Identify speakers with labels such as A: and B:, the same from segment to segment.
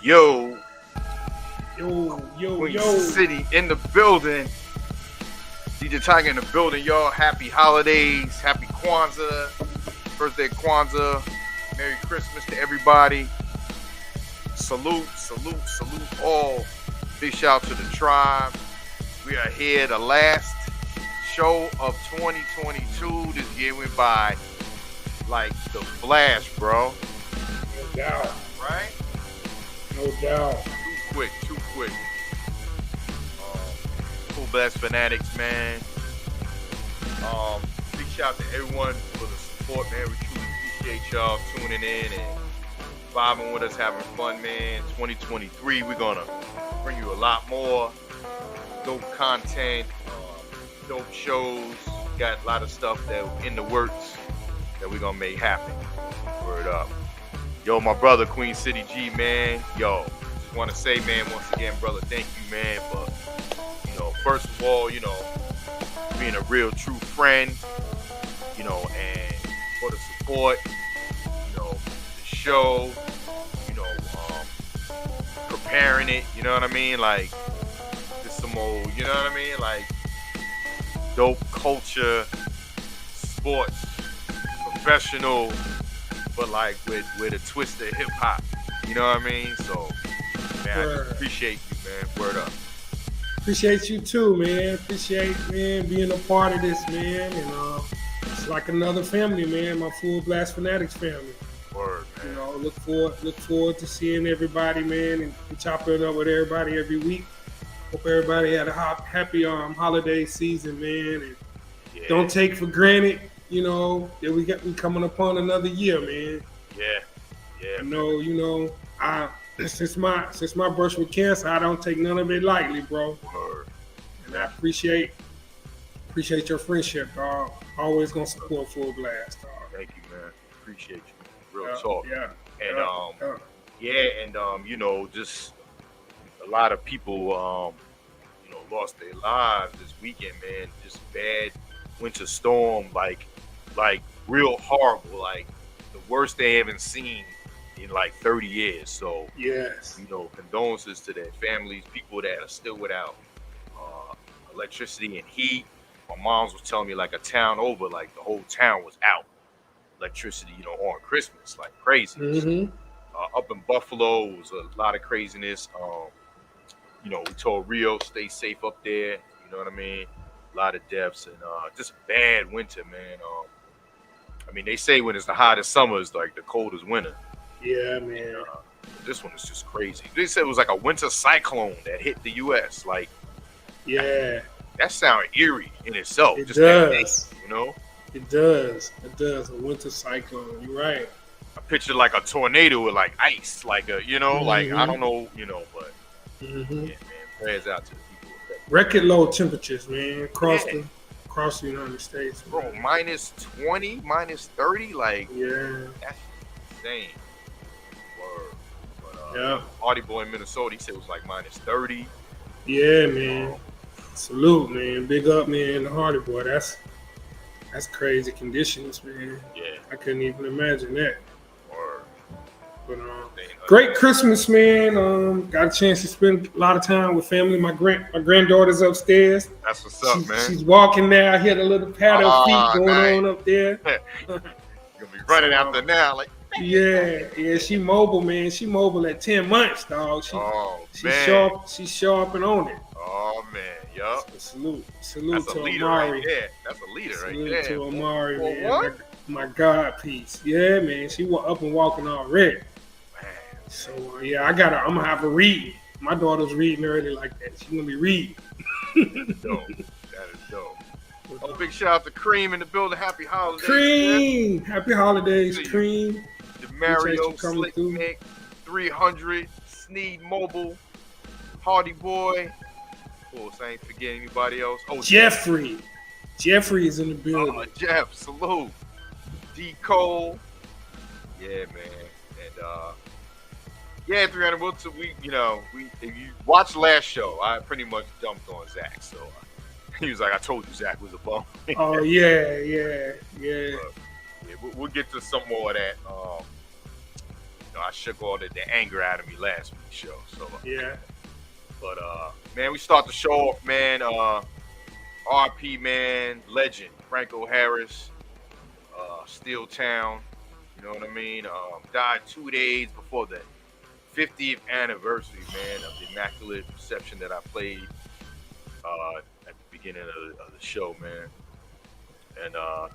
A: Yo,
B: Yo.
A: Queen City in the building. DJ Tiger in the building, y'all. Happy holidays. Happy Kwanzaa. First day of Kwanzaa. Merry Christmas to everybody. Salute all. Big shout out to the tribe. We are here, the last show of 2022. This year went by like the flash, bro.
B: No doubt.
A: Right?
B: No doubt.
A: Too quick. Fullblast Fanatics, man. Big shout out to everyone for the support, man. We truly appreciate y'all tuning in and vibing with us, having fun, man. 2023, we're gonna bring you a lot more dope content, dope shows. Got a lot of stuff that in the works that we're gonna make happen. Word up. Yo, my brother, Queen City G, man. Yo, just want to say, man, once again, brother, thank you, man, for, first of all, being a real true friend, and for the support, the show, preparing it, you know what I mean? Like, just some old, you know what I mean? Like, dope culture, sports, professional, but like with a twist of hip hop, you know what I mean? So, man, I just appreciate you, man. Word up.
B: Appreciate you too, man. Appreciate, man, being a part of this, man. And it's like another family, man. My Fullblast Fanatics family.
A: Word, man.
B: Look forward to seeing everybody, man, and chopping it up with everybody every week. Hope everybody had a happy holiday season, man. And don't take for granted, that we coming upon another year, man.
A: Yeah.
B: Since my brush with cancer, I don't take none of it lightly, bro.
A: Word.
B: And I appreciate your friendship, dog. Always gonna support Fullblast, dog.
A: Thank you, man. Appreciate you. Real talk.
B: Yeah.
A: And just a lot of people lost their lives this weekend, man. Just bad winter storm, like real horrible, like the worst they haven't seen in like 30 years. So
B: yes,
A: condolences to their families, people that are still without electricity and heat. My mom's was telling me like a town over, like the whole town was out electricity, on Christmas, like crazy.
B: Mm-hmm.
A: Up in Buffalo was a lot of craziness. We told Rio stay safe up there. You know what I mean? A lot of deaths and just bad winter, man. They say when it's the hottest summer, it's like the coldest winter.
B: Yeah, man.
A: And, this one is just crazy. They said it was like a winter cyclone that hit the U.S. Like,
B: yeah,
A: that sounds eerie in itself.
B: It
A: just
B: does.
A: That day,
B: It does. A winter cyclone. You're right.
A: I picture like a tornado with like ice, like a, like I don't know, but yeah, man. Prayers out to the people affected.
B: Record low temperatures, man, across the United States,
A: bro. Minus 20, minus 30, like that's insane. But Hardy Boy in Minnesota, he said it was like minus 30.
B: Yeah, man. Salute, man. Big up, man. The Hardy Boy. That's crazy conditions, man.
A: Yeah.
B: I couldn't even imagine that. But
A: great
B: Christmas, man. Got a chance to spend a lot of time with family. My granddaughter's upstairs.
A: That's what's up, man.
B: She's walking now. I hear the little paddle feet going on up there.
A: You're gonna be running out there now, like.
B: Yeah. She mobile, man. She mobile at 10 months, dog. She's sharp and on it.
A: Oh man, yup.
B: Salute
A: That's
B: to
A: a leader
B: Amari.
A: right there. That's a leader right there.
B: Salute to Amari, man.
A: What?
B: My God piece. Yeah, man. She was up and walking already.
A: Man.
B: So I'm gonna have her read. My daughter's reading early like that. She's gonna be reading.
A: Dope. That is dope. Oh, big shout out to Cream in the building. Happy holidays.
B: Cream. Man. Happy holidays, Cream.
A: Mario, Slick Nick, 300, Sneed Mobile, Hardy Boy. Of course, I ain't forgetting anybody else. Oh,
B: Jeffrey. Jeffrey is in the building.
A: Jeff, salute. D. Cole. Yeah, man. And 300. If you watched last show, I pretty much dumped on Zach. So he was like, "I told you Zach was a bum."
B: Oh yeah.
A: We'll get to some more of that. I shook all the anger out of me last week's show. So
B: yeah.
A: But man, we start the show off, man. RP, man, legend Franco Harris, Steel Town. You know what I mean? Died 2 days before the 50th anniversary, man, of the Immaculate Reception that I played at the beginning of the show, man. And I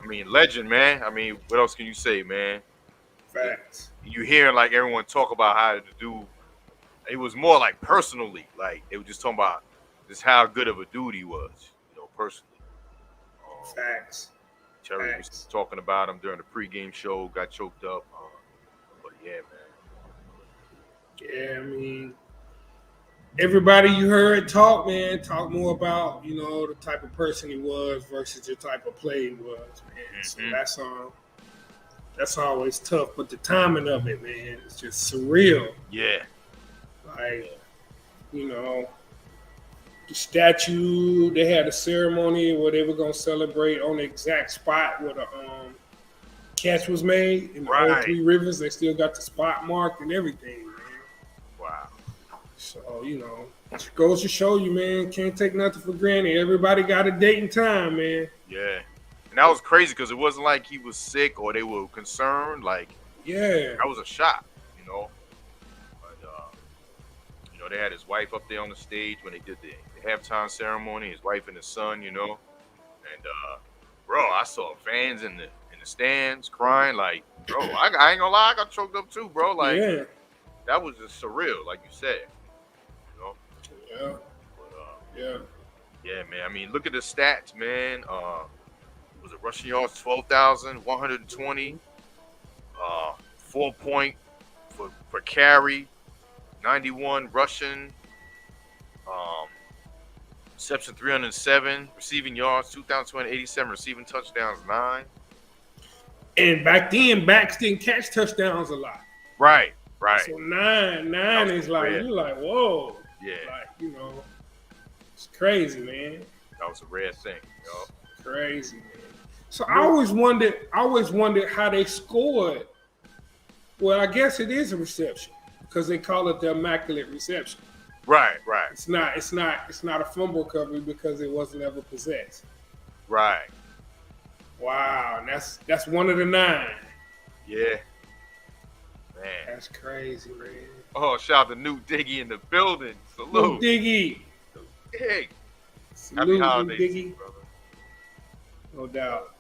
A: mean, legend, man. I mean, what else can you say, man?
B: Facts.
A: You hearing like everyone talk about how to do. It was more like personally, like they were just talking about just how good of a dude he was, personally.
B: Facts.
A: Terry was talking about him during the pregame show, got choked up. But yeah,
B: man. Yeah, I mean, everybody you heard talk more about, the type of person he was versus the type of play he was, man.
A: Mm-hmm.
B: So that's always tough. But the timing of it, man, it's just surreal.
A: Yeah.
B: Like, the statue, they had a ceremony where they were going to celebrate on the exact spot where the catch was made in the old Three Rivers. They still got the spot marked and everything, man.
A: Wow.
B: So, it goes to show you, man, can't take nothing for granted. Everybody got a date and time, man.
A: Yeah. And that was crazy because it wasn't like he was sick or they were concerned. Like,
B: yeah,
A: that was a shock, But, they had his wife up there on the stage when they did the halftime ceremony, his wife and his son, And, bro, I saw fans in the stands crying. Like, bro, I ain't gonna lie, I got choked up too, bro. Like, that was just surreal, like you said,
B: Yeah. But,
A: yeah, man. I mean, look at the stats, man. Was it rushing yards 12,120? 4 point for carry. 91 rushing, reception 307, receiving yards 2,287, receiving touchdowns 9.
B: And back then, backs didn't catch touchdowns a lot.
A: Right.
B: So nine is like you're like, whoa.
A: Yeah.
B: Like, it's crazy, man.
A: That was a rare thing,
B: Crazy, man. So I always wondered how they scored. Well, I guess it is a reception. Because they call it the Immaculate Reception.
A: Right.
B: It's not a fumble recovery because it wasn't ever possessed.
A: Right.
B: Wow, that's one of the 9.
A: Yeah. Man.
B: That's crazy, man.
A: Oh, shout out to New Diggy in the building. Salute.
B: New Diggy.
A: Hey.
B: Salute,
A: Happy holidays,
B: Diggy.
A: brother.
B: No doubt.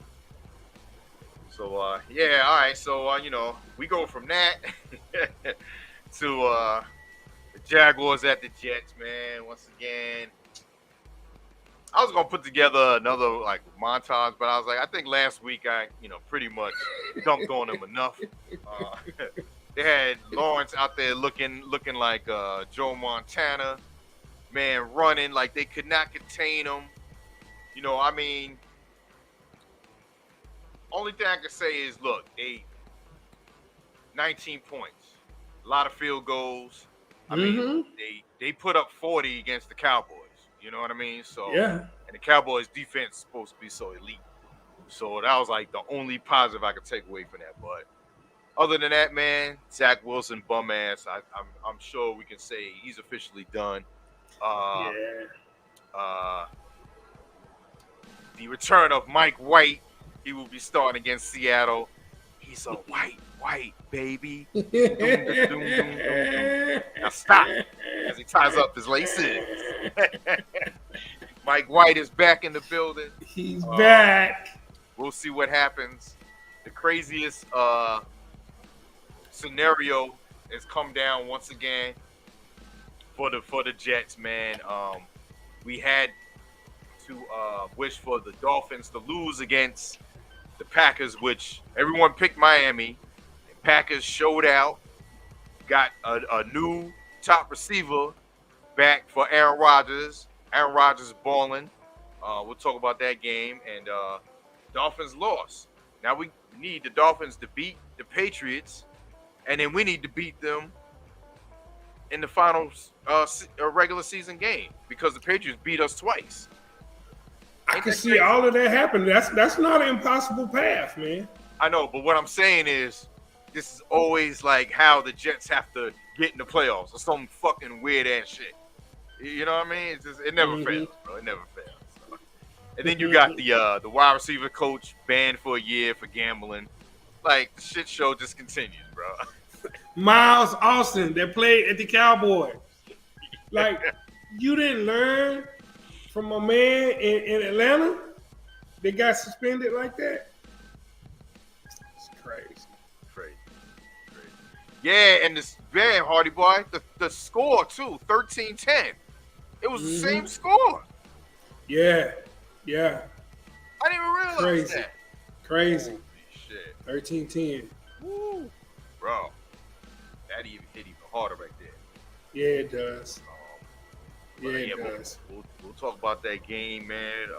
A: So, all right. So, we go from that to the Jaguars at the Jets, man. Once again, I was gonna put together another montage, but I was like, I think last week I, pretty much dumped on them enough. They had Lawrence out there looking like Joe Montana, man, running like they could not contain him. I mean, only thing I can say is, look, 19 points. A lot of field goals. I mean, they put up 40 against the Cowboys. You know what I mean? So
B: yeah.
A: And the Cowboys' defense is supposed to be so elite. So that was like the only positive I could take away from that. But other than that, man, Zach Wilson, bum ass. I'm sure we can say he's officially done. The return of Mike White. He will be starting against Seattle. He's a white baby. Now stop as he ties up his laces. Mike White is back in the building.
B: He's back.
A: We'll see what happens. The craziest scenario has come down once again for the Jets, man. We had to wish for the Dolphins to lose against the Packers, which everyone picked Miami. And Packers showed out, got a new top receiver back for Aaron Rodgers. Aaron Rodgers is balling. We'll talk about that game. And Dolphins lost. Now we need the Dolphins to beat the Patriots, and then we need to beat them in the final regular season game because the Patriots beat us twice.
B: I can see all of that happen. That's not an impossible path, man.
A: I know, but what I'm saying is this is always like how the Jets have to get in the playoffs or some fucking weird ass shit. You know what I mean? It never fails, bro. It never fails. So. And then you got the wide receiver coach banned for a year for gambling. Like the shit show just continues, bro.
B: Miles Austin that played at the Cowboys. Like you didn't learn from a man in Atlanta that got suspended like that. It's crazy.
A: Yeah, and this Hardy boy, the score too, 13-10. It was the same score.
B: Yeah.
A: I didn't even realize that.
B: Crazy.
A: Holy shit.
B: 13-10.
A: Woo. Bro, that even hit even harder right there.
B: Yeah, it does.
A: It does. We'll talk about that game, man.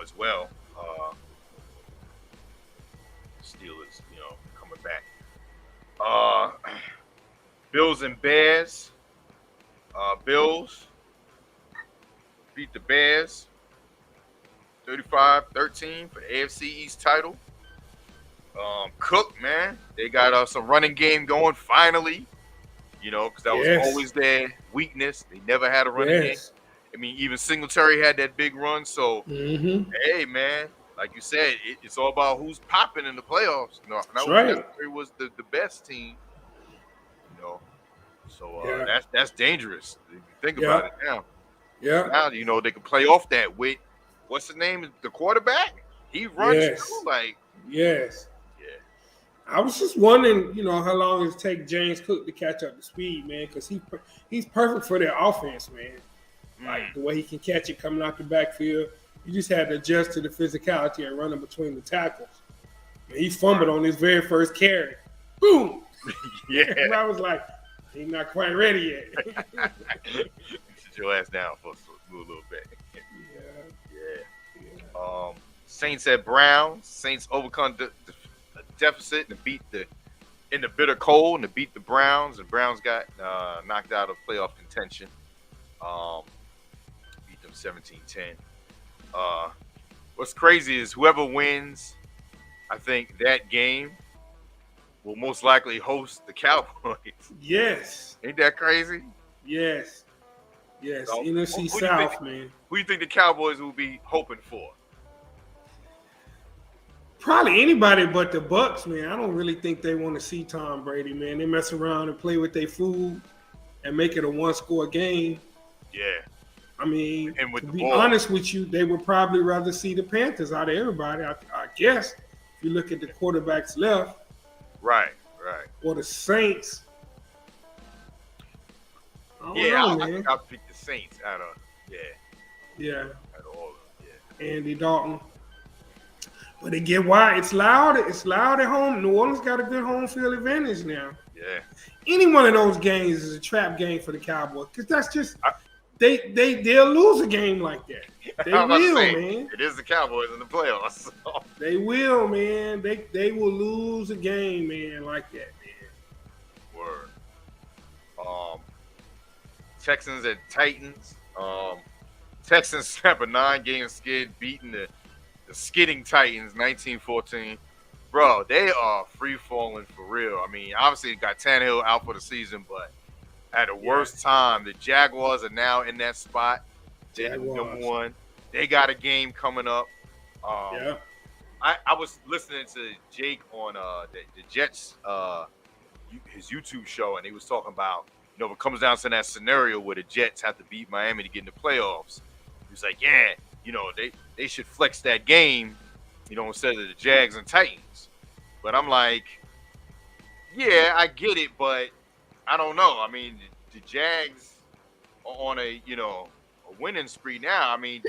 A: As well. Steelers, coming back. Bills and Bears. Bills beat the Bears 35-13 for the AFC East title. Cook, man, they got some running game going finally. Because that was always their weakness. They never had a running game. I mean, even Singletary had that big run. So, hey, man, like you said, it's all about who's popping in the playoffs.
B: That's right.
A: It was the best team. So that's dangerous. If you think about it now.
B: Yeah.
A: Now they can play off that with what's the name? The quarterback. He runs too. Like
B: yes. I was just wondering, how long it take James Cook to catch up to speed, man, because he's perfect for their offense, man. Like the way he can catch it coming out the backfield. You just had to adjust to the physicality and running between the tackles. And he fumbled on his very first carry. Boom! And I was like, he's not quite ready yet.
A: Sit your ass down for a little bit. Saints at Browns. Saints overcome the deficit and beat in the bitter cold and to beat the Browns. And Browns got knocked out of playoff contention. Beat them 17-10. What's crazy is whoever wins, I think that game will most likely host the Cowboys.
B: Yes.
A: Ain't that crazy?
B: Yes. So, NFC South, man.
A: Who do you think the Cowboys will be hoping for?
B: Probably anybody but the Bucks, man. I don't really think they want to see Tom Brady, man. They mess around and play with their food and make it a one-score game.
A: Yeah.
B: I mean,
A: and
B: to be honest with you, they would probably rather see the Panthers out of everybody. I guess if you look at the quarterbacks left.
A: Right.
B: Or the Saints.
A: I think I'll pick the Saints out of
B: Yeah.
A: Out of all of them,
B: Andy Dalton. But again, why? It's loud. It's loud at home. New Orleans got a good home field advantage now.
A: Yeah.
B: Any one of those games is a trap game for the Cowboys because that's just they'll lose a game like that. They will, man.
A: It is the Cowboys in the playoffs. So.
B: They will, man. They will lose a game, man, like that, man.
A: Word. Texans at Titans. Texans snap a 9-game skid, beating the skidding Titans 19-14. Bro, they are free falling for real. I mean, obviously got Tannehill out for the season, but at the worst time, the Jaguars are now in that spot. They're number one. They got a game coming up. I was listening to Jake on the Jets his YouTube show, and he was talking about, if it comes down to that scenario where the Jets have to beat Miami to get in the playoffs. He was like, they should flex that game, instead of the Jags and Titans. But I'm like, yeah, I get it, but I don't know. I mean, the Jags are on a winning spree now. I mean,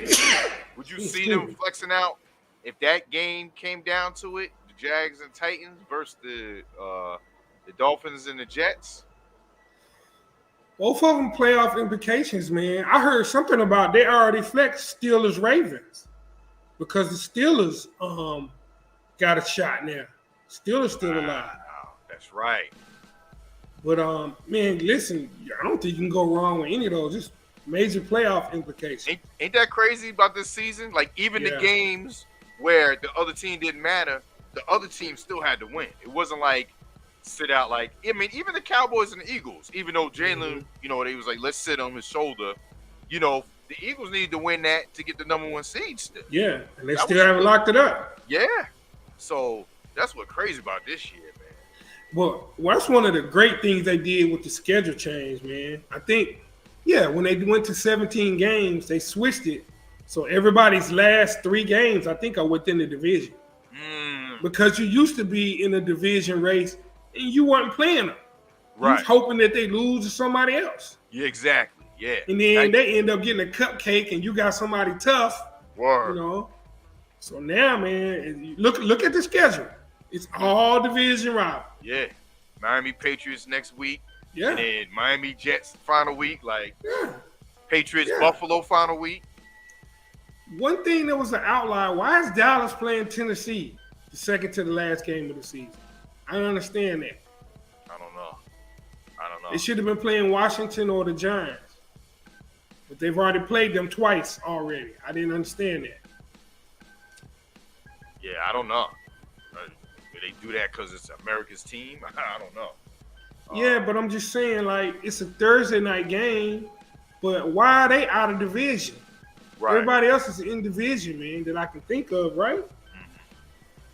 A: would you see them flexing out if that game came down to it? The Jags and Titans versus the Dolphins and the Jets?
B: Both of them playoff implications, man. I heard something about they already flexed Steelers Ravens because the Steelers got a shot now. Steelers still alive.
A: That's right.
B: But man, listen, I don't think you can go wrong with any of those. Just major playoff implications.
A: Ain't that crazy about this season? Like even the games where the other team didn't matter, the other team still had to win. It wasn't like sit out like, I mean, even the Cowboys and the Eagles, even though Jalen, you know, they was like, let's sit on his shoulder, you know, the Eagles needed to win that to get the number 1 seed still.
B: Yeah, and they still haven't locked it up.
A: Yeah. So that's what's crazy about this year, man.
B: Well, that's one of the great things they did with the schedule change, man. I think, when they went to 17 games, they switched it. So everybody's last 3 games, I think, are within the division. Because you used to be in a division race and you weren't playing them. Right. You was hoping that they lose to somebody else.
A: Yeah, exactly. Yeah.
B: And then they end up getting a cupcake and you got somebody tough.
A: Word.
B: You know. So now, man, look at the schedule. It's all division rival.
A: Yeah. Miami Patriots next week.
B: Yeah.
A: And then Miami Jets final week. Like Patriots Buffalo final week.
B: One thing that was an outlier, why is Dallas playing Tennessee the second to the last game of the season? I don't understand that.
A: I don't know.
B: They should have been playing Washington or the Giants. But they've already played them twice already. I didn't understand that.
A: Yeah, I don't know. Do they do that because it's America's team? I don't know.
B: Yeah, but I'm just saying, like, it's a Thursday night game, but why are they out of division? Right. Everybody else is in division, man, that I can think of, right?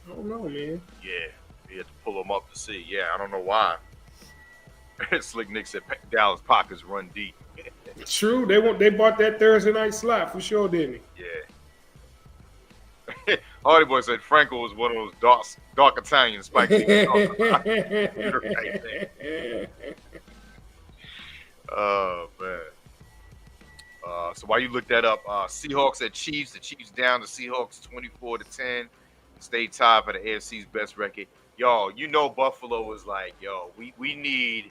B: I don't know, man.
A: Yeah, you have to pull them up to see. Yeah, I don't know why. Slick Nick said Dallas pockets run deep.
B: True, they bought that Thursday night slot for sure, didn't he?
A: Yeah. Hardy Boy said Franco was one of those dark Italian Spike Lee. Oh man. So while you look that up, Seahawks at Chiefs. The Chiefs down the Seahawks 24-10. Stay tied for the AFC's best record. Y'all, you know Buffalo is like, we need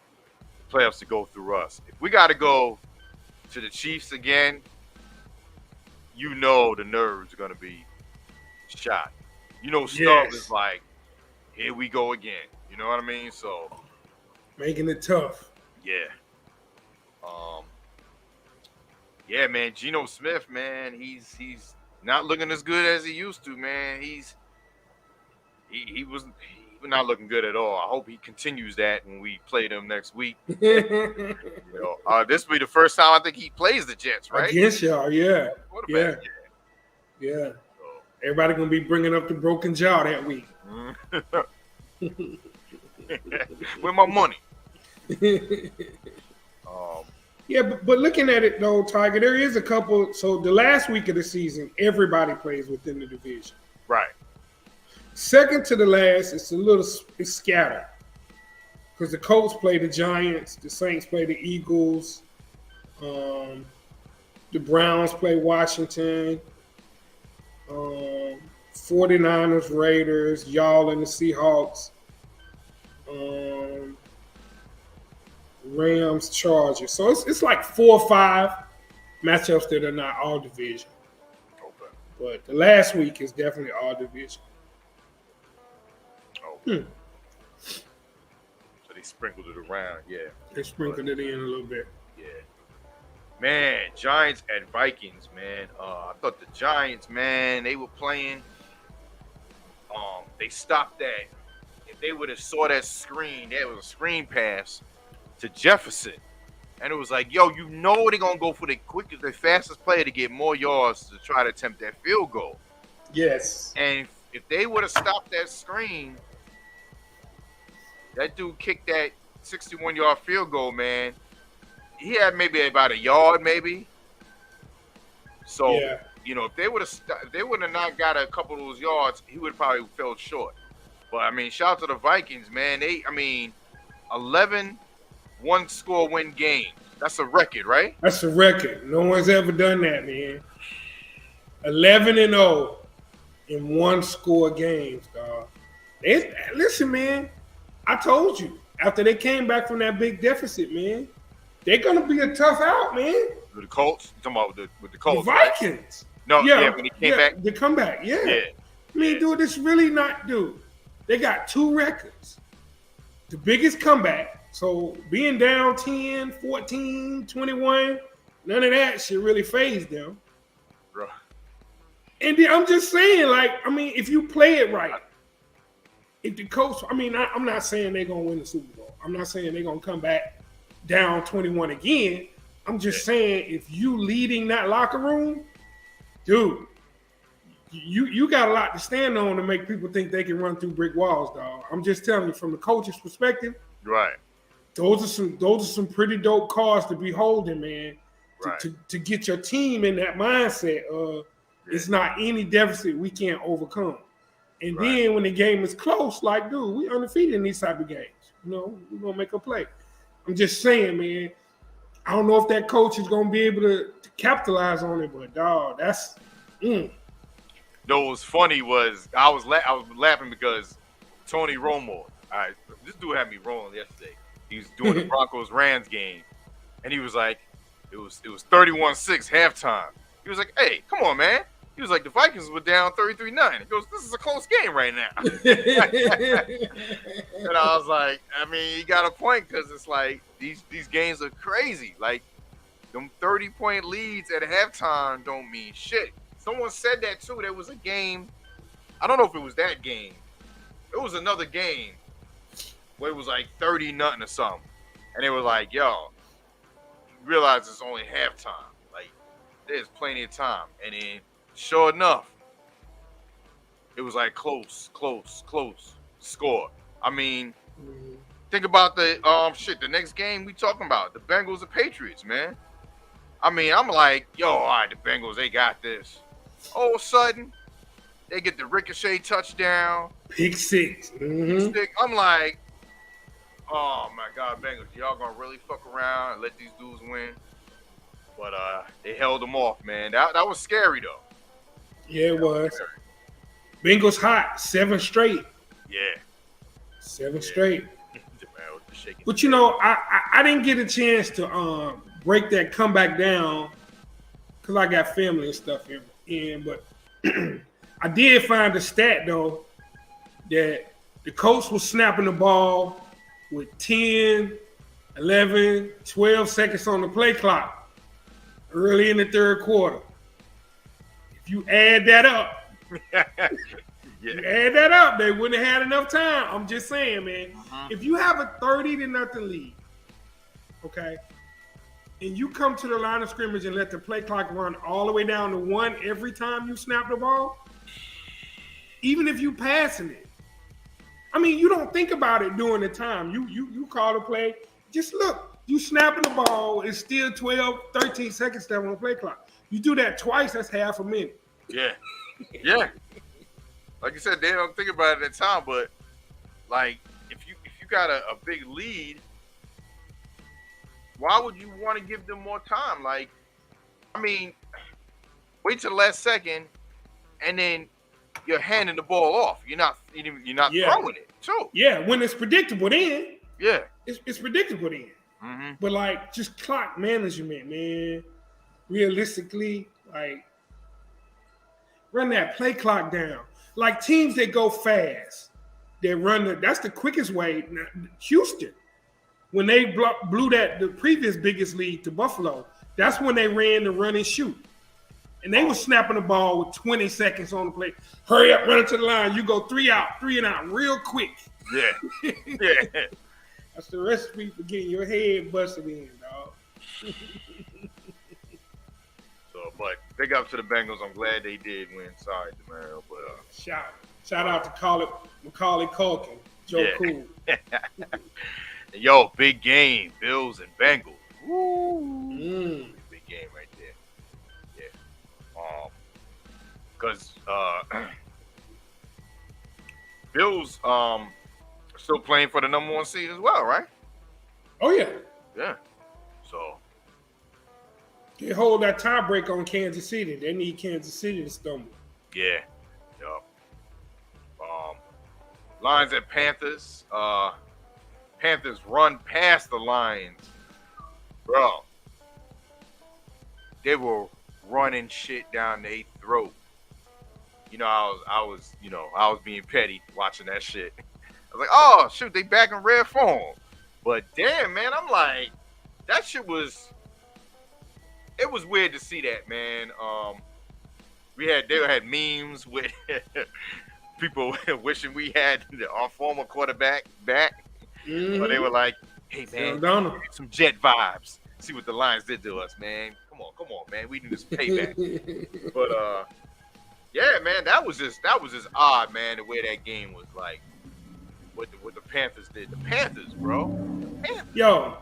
A: the playoffs to go through us. If we got to go to the Chiefs again, you know the nerves are going to be shot. You know Stubbs is like, here we go again. You know what I mean? So
B: making it tough.
A: Yeah. Yeah, man, Geno Smith, man, he's not looking as good as he used to, man. He was not looking good at all. I hope he continues that when we play them next week. This will be the first time I think he plays the Jets, right?
B: Against y'all, yeah. So, everybody gonna be bringing up the broken jaw that week.
A: Where my money?
B: Yeah, but looking at it though, Tiger, there is a couple. So the last week of the season, everybody plays within the division.
A: Right.
B: Second to the last, it's scattered because the Colts play the Giants, the Saints play the Eagles, the Browns play Washington, 49ers, Raiders, y'all and the Seahawks. Rams, Chargers. So it's like 4 or 5 matchups that are not all division.
A: Okay.
B: But the last week is definitely all division.
A: Okay. So they sprinkled it around, yeah.
B: They sprinkled it in a little bit.
A: Yeah. Man, Giants at Vikings, man. I thought the Giants, man, they were playing. They stopped that. If they would have saw that screen, that was a screen pass to Jefferson. And it was like, they're going to go for the quickest, the fastest player to get more yards to try to attempt that field goal.
B: Yes.
A: And if they would have stopped that screen, that dude kicked that 61-yard field goal, man. He had maybe about a yard, maybe. So, if they would have not got a couple of those yards, he would have probably fell short. But, I mean, shout out to the Vikings, man. 11 one-score win games. That's a record, right?
B: That's a record. No one's ever done that, man. 11-0 in one-score games, dog. Listen, man, I told you, after they came back from that big deficit, man, they're going to be a tough out, man.
A: With the Colts? You're talking about with the Colts?
B: The Vikings.
A: Right? No, when he came back?
B: The comeback, yeah. I mean, dude, it's really not, they got 2 records. The biggest comeback. So being down 10, 14, 21, none of that shit really fazed them.
A: Bro.
B: And then I'm just saying, if you play it right, if the coach, I mean, I'm not saying they're gonna win the Super Bowl. I'm not saying they're gonna come back down 21 again. I'm just saying if you leading that locker room, dude, you got a lot to stand on to make people think they can run through brick walls, dog. I'm just telling you from the coach's perspective.
A: Right.
B: Those are some pretty dope cards to be holding, man. To get your team in that mindset of it's not any deficit we can't overcome. And then when the game is close, like, dude, we undefeated in these type of games. You know, we're gonna make a play. I'm just saying, man. I don't know if that coach is gonna be able to capitalize on it, but dog, that's.
A: No, what was funny was I was laughing because Tony Romo. All right, this dude had me rolling yesterday. He was doing the Broncos Rams game, and he was like, it was 31-6 halftime. He was like, hey, come on, man. He was like, the Vikings were down 33-9. He goes, this is a close game right now. And I was like, I mean, he got a point because it's like these games are crazy. Like, them 30-point leads at halftime don't mean shit. Someone said that, too. There was a game. I don't know if it was that game. It was another game where it was like 30-0 or something. And they were like, yo, you realize it's only halftime. Like, there's plenty of time. And then, sure enough, it was like close score. I mean, think about the the next game we talking about, the Bengals and Patriots, man. I mean, I'm like, yo, all right, the Bengals, they got this. All of a sudden, they get the ricochet touchdown.
B: Pick six.
A: Pick six. I'm like, oh my God, Bengals, y'all gonna really fuck around and let these dudes win? But they held them off, man. That was scary though.
B: Yeah, it was. Bengals hot, 7 straight.
A: Yeah.
B: 7 straight. But you know, I didn't get a chance to break that comeback down because I got family and stuff in. But I did find a stat though that the coach was snapping the ball with 10, 11, 12 seconds on the play clock early in the third quarter. If you add that up, they wouldn't have had enough time. I'm just saying, man. If you have a 30-0 lead, okay, and you come to the line of scrimmage and let the play clock run all the way down to 1 every time you snap the ball, even if you passing it, I mean, you don't think about it during the time. You call the play, just look, you snapping the ball, it's still 12, 13 seconds left on the play clock. You do that twice, that's half a minute.
A: Yeah. Yeah. Like you said, they don't think about it at the time, but like if you got a big lead, why would you want to give them more time? Like, I mean, wait till the last second, and then you're handing the ball off. You're not throwing it too.
B: Yeah, when it's predictable, then it's predictable then.
A: Mm-hmm.
B: But like just clock management, man. Realistically, like run that play clock down. Like teams that go fast, they run that's the quickest way. Houston, when they blew the previous biggest lead to Buffalo, that's when they ran the run and shoot. And they were snapping the ball with 20 seconds on the play. Hurry up, run it to the line. You go 3 and out real quick.
A: Yeah. Yeah.
B: That's the recipe for getting your head busted in, dog.
A: But big up to the Bengals. I'm glad they did win. Sorry, DeMario, but
B: shout out to Macaulay Culkin, Joe Cool.
A: Yo, big game, Bills and Bengals. Woo! Big game right there. Yeah. Because Bills still playing for the number 1 seed as well, right?
B: Oh yeah.
A: Yeah. So.
B: They hold that tiebreak on Kansas City. They need Kansas City to stumble.
A: Yeah. Yup. Lions at Panthers. Panthers run past the Lions. Bro. They were running shit down their throat. You know, I was being petty watching that shit. I was like, oh shoot, they back in red form. But damn, man, I'm like, that shit was. It was weird to see that, man. They had memes with people wishing we had our former quarterback back. But they were like, hey, man, some Jet vibes. See what the Lions did to us, man. Come on, man. We need some payback. But, yeah, man, that was just odd, man, the way that game was like. What the Panthers did. The Panthers, bro. Panthers.
B: Yo,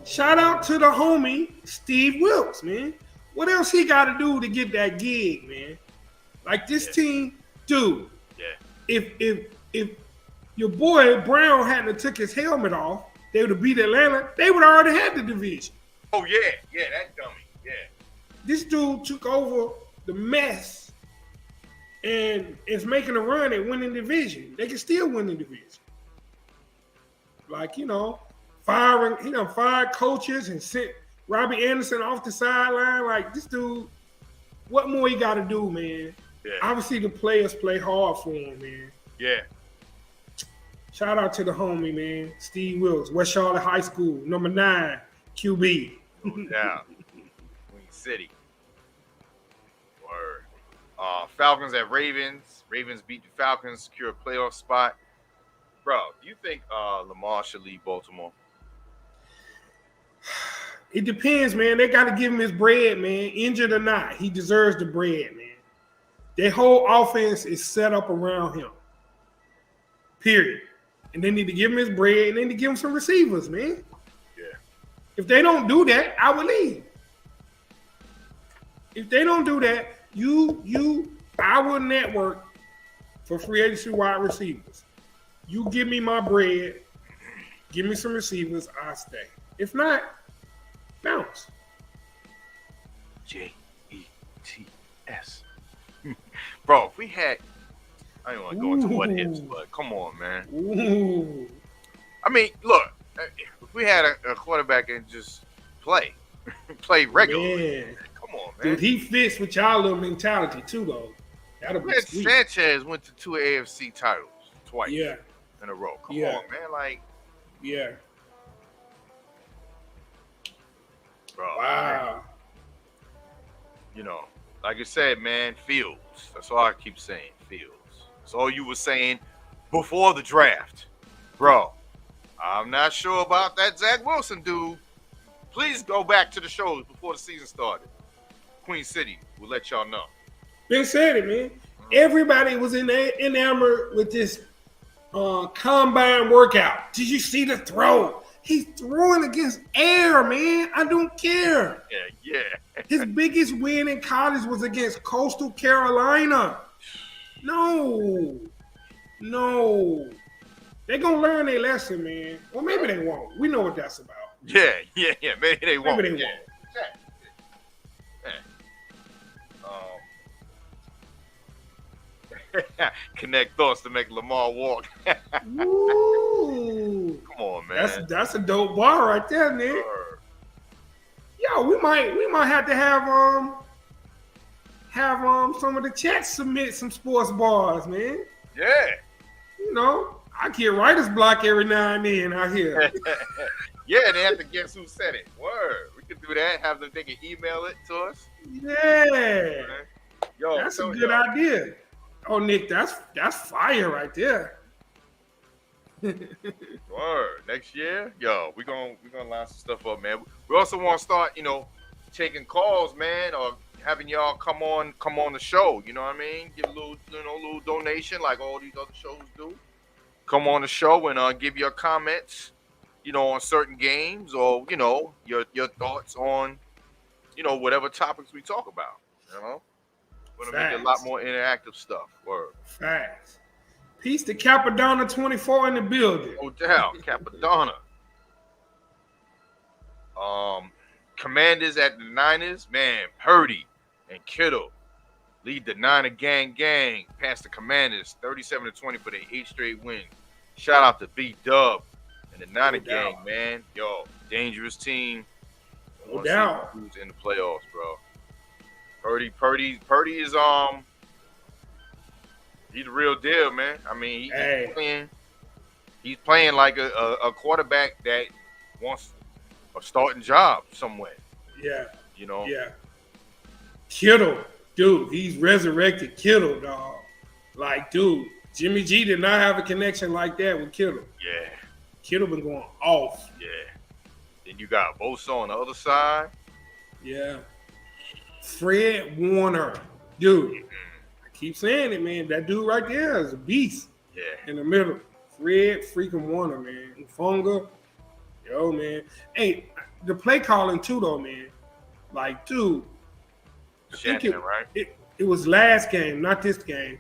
B: shout out to the homie Steve Wilkes, man. What else he got to do to get that gig, man? Like this team, dude.
A: Yeah.
B: If your boy Brown hadn't took his helmet off, they would have beat Atlanta. They would have already had the division.
A: Oh yeah, that dummy. Yeah.
B: This dude took over the mess and is making a run at winning division. They can still win the division. Like, fired coaches and sent Robbie Anderson off the sideline. Like, this dude, what more he got to do, man?
A: Yeah.
B: Obviously, the players play hard for him, man.
A: Yeah.
B: Shout out to the homie, man. Steve Wilkes, West Charlotte High School, number 9, QB.
A: No doubt. Queen City. Word. Falcons at Ravens. Ravens beat the Falcons, secure a playoff spot. Bro, do you think Lamar should leave Baltimore?
B: It depends, man. They got to give him his bread, man. Injured or not, he deserves the bread, man. Their whole offense is set up around him. Period. And they need to give him his bread and then to give him some receivers, man.
A: Yeah.
B: If they don't do that, I would leave. If they don't do that, I will network for free agency wide receivers. You give me my bread, give me some receivers, I'll stay. If not, bounce.
A: JETS. Bro, if we had, I don't want to go into what ifs, but come on, man.
B: Ooh.
A: I mean, look, if we had a quarterback and just play regularly, come on, man.
B: Dude, he fits with y'all little mentality too, though. That'll be sweet.
A: Sanchez went to 2 AFC titles twice.
B: Yeah.
A: In a row. Come on, man. Like,
B: yeah.
A: Bro.
B: Wow.
A: Man, like I said, man, Fields. That's all I keep saying, Fields. That's all you were saying before the draft. Bro, I'm not sure about that Zach Wilson dude. Please go back to the shows before the season started. Queen City will let y'all know.
B: Been said it, man. Everybody was enamored with this combine workout. Did you see the throw? He's throwing against air, man. I don't care.
A: Yeah.
B: His biggest win in college was against Coastal Carolina. No. They're going to learn their lesson, man. Or maybe they won't. We know what that's about.
A: Yeah. Maybe they won't.
B: Maybe they won't.
A: Connect thoughts to make Lamar walk.
B: Ooh.
A: Come on, man.
B: That's a dope bar right there, Nick. Yo, we might have to have some of the chats submit some sports bars, man.
A: Yeah.
B: I get writer's block every now and then out here.
A: Yeah, they have to guess who said it. Word. We could do that. Have them, they can email it to us.
B: Yeah.
A: Yo,
B: that's a good idea. Oh, Nick, that's fire right there.
A: Word. Next year, yo, we're gonna line some stuff up, man. We also want to start, taking calls, man, or having y'all come on the show. You know what I mean? Give a little donation like all these other shows do. Come on the show and give your comments, on certain games or your thoughts on, whatever topics we talk about. We're gonna make a lot more interactive stuff. Word.
B: Facts. Peace to Capadonna 24 in the building.
A: No doubt, Capadonna. Commanders at the Niners, man. Purdy and Kittle lead the Niner gang past the Commanders 37-20 for their 8th straight win. Shout out to B-Dub and the Niner gang, man. Yo, dangerous team.
B: No doubt.
A: Who's in the playoffs, bro? Purdy is he's the real deal, man. I mean, he's playing like a quarterback that wants a starting job somewhere.
B: Yeah.
A: Yeah.
B: Kittle, dude, he's resurrected Kittle, dog. Like, dude, Jimmy G did not have a connection like that with Kittle.
A: Yeah.
B: Kittle been going off.
A: Yeah. Then you got Bosa on the other side.
B: Yeah. Fred Warner. Dude, I keep saying it, man. That dude right there is a beast.
A: Yeah.
B: In the middle. Fred freaking Warner, man. Ufunga. Yo, man. Hey, the play calling too, though, man. Like, dude.
A: Shannon, right?
B: It was last game, not this game.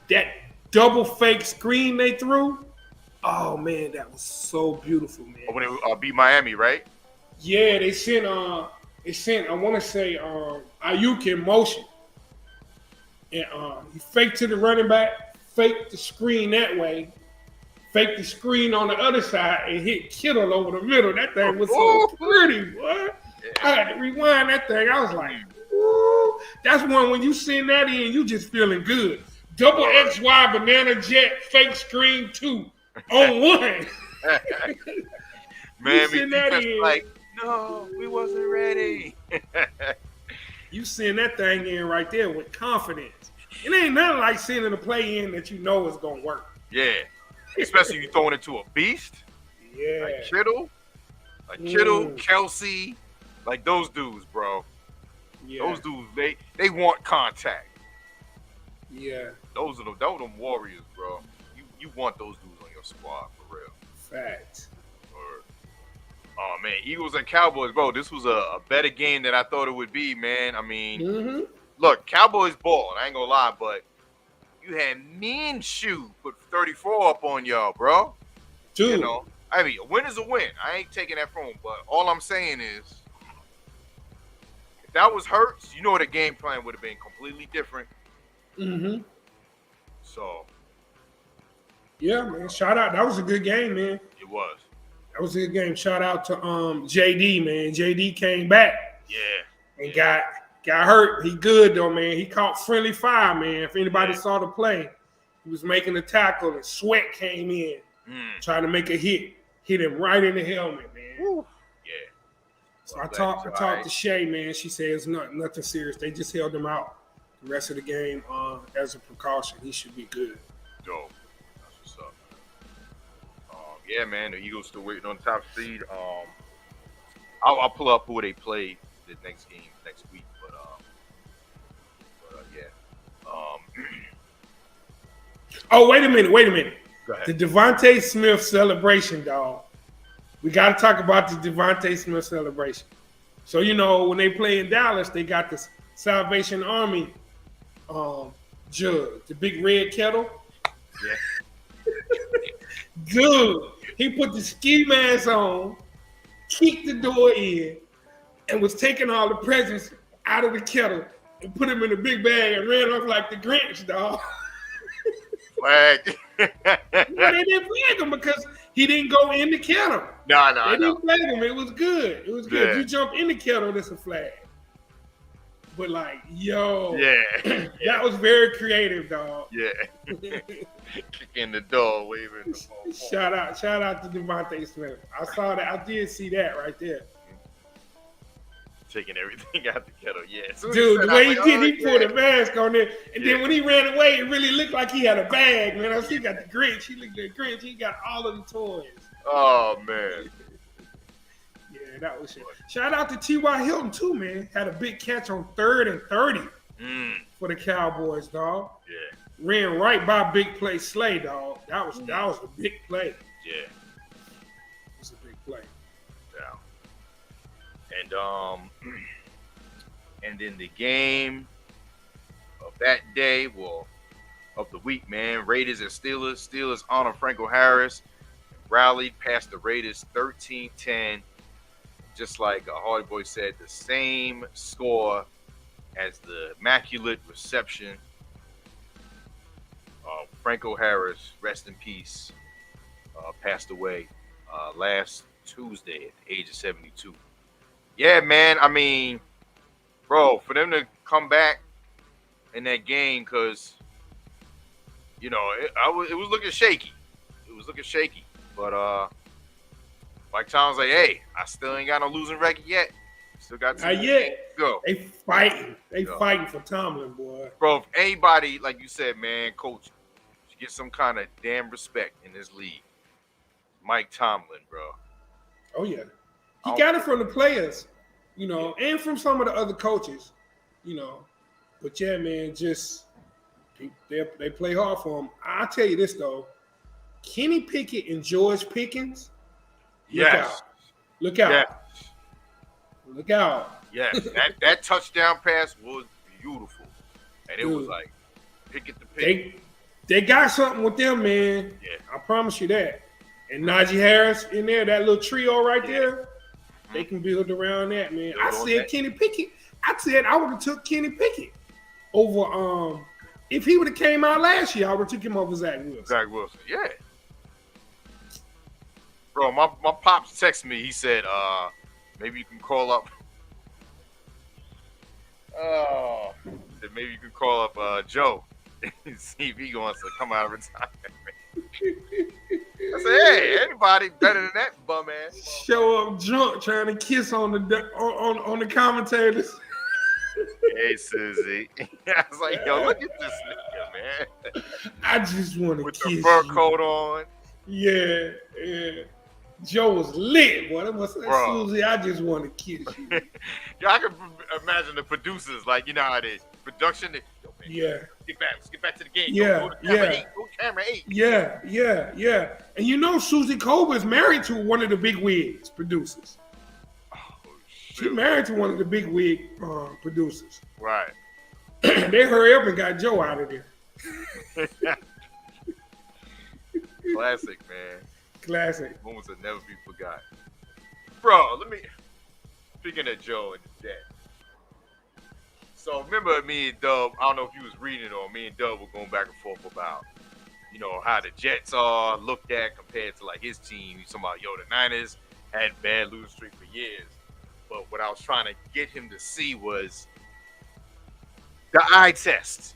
B: That double fake screen they threw. Oh, man, that was so beautiful, man.
A: When it beat Miami, right?
B: Yeah, they sent I want to say Ayuk in motion. And he faked to the running back, faked the screen that way, faked the screen on the other side, and hit Kittle over the middle. That thing was so pretty, boy. Yeah. I had to rewind that thing. I was like, ooh. That's one when you send that in, you just feeling good. Double XY banana jet fake screen 2 on 1.
A: Man, we just like, no, we wasn't ready.
B: You send that thing in right there with confidence. It ain't nothing like sending a play in that you know is gonna work.
A: Yeah, especially you throwing it to a beast.
B: Yeah,
A: like Kittle, Kelsey, like those dudes, bro.
B: Yeah,
A: those dudes, they want contact.
B: Yeah,
A: those are them warriors, bro. You want those dudes on your squad for real.
B: Fact.
A: Oh man, Eagles and Cowboys, bro. This was a better game than I thought it would be, man. I mean, look, Cowboys ball. I ain't gonna lie, but you had Minshew put 34 up on y'all, bro.
B: Dude,
A: you know, I mean, a win is a win. I ain't taking that from him, but all I'm saying is, if that was Hurts, you know, the game plan would have been completely different. So,
B: yeah, man. Shout out. That was a good game, man.
A: It was.
B: That was a good game. Shout out to JD, man. JD came back.
A: Yeah.
B: And got hurt. He good though, man. He caught friendly fire, man. If anybody saw the play, he was making a tackle and Sweat came in, trying to make a hit. Hit him right in the helmet, man.
A: Woo. Yeah.
B: So I talked to Shay, man. She said it's nothing serious. They just held him out the rest of the game as a precaution. He should be good.
A: Dope. That's what's up. Yeah, man, the Eagles still waiting on the top seed. I'll pull up who they play the next game next week, but yeah.
B: Oh, wait a minute.
A: Go ahead.
B: The Devontae Smith celebration, dog. We got to talk about the Devontae Smith celebration. So, you know, when they play in Dallas, they got this Salvation Army jug, the big red kettle.
A: Yeah.
B: Dude, he put the ski mask on, kicked the door in, and was taking all the presents out of the kettle and put them in a big bag and ran off like the Grinch, dog.
A: Flag.
B: Well, they didn't flag him because he didn't go in the kettle.
A: No.
B: They didn't flag him. It was good. It was good.
A: Yeah.
B: If you jump in the kettle, that's a flag. But like, yo, that was very creative, dog.
A: Yeah. Kicking the door, waving the phone.
B: Shout out to Devontae Smith. I saw that. I did see that right there.
A: Taking everything out the kettle, yeah.
B: Dude, the way he did, he pulled a mask on there. And then when he ran away, it really looked like he had a bag, man. I see he got the Grinch. He looked like Grinch. He got all of the toys.
A: Oh, man.
B: Yeah, that was shit. Shout out to T.Y. Hilton, too, man. Had a big catch on 3rd and 30 for the Cowboys, dog.
A: Yeah.
B: Ran right by big play Slay, dog. That was a big play.
A: Yeah.
B: It was a big play.
A: Yeah. And then the game of that day, of the week, man, Raiders and Steelers. Steelers honor Franco Harris, rallied past the Raiders 13-10. Just like Hardy Boy said, the same score as the immaculate reception of Franco Harris, rest in peace, passed away last Tuesday at the age of 72. Yeah, man. I mean, bro, for them to come back in that game, because, you know, it was looking shaky. It was looking shaky. But Mike Tomlin's like, hey, I still ain't got no losing record yet. Still got 2
B: Not yet.
A: Go.
B: They fighting. They fighting for Tomlin, boy.
A: Bro, if anybody, like you said, man, coach, get some kind of damn respect in this league. Mike Tomlin, bro.
B: Oh yeah, he got it from the players, and from some of the other coaches, But yeah, man, just they play hard for him. I'll tell you this though, Kenny Pickett and George Pickens. Look out!
A: Yes.
B: Look out!
A: Yes, that touchdown pass was beautiful, and it was like Pickett to Pickett.
B: They got something with them, man.
A: Yeah,
B: I promise you that. And Najee Harris in there, that little trio right there, they can build around that, man. I said Kenny Pickett. I said I would have took Kenny Pickett over if he would have came out last year, I would have took him over Zach Wilson.
A: Yeah. Bro, my pops texted me. He said, maybe you can call up. Maybe you can call up Joe and see if he wants to come out of retirement. I said, hey, anybody better than that bum ass.
B: Show up drunk trying to kiss on the commentators.
A: Hey, Susie. I was like, yo, look at this nigga, man.
B: I just want to kiss you.
A: With the fur coat on.
B: Yeah. Joe was lit, boy. That was Susie. I just want to kiss you.
A: Yeah, I can imagine the producers, like, you know how they production. Yo, man,
B: yeah.
A: Let's get back to the game.
B: Yeah.
A: Go to camera 8.
B: Yeah. And Susie Colbert is married to one of the big wigs producers.
A: Oh,
B: She's married to one of the big wig producers.
A: Right.
B: They hurry up and got Joe out of there.
A: Classic, man.
B: Classic.
A: Moments that never be forgotten. Bro, speaking of Joe and his dad. So remember me and Dub, I don't know if you was reading it or me and Dub were going back and forth about, how the Jets are looked at compared to like his team. He's talking about, the Niners had bad losing streak for years. But what I was trying to get him to see was the eye test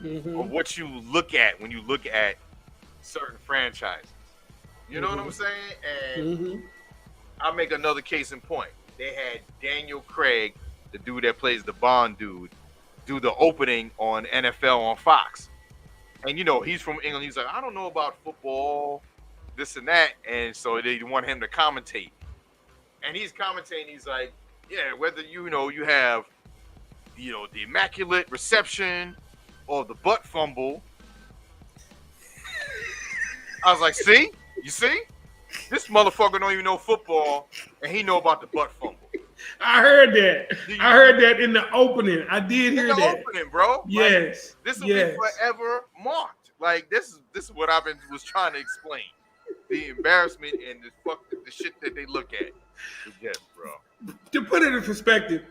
A: of what you look at when you look at certain franchises. You know what I'm saying? And I'll make another case in point. They had Daniel Craig, the dude that plays the Bond dude, do the opening on NFL on Fox. And, he's from England. He's like, I don't know about football, this and that. And so they want him to commentate. And he's commentating. He's like, yeah, whether, you have, the immaculate reception or the butt fumble. I was like, see? You see? This motherfucker don't even know football, and he know about the butt fumble.
B: I heard that. I heard that in the opening. I did hear that.
A: In the opening, bro.
B: Yes.
A: Like, this will be forever marked. Like, this is what was trying to explain. The embarrassment and the shit that they look at. Yes, bro.
B: To put it in perspective,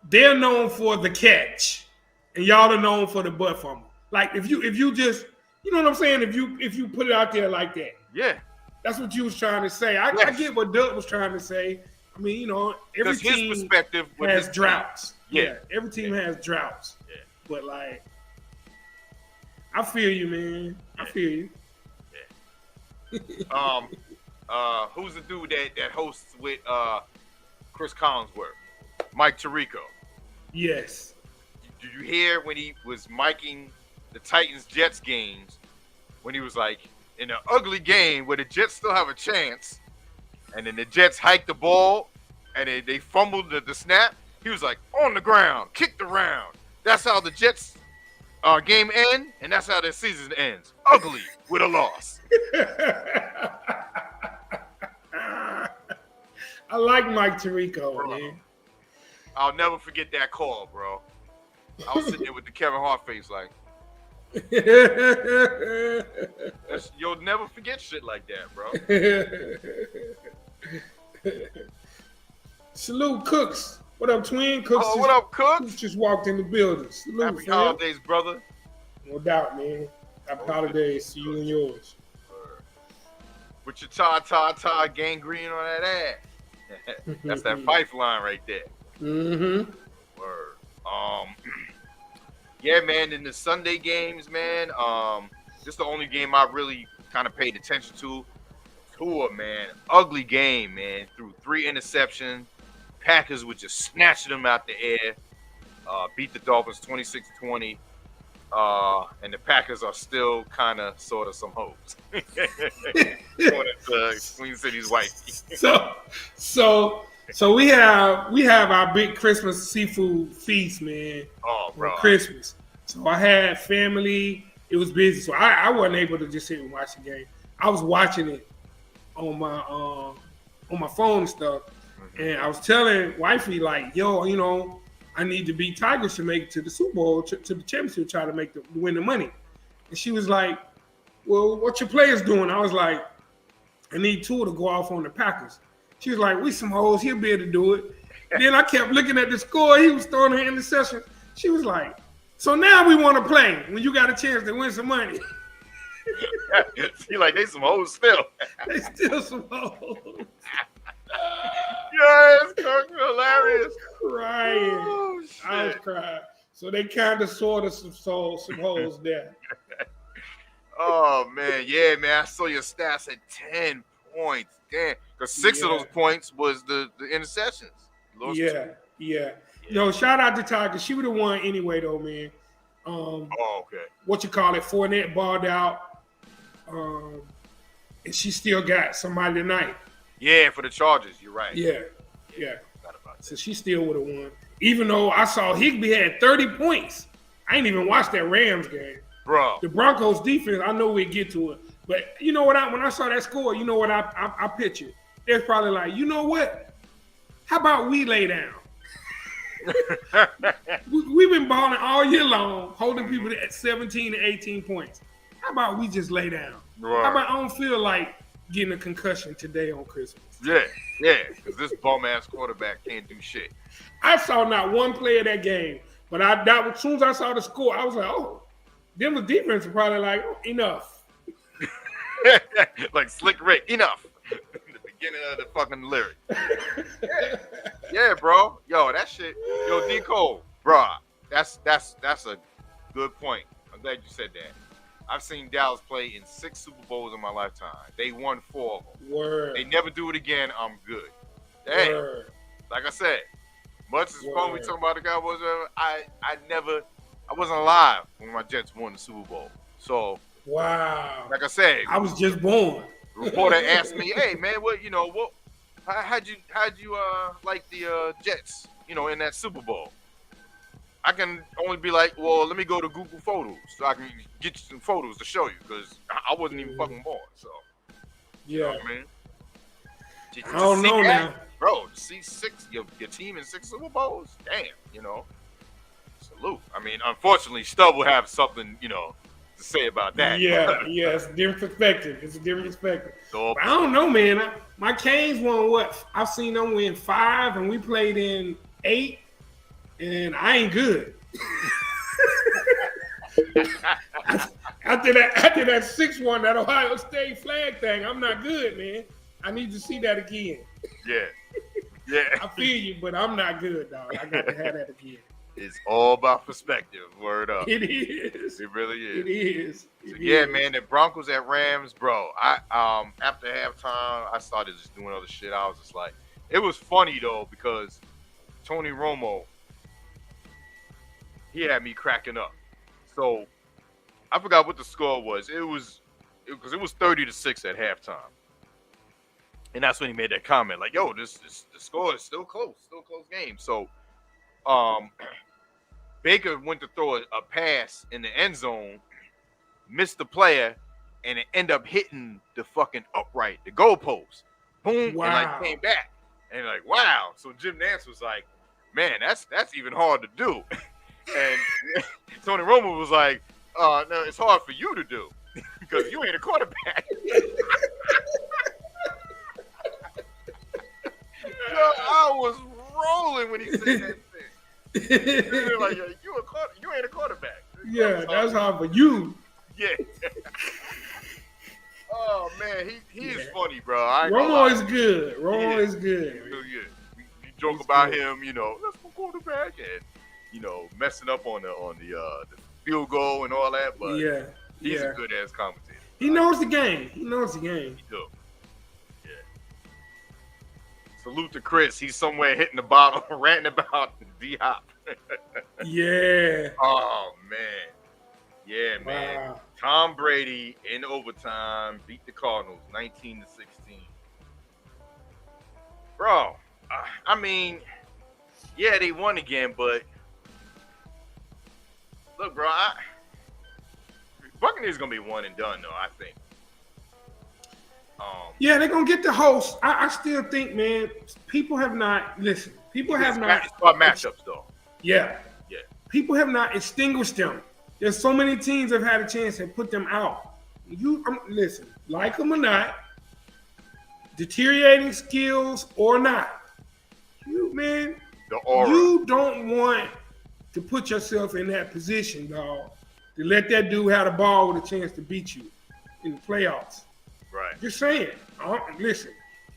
B: they're known for the catch, and y'all are known for the butt fumble. Like, if you just, you know what I'm saying? If you put it out there like that.
A: Yeah.
B: That's what you was trying to say. I get what Doug was trying to say. I mean, every team
A: his perspective
B: has droughts.
A: Yeah.
B: Every team has droughts.
A: Yeah.
B: But, like, I feel you, man. I feel you.
A: Yeah. Who's the dude that hosts with Chris Collinsworth? Mike Tirico.
B: Yes.
A: Did you hear when he was miking the Titans-Jets games when he was like, in an ugly game where the Jets still have a chance, and then the Jets hiked the ball, and they fumbled the snap. He was like, on the ground, kicked around. That's how the Jets game end, and that's how their season ends. Ugly with a loss.
B: I like Mike Tirico,
A: bro.
B: Man.
A: I'll never forget that call, bro. I was sitting there with the Kevin Hart face like, you'll never forget shit like that, bro.
B: Salute Cooks. What up, twin? Cooks.
A: Oh, what up, Cooks?
B: Cooks just walked in the building. Salute,
A: Happy holidays, brother.
B: No doubt, man. Happy holidays to you and yours.
A: With your ta gangrene on that ass. That's that Fife line right there.
B: Mm-hmm.
A: Word. Yeah, man, in the Sunday games, man, this is the only game I really kind of paid attention to. Tua, man, ugly game, man. Threw 3 interceptions. Packers were just snatching them out the air. Beat the Dolphins 26-20. And the Packers are still kind of, sort of some hoes. Queen City's wifey.
B: So we have our big Christmas seafood feast, man.
A: Oh, bro.
B: On Christmas. So I had family. It was busy, so I wasn't able to just sit and watch the game. I was watching it on my phone and stuff, and I was telling wifey like, "Yo, you know, I need to beat Tigers to make it to the Super Bowl, to the championship, try to win the money." And she was like, "Well, what your players doing?" I was like, "I need Tua to go off on the Packers." She was like, "We some hoes, he'll be able to do it." Then I kept looking at the score. He was throwing her interception. She was like, "So now we want to play when you got a chance to win some money."
A: She like, they some hoes still.
B: They still some hoes.
A: Yes, hilarious.
B: Crying.
A: Oh, shit.
B: I was crying. So they kind of sort of some hoes there.
A: Oh, man. Yeah, man. I saw your stats at 10 points. Damn. Because 6 of those points was the interceptions.
B: Yeah. No, shout out to Tiger. She would have won anyway, though, man.
A: Okay.
B: What you call it? Fournette balled out. And she still got somebody tonight.
A: Yeah, for the Chargers. You're right.
B: Yeah. So she still would have won. Even though I saw Higbee had 30 points. I ain't even watched that Rams game.
A: Bro.
B: The Broncos defense, I know we'd get to it. But you know what? When I saw that score, you know what I pictured? They're probably like, you know what? How about we lay down? We've been balling all year long, holding people at 17 to 18 points. How about we just lay down?
A: Right.
B: How about I don't feel like getting a concussion today on Christmas?
A: Yeah, because this bum-ass quarterback can't do shit.
B: I saw not one play of that game, but as soon as I saw the score, I was like, oh, Denver's defense is probably like, oh, enough.
A: Like Slick Rick, enough. The beginning of the fucking lyric. Yeah, bro. Yo, that shit. Yo, D. Cole, bro, that's a good point. I'm glad you said that. I've seen Dallas play in 6 Super Bowls in my lifetime. They won 4 of them.
B: Word.
A: They never do it again. I'm good. Damn. Word. Like I said, much as fun we talking about the Cowboys, I wasn't alive when my Jets won the Super Bowl. So,
B: wow.
A: Like I said,
B: I was just born.
A: Reporter asked me, "Hey man, how'd you like the Jets, in that Super Bowl?" I can only be like, well, let me go to Google Photos so I can get you some photos to show you because I wasn't even fucking born. So,
B: yeah,
A: you know what I mean?
B: I don't know now,
A: bro. To see your team in 6 Super Bowls, damn, salute. I mean, unfortunately, Stubb will have something, to say about that.
B: Yeah, it's a different perspective. So, I don't know, man. My Canes won what? I've seen them win 5, and we played in 8. And I ain't good. after that 6-1, that Ohio State flag thing, I'm not good, man. I need to see that again.
A: Yeah.
B: I feel you, but I'm not good, dog. I got to have that again.
A: It's all about perspective. Word up.
B: It is.
A: It really is.
B: It is.
A: Yeah, man. The Broncos at Rams, bro. I after halftime, I started just doing other shit. I was just like, it was funny though because Tony Romo, he had me cracking up. So I forgot what the score was. It was 30-6 at halftime. And that's when he made that comment, like, yo, the score is still close game. So Baker went to throw a pass in the end zone, missed the player, and it ended up hitting the fucking upright, the goalpost. Boom,
B: wow.
A: And came back. And wow. So Jim Nantz was like, man, that's even hard to do. And Tony Romo was like, no, it's hard for you to do because you ain't a quarterback. I was rolling when he said that thing. Like, you ain't a quarterback.
B: Yeah, that's hard for you.
A: Yeah. Oh man, he is funny, bro.
B: Romo is good. Romo is good.
A: He's really good. We joke about him, that's my quarterback, and messing up on the field goal and all that. But he's a good ass commentator.
B: He knows the game. He do.
A: Yeah. Salute to Chris. He's somewhere hitting the bottle, ranting about D-Hop.
B: Yeah.
A: Oh man. Tom Brady in overtime beat the Cardinals 19-16. Bro, I mean, yeah, they won again, but look, bro, Buccaneers gonna be one and done though. I think.
B: Yeah, they're gonna get the host. I still think, man, people have not listened. People have not.
A: It's about matchups though.
B: Yeah.
A: Yeah.
B: People have not extinguished them. There's so many teams have had a chance to put them out. Listen, like them or not, deteriorating skills or not, man,
A: the aura.
B: You don't want to put yourself in that position, dog, to let that dude have the ball with a chance to beat you in the playoffs.
A: Right.
B: Just saying. Listen,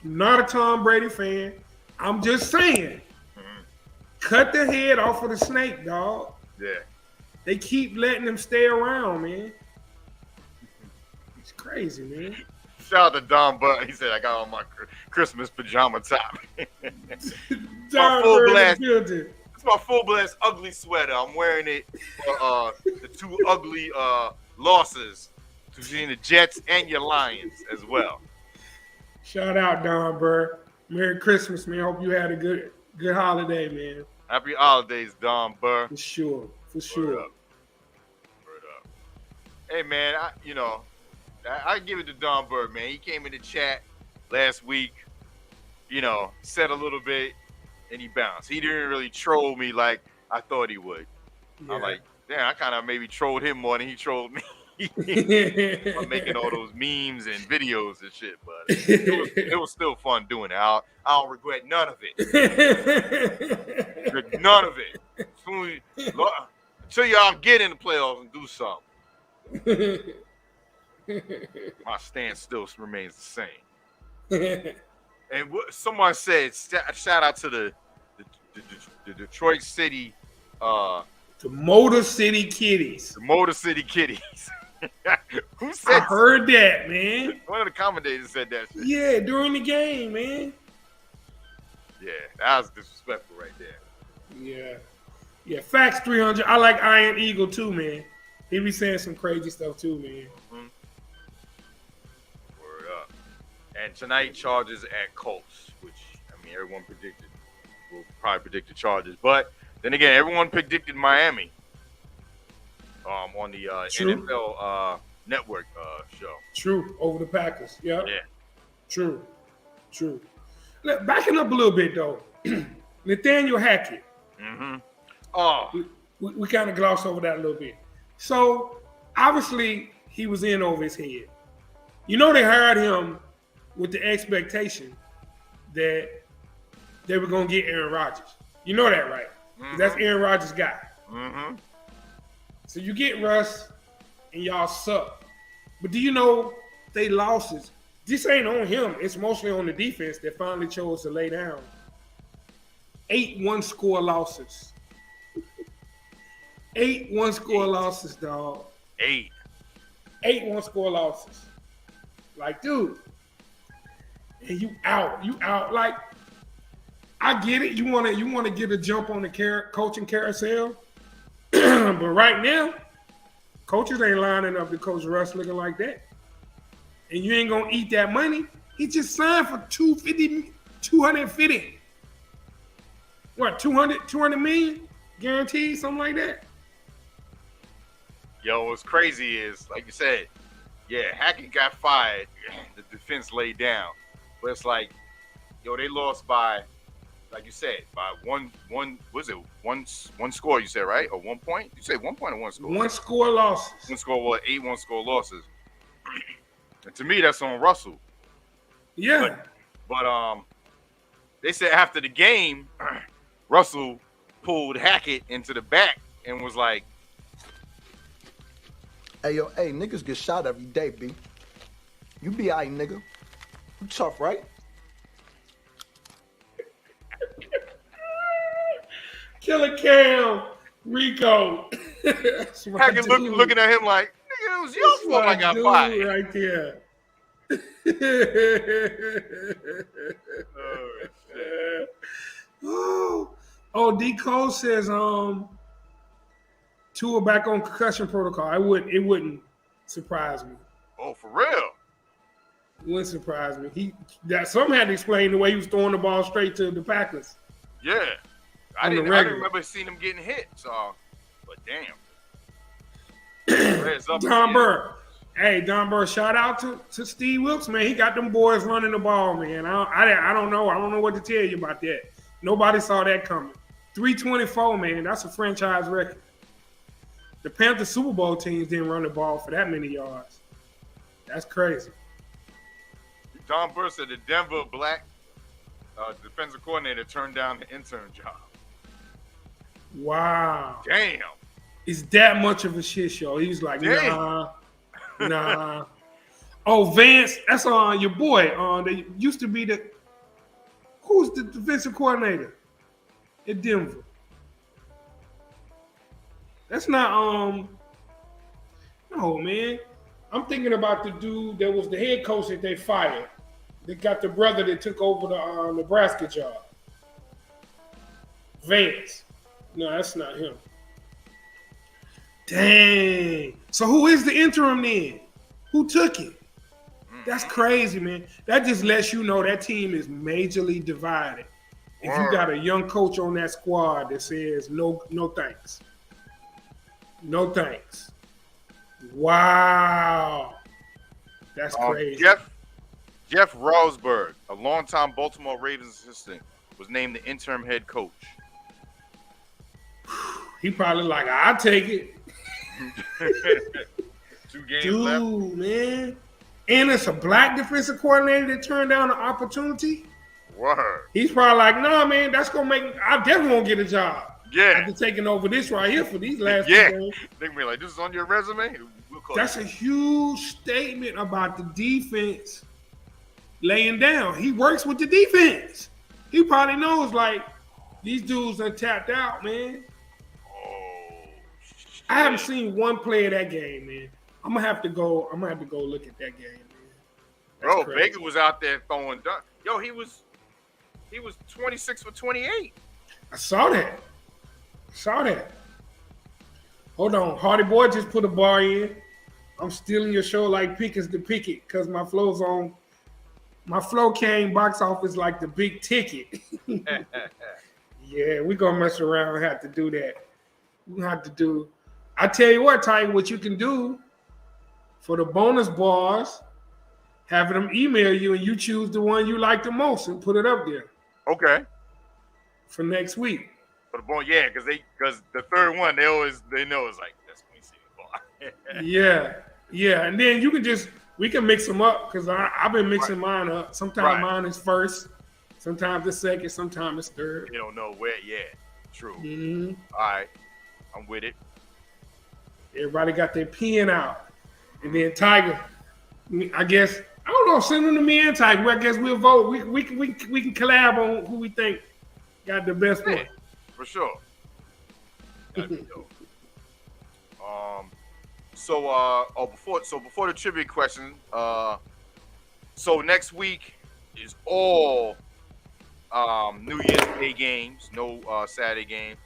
B: I'm not a Tom Brady fan. I'm just saying. Mm-hmm. Cut the head off of the snake, dog.
A: Yeah.
B: They keep letting them stay around, man. It's crazy, man.
A: Shout out to Don Butt. He said, I got on my Christmas pajama top.
B: Don Fullblast.
A: It's my Fullblast ugly sweater. I'm wearing it for the two ugly losses between the Jets and your Lions as well.
B: Shout out, Don Burr. Merry Christmas, man. Hope you had a good holiday, man.
A: Happy holidays, Don Burr.
B: For sure.
A: Word up. Hey, man, I give it to Don Burr, man. He came in the chat last week, said a little bit, and he bounced. He didn't really troll me like I thought he would. Yeah. I'm like, damn, I kind of maybe trolled him more than he trolled me. I'm making all those memes and videos and shit, but it was still fun doing it. I don't regret none of it. None of it. Until y'all get in the playoffs and do something. My stance still remains the same. And someone said, shout out to the Detroit City.
B: The Motor City Kitties.
A: The Motor City Kitties. Who said?
B: I heard that, man.
A: One of the commentators said that shit.
B: Yeah, during the game, man.
A: Yeah, that was disrespectful right there.
B: Yeah. Facts 300. I like Iron Eagle too, man. He be saying some crazy stuff too, man.
A: Mm-hmm. Word up. And tonight, Chargers at Colts, which everyone predicted. Will probably predict the Chargers, but then again, everyone predicted Miami. On the NFL Network show.
B: True, over the Packers. Yep.
A: Yeah.
B: True. Look, backing up a little bit though, Nathaniel Hackett.
A: Mm-hmm. Oh,
B: we kind of glossed over that a little bit. So obviously he was in over his head. They hired him with the expectation that they were gonna get Aaron Rodgers. You know that, right? Mm-hmm. That's Aaron Rodgers' guy.
A: Mm-hmm.
B: So you get Russ, and y'all suck. But do you know they losses? This ain't on him. It's mostly on the defense that finally chose to lay down. 8 one-score losses. 8 one-score losses, dog.
A: 8
B: one-score losses. Like, dude, and you out. Like, I get it. You want to get a jump on the coaching carousel. But right now, coaches ain't lining up to coach Russ looking like that. And you ain't going to eat that money. He just signed for 250. What, 200 million? Guaranteed, something like that?
A: Yo, what's crazy is, like you said, Hackett got fired. The defense laid down. But it's like, they lost by, like you said, by one score, you said, right? Or 1 point? You said 1 point or one score?
B: One score losses.
A: One score, 8 one-score losses. And to me, that's on Russell.
B: Yeah.
A: But they said after the game, Russell pulled Hackett into the back and was like,
C: hey, niggas get shot every day, B. You be all right, nigga. You tough, right?
B: Killer Cam, Rico.
A: Hackett looking at him like, nigga, it was your fault I got fired.
B: Right there. D Cole says Tua back on concussion protocol. It wouldn't surprised me.
A: Oh, for real?
B: Wouldn't surprise me. Some had to explain the way he was throwing the ball straight to the Packers.
A: Yeah. I didn't remember seeing him getting hit, so but damn.
B: Don Burr. Hey, Don Burr, shout out to Steve Wilkes, man. He got them boys running the ball, man. I don't know. I don't know what to tell you about that. Nobody saw that coming. 324, man. That's a franchise record. The Panthers Super Bowl teams didn't run the ball for that many yards. That's crazy.
A: Don Burr said the Denver black defensive coordinator turned down the intern job.
B: Wow.
A: Damn.
B: It's that much of a shit show. He was like, nah. Oh, Vance, that's your boy. They used to be who's the defensive coordinator at Denver? That's not no, man. I'm thinking about the dude that was the head coach that they fired. They got the brother that took over the Nebraska job. Vance. No, that's not him. Dang. So who is the interim then? Who took it? That's crazy, man. That just lets you know that team is majorly divided. If you got a young coach on that squad that says no thanks. No thanks. Wow. That's crazy.
A: Jeff Rosberg, a longtime Baltimore Ravens assistant, was named the interim head coach.
B: He probably like, I'll take it.
A: 2 games left.
B: Dude, man. And it's a black defensive coordinator that turned down the opportunity.
A: Word.
B: He's probably like, nah, man, that's going to make I definitely won't get a job.
A: Yeah.
B: After taking over this right here for these last 2 games.
A: They're going to be like, this is on your resume?
B: That's a huge statement about the defense laying down. He works with the defense. He probably knows, like, these dudes are tapped out, man. I haven't seen one play of that game, man. I'm gonna have to go look at that game, man. That's
A: Bro,
B: crazy.
A: Baker was out there throwing dunk. Yo, he was 26 for 28.
B: I saw that. Hold on. Hardy Boy just put a bar in. I'm stealing your show like Pickens to pick it because my flow's on. My flow came box office like the big ticket. Yeah, we're gonna mess around and have to do that. We're gonna have to do. I tell you what, Ty, what you can do for the bonus bars, having them email you and you choose the one you like the most and put it up there.
A: Okay.
B: For next week.
A: For the ball, yeah, because the third one they know it's like that's when we see the ball. Yeah, and then we can mix them up because I've been mixing mine up. Sometimes mine is first, sometimes it's second, sometimes it's third. You don't know where. Yeah, true.
B: Mm-hmm.
A: All right, I'm with it.
B: Everybody got their pen out. And then Tiger, I guess, I don't know, send them to me and Tiger. I guess we'll vote. We can collab on who we think got the best one.
A: For sure. Gotta be dope. Before the trivia question, so next week is all New Year's Day games, no Saturday game.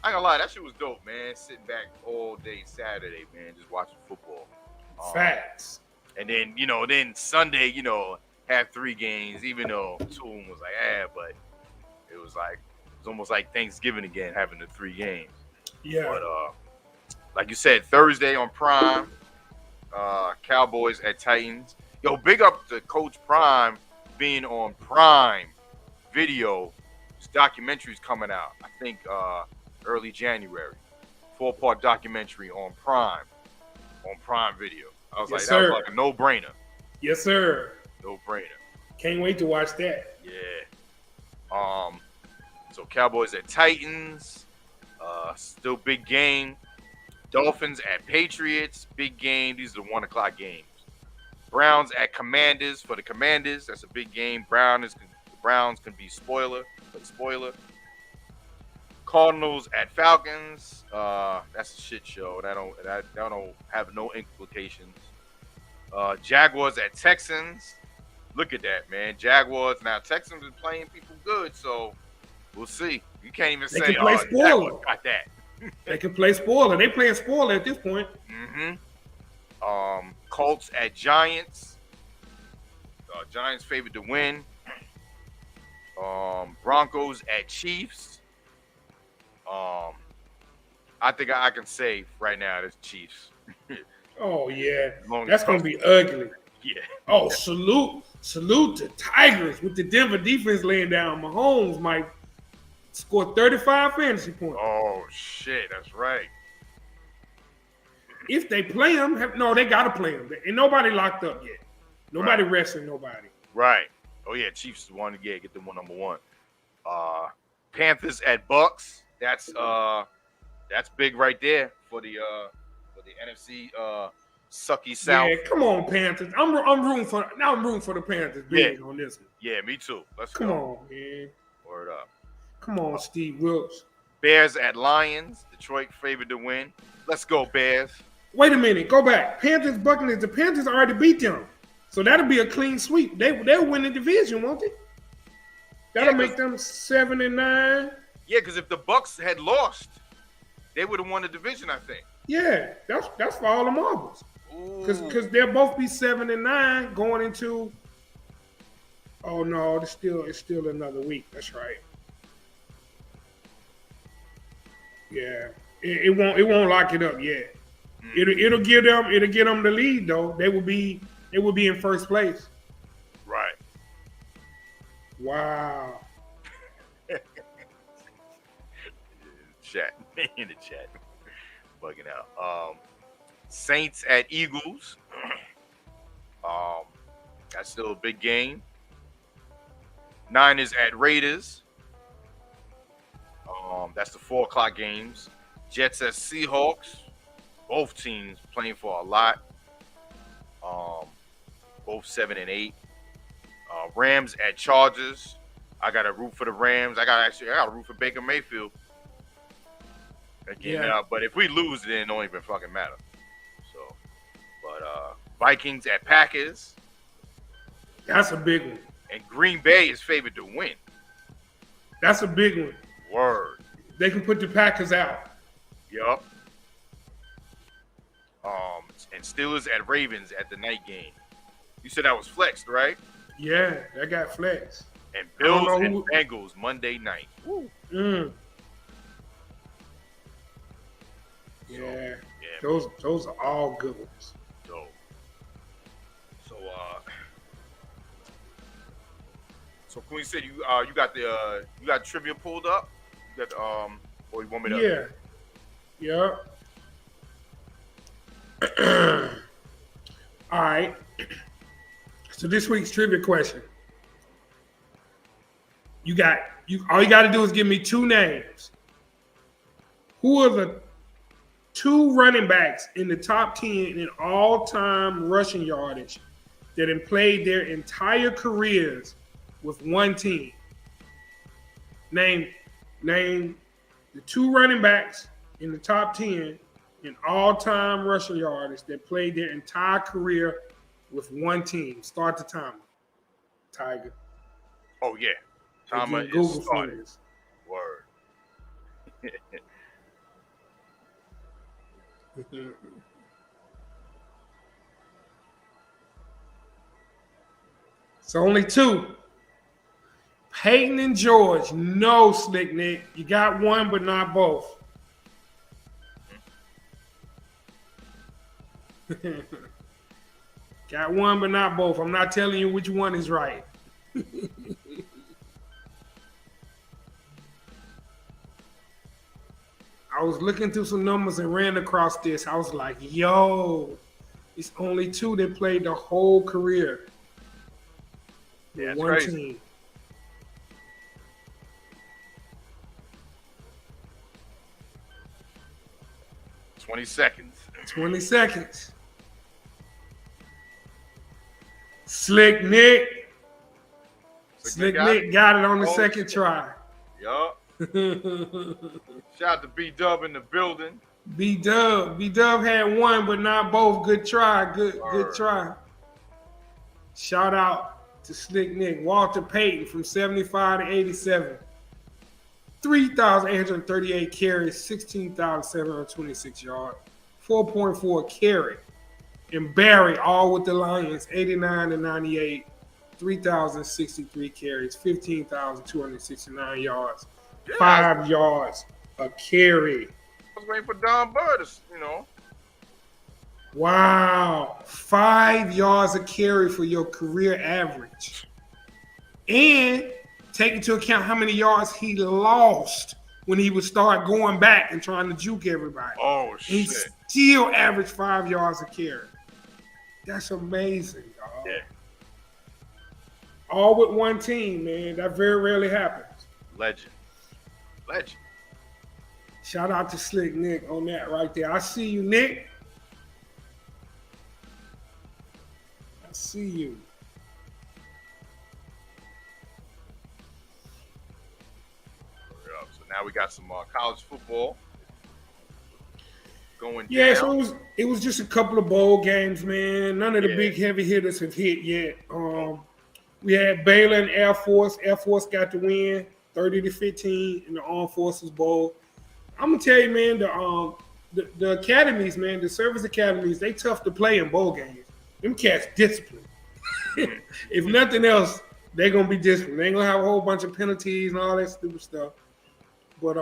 A: I ain't gonna lie, that shit was dope, man. Sitting back all day Saturday, man, just watching football.
B: Facts.
A: And then, then Sunday, had 3 games, even though 2 of them was like, but it was almost like Thanksgiving again, having the 3 games.
B: Yeah.
A: But like you said, Thursday on Prime, Cowboys at Titans. Yo, big up to Coach Prime being on Prime Video. His documentary's coming out, I think, early January. 4-part documentary on Prime Video. I was that was like a no-brainer.
B: Yes, sir.
A: No-brainer.
B: Can't wait to watch that.
A: Yeah. So Cowboys at Titans. Still big game. Dolphins at Patriots. Big game. These are the 1 o'clock games. Browns at Commanders. For the Commanders, that's a big game. Browns can be spoiler. Cardinals at Falcons. That's a shit show. That don't have no implications. Jaguars at Texans. Look at that, man. Jaguars. Now Texans are playing people good, so we'll see. You can't even say
B: spoiler.
A: Got that.
B: They can play spoiler. They playing spoiler at this point.
A: Mm-hmm. Colts at Giants. Giants favored to win. Broncos at Chiefs. I think I can say right now it's Chiefs.
B: Oh yeah,
A: As long as
B: that's gonna be ugly.
A: Yeah.
B: Oh, salute to Tigers with the Denver defense laying down. Mahomes might score 35 fantasy points.
A: Oh shit, that's right.
B: If they play him, no, they gotta play him. Ain't nobody locked up yet. Nobody resting nobody.
A: Right. Oh yeah, Chiefs want to get them number one. Panthers at Bucks. That's big right there for the NFC sucky South.
B: Yeah, come on, Panthers. I'm rooting for the Panthers big on this one.
A: Yeah, me too. Let's
B: come
A: go.
B: on, man.
A: Word up.
B: Come on, Steve Wilkes.
A: Bears at Lions. Detroit favored to win. Let's go, Bears.
B: Wait a minute. Go back. Panthers, Buccaneers. The Panthers already beat them. So that'll be a clean sweep. They'll win the division, won't they? That'll make them 7-9.
A: Yeah, because if the Bucks had lost, they would have won the division, I think.
B: Yeah, that's for all the marbles. Because they'll both be 7-9 going into. Oh no, it's still another week. That's right. Yeah, it won't lock it up yet. It'll get them the lead though. They will be in first place.
A: Right.
B: Wow.
A: In the chat, bugging out. Saints at Eagles. That's still a big game. Niners at Raiders. That's the 4:00 games. Jets at Seahawks. Both teams playing for a lot. Both 7-8. Rams at Chargers. I got to root for the Rams. I got to root for Baker Mayfield. Again, but if we lose, then it don't even fucking matter. So, but Vikings at Packers.
B: That's a big one.
A: And Green Bay is favored to win.
B: That's a big one.
A: Word.
B: They can put the Packers out.
A: Yup. And Steelers at Ravens at the night game. You said that was flexed, right?
B: Yeah, that got flexed.
A: And Bills and Bengals Monday night. Woo.
B: Yeah, those are all good ones.
A: So Queen said you got the trivia pulled up. You got or you want me to?
B: Yeah. All right. So this week's trivia question. All you got to do is give me two names. Who are the two running backs in the top 10 in all-time rushing yardage that have played their entire careers with one team? Name the two running backs in the top 10 in all-time rushing yardage that played their entire career with one team. Start the timer, Tiger.
A: Oh, yeah. Timer is started. Word.
B: It's only two. Peyton and George. No, Slick Nick. You got one, but not both. Got one, but not both. I'm not telling you which one is right. I was looking through some numbers and ran across this. I was like, yo, it's only two that played the whole career.
A: Yeah, that's
B: one
A: crazy.
B: Team.
A: $20 seconds.
B: 20 seconds. Slick Nick. Slick Nick got it on the second try.
A: Yup. Shout out to B-Dub in the building.
B: B-Dub had one, but not both. Good try. Good try. Shout out to Slick Nick. Walter Payton from 75 to 87. 3,838 carries, 16,726 yards, 4.4 carry. and Barry, all with the Lions, 89 and 98, 3,063 carries, 15,269 yards,
A: Yeah,
B: 5 yards a carry.
A: I was waiting for Don Bird, you know.
B: Wow, 5 yards a carry for your career average. And take into account how many yards he lost when he would start going back and trying to juke everybody.
A: Oh, shit.
B: He still averaged 5 yards a carry. That's amazing, dog.
A: Yeah.
B: All with one team, man. That very rarely happens.
A: Legend.
B: Shout out to Slick Nick on that right there. I see you, Nick. I see you.
A: So now we got some college football going
B: Yeah,
A: down.
B: so it was just a couple of bowl games, man. None of the big heavy hitters have hit yet. We had Baylor and Air Force. Air Force got the win, 30-15 in the Armed Forces Bowl. I'm gonna tell you, man, the academies, man, the service academies, they tough to play in bowl games. Them cats disciplined. If nothing else, they're gonna be disciplined. They ain't gonna have a whole bunch of penalties and all that stupid stuff. But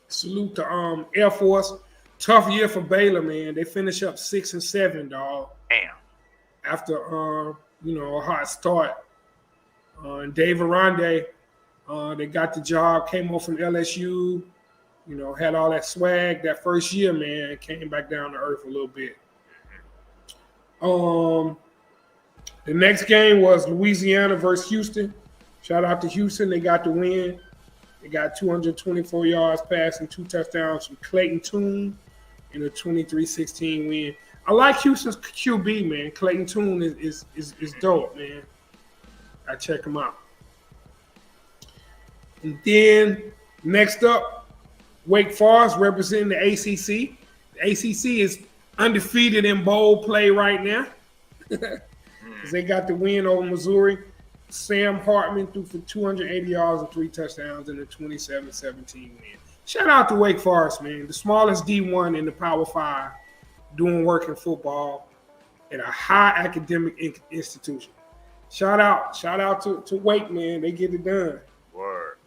B: salute to Air Force. Tough year for Baylor, man. They finish up 6-7, dog.
A: Damn.
B: After a hot start. And Dave Aranda, they got the job, came off from LSU, had all that swag that first year, man, came back down to earth a little bit. The next game was Louisiana versus Houston. Shout out to Houston. They got the win. They got 224 yards passing, 2 touchdowns from Clayton Tune in a 23-16 win. I like Houston's QB, man. Clayton Tune is dope, man. I check him out. And then next up, Wake Forest representing the ACC. The ACC is undefeated in bowl play right now. They got the win over Missouri. Sam Hartman threw for 280 yards and 3 touchdowns in a 27-17 win. Shout out to Wake Forest, man. The smallest D1 in the Power 5 doing work in football at a high academic institution. Shout out to Wake, man. They get it done.
A: Word.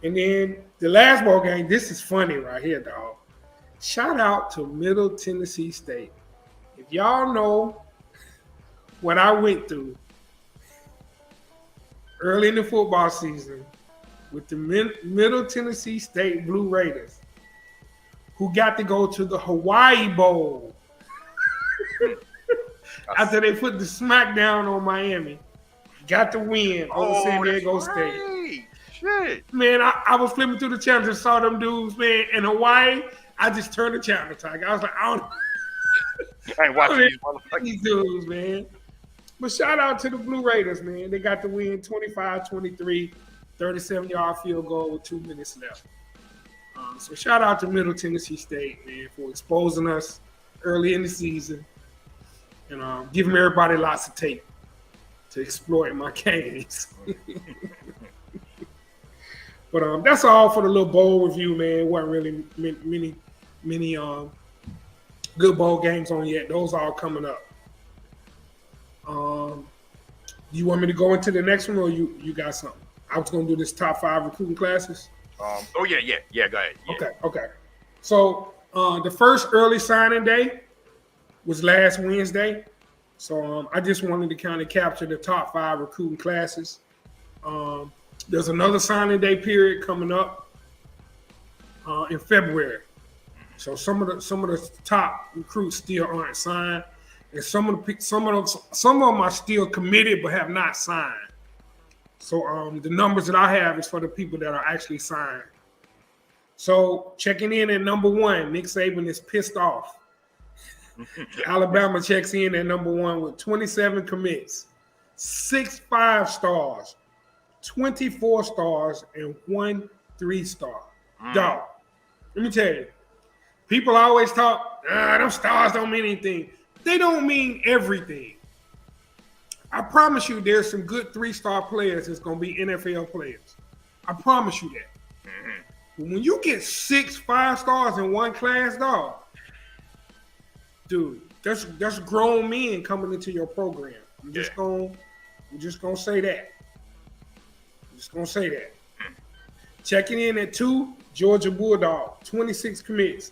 B: And then the last ball game, this is funny right here, dog. Shout out to Middle Tennessee State. If y'all know what I went through early in the football season with the Middle Tennessee State Blue Raiders, who got to go to the Hawaii Bowl after they put the smackdown on Miami. Got the win over San Diego State.
A: Shit.
B: Man, I was flipping through the channels and saw them dudes, man, in Hawaii. I just turned the channel, Tiger. I was like, I
A: ain't watching these
B: these dudes, man. But shout out to the Blue Raiders, man. They got the win 25-23, 37-yard field goal with 2 minutes left. So shout out to Middle Tennessee State, man, for exposing us early in the season and giving everybody lots of tape to exploit my games. But that's all for the little bowl review, man. Wasn't really many good bowl games on yet. Those are all coming up. Do you want me to go into the next one, or you got something? I was going to do this top 5 recruiting classes.
A: Go ahead. Yeah.
B: Okay. So the first early signing day was last Wednesday. So I just wanted to kind of capture the top 5 recruiting classes. There's another signing day period coming up in February. So some of the top recruits still aren't signed, and some of them are still committed but have not signed. So the numbers that I have is for the people that are actually signed. So checking in at number 1, Nick Saban is pissed off. Alabama checks in at number 1 with 27 commits, 6 5-stars, 24 stars, and 1 3-star. Dog, let me tell you, people always talk, them stars don't mean anything. They don't mean everything. I promise you there's some good 3-star players that's going to be NFL players. I promise you that. But when you get 6 5-stars in one class, dog, dude, that's grown men coming into your program. I'm just gonna say that. I'm just gonna say that. Checking in at 2, Georgia Bulldog, 26 commits,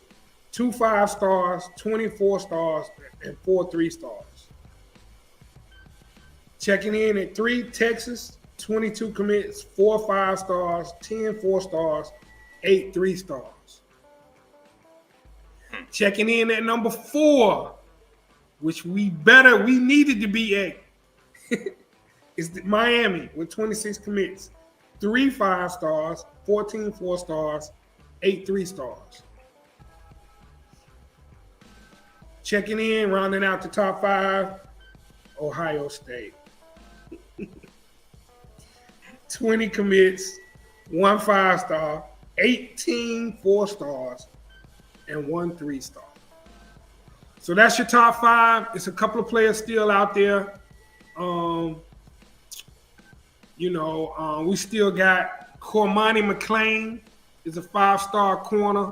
B: 2 5-stars, 24 stars, and 4 3-stars. Checking in at 3, Texas, 22 commits, 4 5-stars, 10 4-stars, 8 3-stars. Checking in at number 4, which we needed to be at, is Miami with 26 commits, 3 5-stars, 14 4-stars, 8 3-stars. Checking in, rounding out the top 5, Ohio State. 20 commits, 1 5-star, 18 4-stars, and 1 3-star. So that's your top 5. It's a couple of players still out there. We still got Cormani McClain is a 5-star corner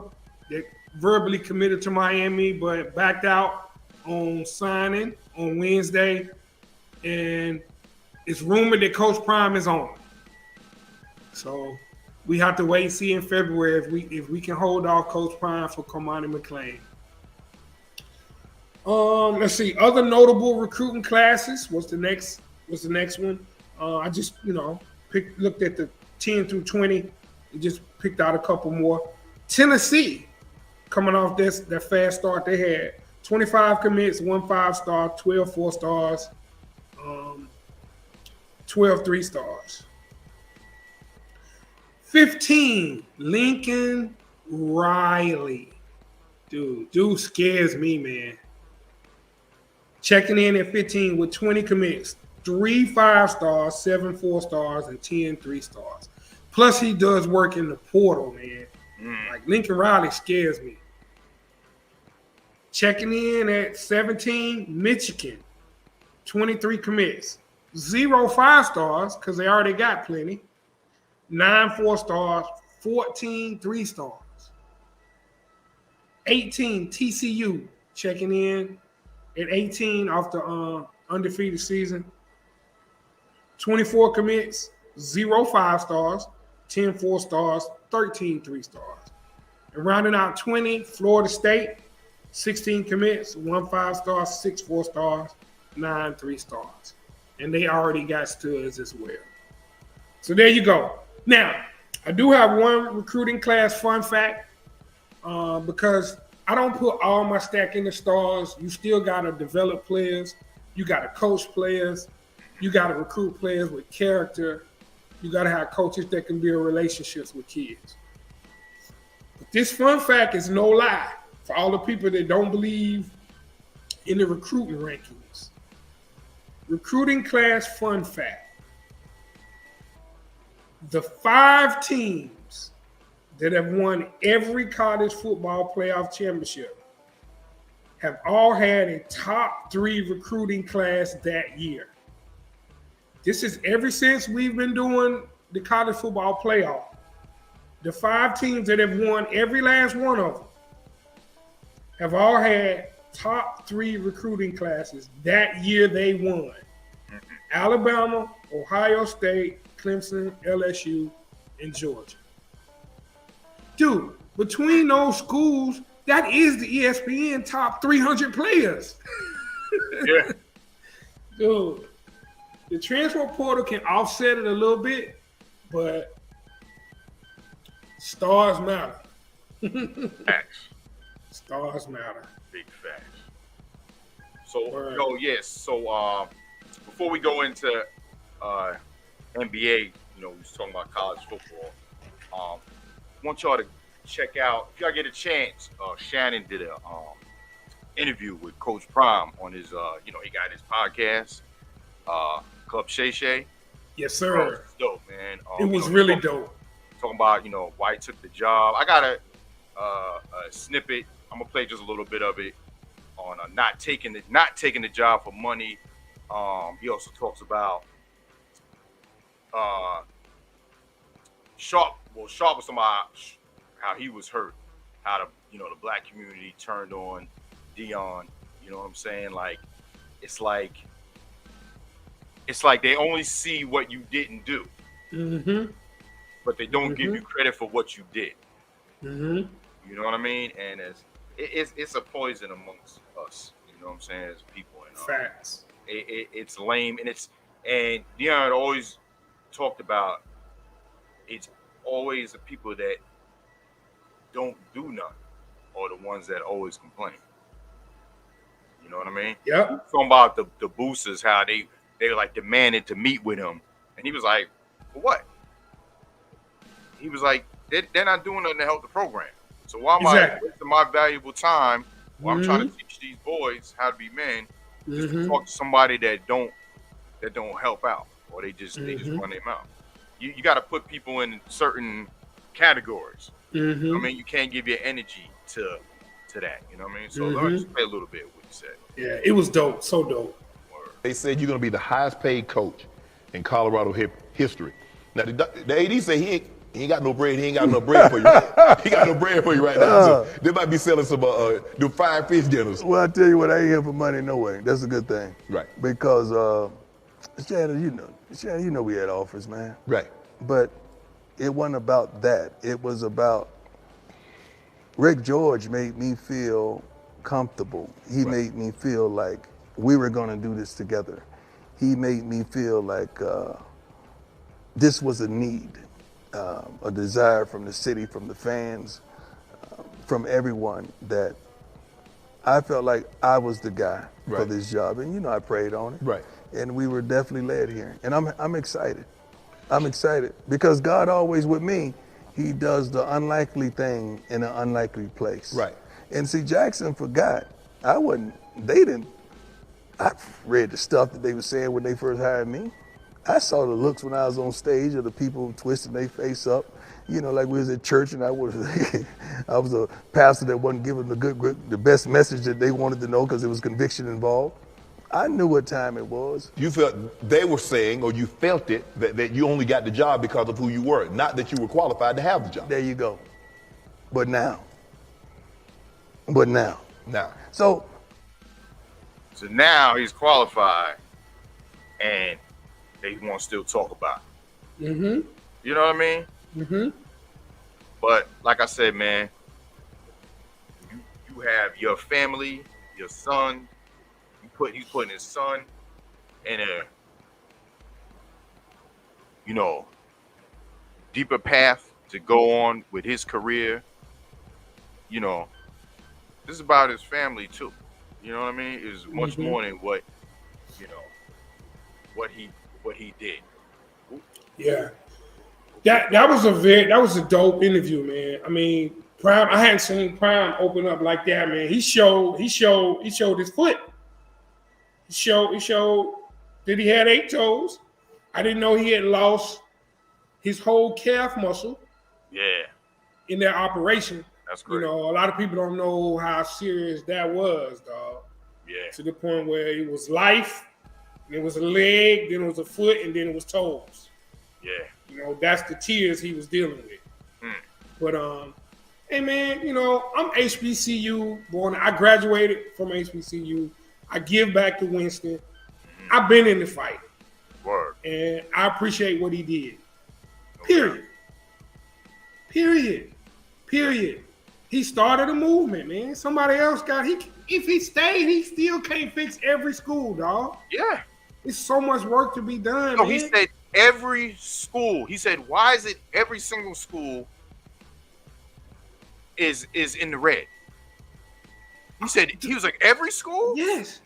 B: that verbally committed to Miami, but backed out on signing on Wednesday. And it's rumored that Coach Prime is on. So we have to wait and see in February if we can hold off Coach Prime for Cormani McClain. Let's see. Other notable recruiting classes. What's the next one? I just looked at the 10 through 20 and just picked out a couple more. Tennessee, coming off that fast start they had, 25 commits, 1 5-star, 12 4-stars, 12 3-stars. 15, Lincoln Riley. Dude scares me, man. Checking in at 15 with 20 commits, 3 5-stars, 7 4-stars, and 10 3-stars. Plus, he does work in the portal, man. Like, Lincoln Riley scares me. Checking in at 17, Michigan, 23 commits, 0 5-stars, because they already got plenty, 9 4-stars, 14 3-stars. 18, TCU, checking in at 18 off the undefeated season. 24 commits, 0 5-stars, 10 4-stars, 13 3-stars. And rounding out 20, Florida State, 16 commits, 1 5-star, 6 4-stars, 9 3-stars. And they already got studs as well. So there you go. Now, I do have one recruiting class fun fact because I don't put all my stack in the stars. You still got to develop players. You got to coach players. You got to recruit players with character. You got to have coaches that can build relationships with kids. But this fun fact is no lie for all the people that don't believe in the recruiting rankings. Recruiting class fun fact. The 5 teams that have won every college football playoff championship have all had a top 3 recruiting class that year. This is ever since we've been doing the college football playoff. The 5 teams that have won every last one of them have all had top 3 recruiting classes that year they won. Alabama, Ohio State, Clemson, LSU, and Georgia. Dude, between those schools, that is the ESPN top 300 players.
A: Yeah.
B: Dude, the transfer portal can offset it a little bit, but stars matter.
A: Facts.
B: Stars matter.
A: Big facts. So, yes. So, before we go into NBA, we was talking about college football. I want y'all to check out, if y'all get a chance, Shannon did a interview with Coach Prime on his, he got his podcast, Club Shay Shay.
B: Yes, sir.
A: It's dope, man.
B: It was really dope.
A: Talking about, why he took the job. I got a snippet. I'm gonna play just a little bit of it on not taking the job for money. He also talks about Sharp was talking about how he was hurt, how the black community turned on Dion, You know what I'm saying? Like, it's like they only see what you didn't do, but they don't give you credit for what you did. You know what I mean? And it's a poison amongst us. You know what I'm saying? As people, and
B: Facts.
A: It's lame, and Dion always talked about. It's always the people that don't do nothing are the ones that always complain. You know what I mean?
B: Yep.
A: Talking about the boosters, how they like demanded to meet with him, and he was like, "For what?" He was like, "They're not doing nothing to help the program. So why am I wasting my valuable time while I'm trying to teach these boys how to be men, just to talk to somebody that don't help out, or they just run their mouth? You got to put people in certain categories. I mean, you can't give your energy to that. You know what I mean? So let me just play a little bit of what you said.
B: Yeah, it was dope. So dope.
D: They said you're going to be the highest paid coach in Colorado history. Now, the AD say he ain't got no bread. He ain't got no bread for you. He got no bread for you right now. So they might be selling some the fried fish dinners.
E: Well, I tell you what, I ain't here for money no way. That's a good thing.
D: Right.
E: Because, Shannon, you know we had offers, man.
D: Right.
E: But it wasn't about that. It was about Rick George made me feel comfortable. He made me feel like we were going to do this together. He made me feel like this was a need, a desire from the city, from the fans, from everyone, that I felt like I was the guy for this job. And I prayed on it.
D: Right.
E: And we were definitely led here. And I'm excited. I'm excited because God always with me. He does the unlikely thing in an unlikely place.
D: Right.
E: And see, Jackson forgot. I read the stuff that they were saying when they first hired me. I saw the looks when I was on stage of the people twisting their face up. Like we was at church and I was a pastor that wasn't giving the best message that they wanted to know because there was conviction involved. I knew what time it was.
D: You felt they were saying, or you felt it, that you only got the job because of who you were, not that you were qualified to have the job.
E: There you go. But now.
D: Now.
A: So now he's qualified, and they want to still talk about it. You know what I mean? But like I said, man, you have your family, your son. He's putting his son in a, deeper path to go on with his career. This is about his family too. You know what I mean? It's much more than what he did.
B: Yeah. That was a dope interview, man. I mean, Prime, I hadn't seen Prime open up like that, man. He showed his foot. He showed that he had 8 toes. I didn't know he had lost his whole calf muscle.
A: Yeah.
B: In that operation.
A: That's great.
B: A lot of people don't know how serious that was, dog.
A: Yeah.
B: To the point where it was life, and it was a leg, then it was a foot, and then it was toes.
A: Yeah.
B: That's the tears he was dealing with. But hey man, I'm HBCU born. I graduated from HBCU. I give back to Winston. I've been in the fight.
A: Word.
B: And I appreciate what he did. Period. He started a movement, man. Somebody else if he stayed, he still can't fix every school, dog.
A: Yeah.
B: There's so much work to be done.
A: No,
B: man.
A: he said every school. He said, why is it every single school is in the red? He was like, every school?
B: Yes.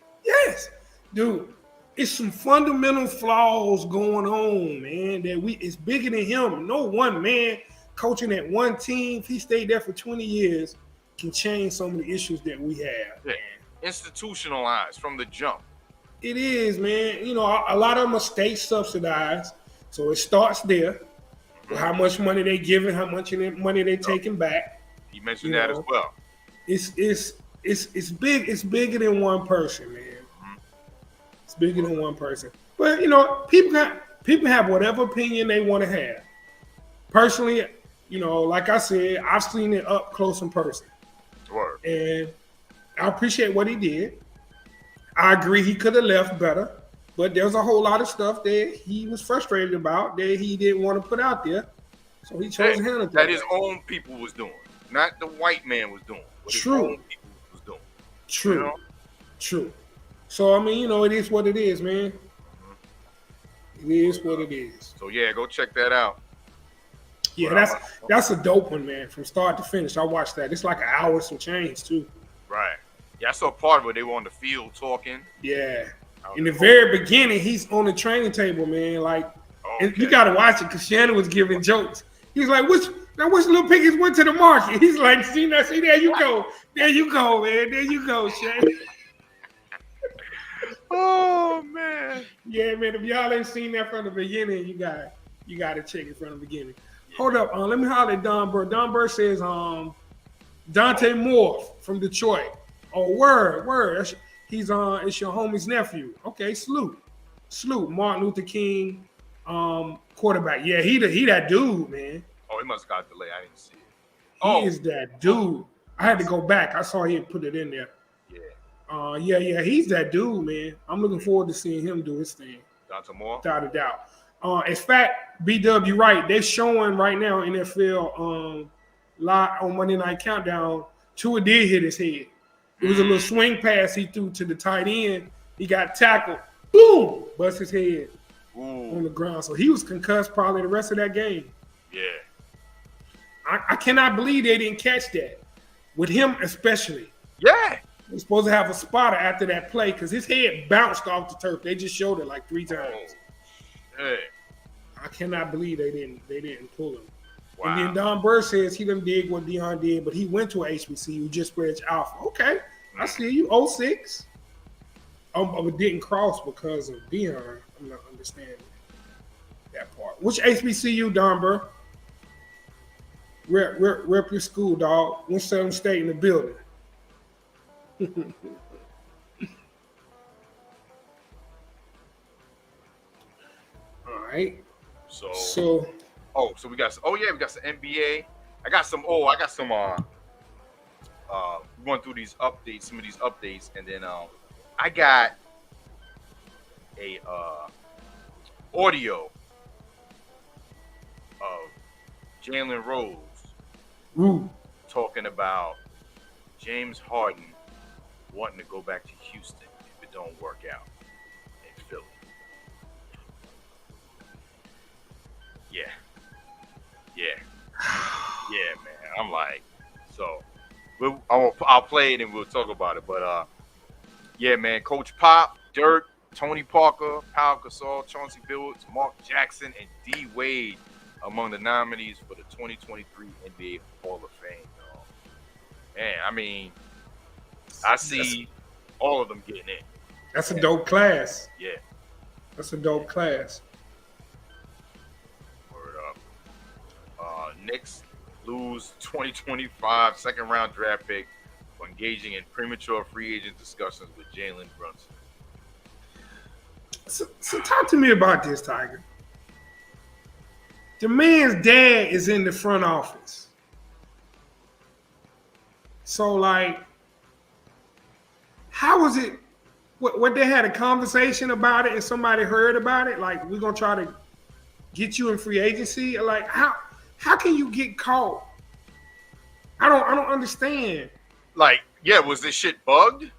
B: Dude, it's some fundamental flaws going on, man, it's bigger than him. No one man coaching at one team, if he stayed there for 20 years, can change some of the issues that we have.
A: Yeah. Institutionalized from the jump.
B: It is, man. A lot of them are state subsidized. So it starts there. With how much money they giving, how much money they taking back.
A: He mentioned that as well.
B: It's big. It's bigger than one person, man. It's bigger than one person. But people have whatever opinion they want to have. Personally, like I said, I've seen it up close and personal.
A: Word.
B: And I appreciate what he did. I agree he could have left better, but there's a whole lot of stuff that he was frustrated about that he didn't want to put out there. So he chose to handle it
A: that his own people was doing, not the white man was doing. What his own people was doing.
B: True.
A: You know?
B: True. So I mean, it is what it is, man. It is what it is.
A: So yeah, go check that out.
B: Yeah, that's a dope one, man. From start to finish, I watched that. It's like an hour some change too.
A: Right. Yeah, I saw part of it. They were on the field talking.
B: Yeah. In the very beginning, he's on the training table, man. Like, and you gotta watch it because Shannon was giving jokes. He's like, which little piggies went to the market? He's like, see, there you go. There you go, man. There you go, Shannon.
A: Oh man.
B: Yeah, man. If y'all ain't seen that from the beginning, you gotta check it from the beginning. Hold up, let me holler at Don Burr. Don Burr says, Dante Moore from Detroit. Oh, word. It's your homie's nephew. Okay, salute. Martin Luther King, quarterback. Yeah, he that dude, man.
A: Oh, he must have got delayed. I didn't see
B: He
A: it.
B: is that dude. I had to go back. I saw he had put it in there.
A: Yeah.
B: Yeah, he's that dude, man. I'm looking forward to seeing him do his thing.
A: Dante Moore?
B: Without a doubt. In fact, BW, right, they're showing right now NFL live on Monday Night Countdown. Tua did hit his head. It was a little swing pass he threw to the tight end. He got tackled. Boom! Bust his head on the ground. So he was concussed probably the rest of that game.
A: Yeah.
B: I cannot believe they didn't catch that. With him especially.
A: Yeah.
B: They're supposed to have a spotter after that play because his head bounced off the turf. They just showed it like 3 times.
A: Hey.
B: I cannot believe they didn't pull him.
A: Wow.
B: And then Don Burr says he didn't dig what Deion did, but he went to a HBCU just where it's alpha. Okay, I see you. 06. But didn't cross because of Deion. I'm not understanding that part. Which HBCU, Don Burr? Rep your school, dog. Winston State in the building. All right. So
A: we got some NBA. I got some we're going through some of these updates, and then I got a audio of Jalen Rose talking about James Harden wanting to go back to Houston if it don't work out in Philly. Yeah, man. I'm like, so I'll play it and we'll talk about it. But yeah, man. Coach Pop, Dirk, Tony Parker, Pau Gasol, Chauncey Billups, Mark Jackson, and D Wade among the nominees for the 2023 NBA Hall of Fame. Man, I mean, I see all of them getting in.
B: That's a dope class.
A: Yeah.
B: That's a dope class.
A: Word up. Knicks lose 2025 second-round draft pick for engaging in premature free agent discussions with Jalen Brunson.
B: So talk to me about this, Tiger. The man's dad is in the front office. So, like, how was it? What they had a conversation about it and somebody heard about it? Like, we're going to try to get you in free agency? Like, how can you get caught? I don't understand.
A: Like, yeah, was this shit bugged?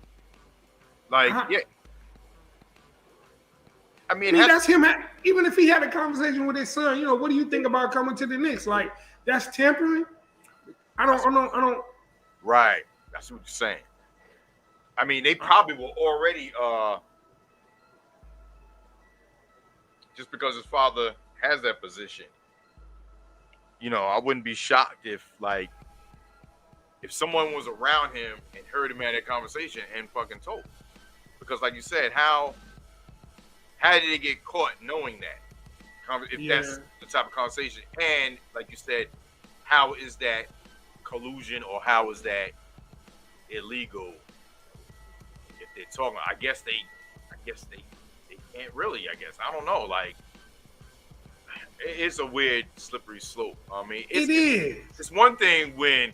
A: Like, yeah. I mean,
B: that's him. Even if he had a conversation with his son, what do you think about coming to the Knicks? Like, that's tampering. I don't.
A: Right. That's what you're saying. I mean, they probably were already just because his father has that position. I wouldn't be shocked if someone was around him and heard him have that conversation and fucking told. Because like you said, how did they get caught knowing that? If that's the type of conversation. And like you said, how is that collusion or how is that illegal if they're talking? I guess they can't really, I don't know. Like, it's a weird slippery slope. I mean,
B: it is.
A: It's one thing when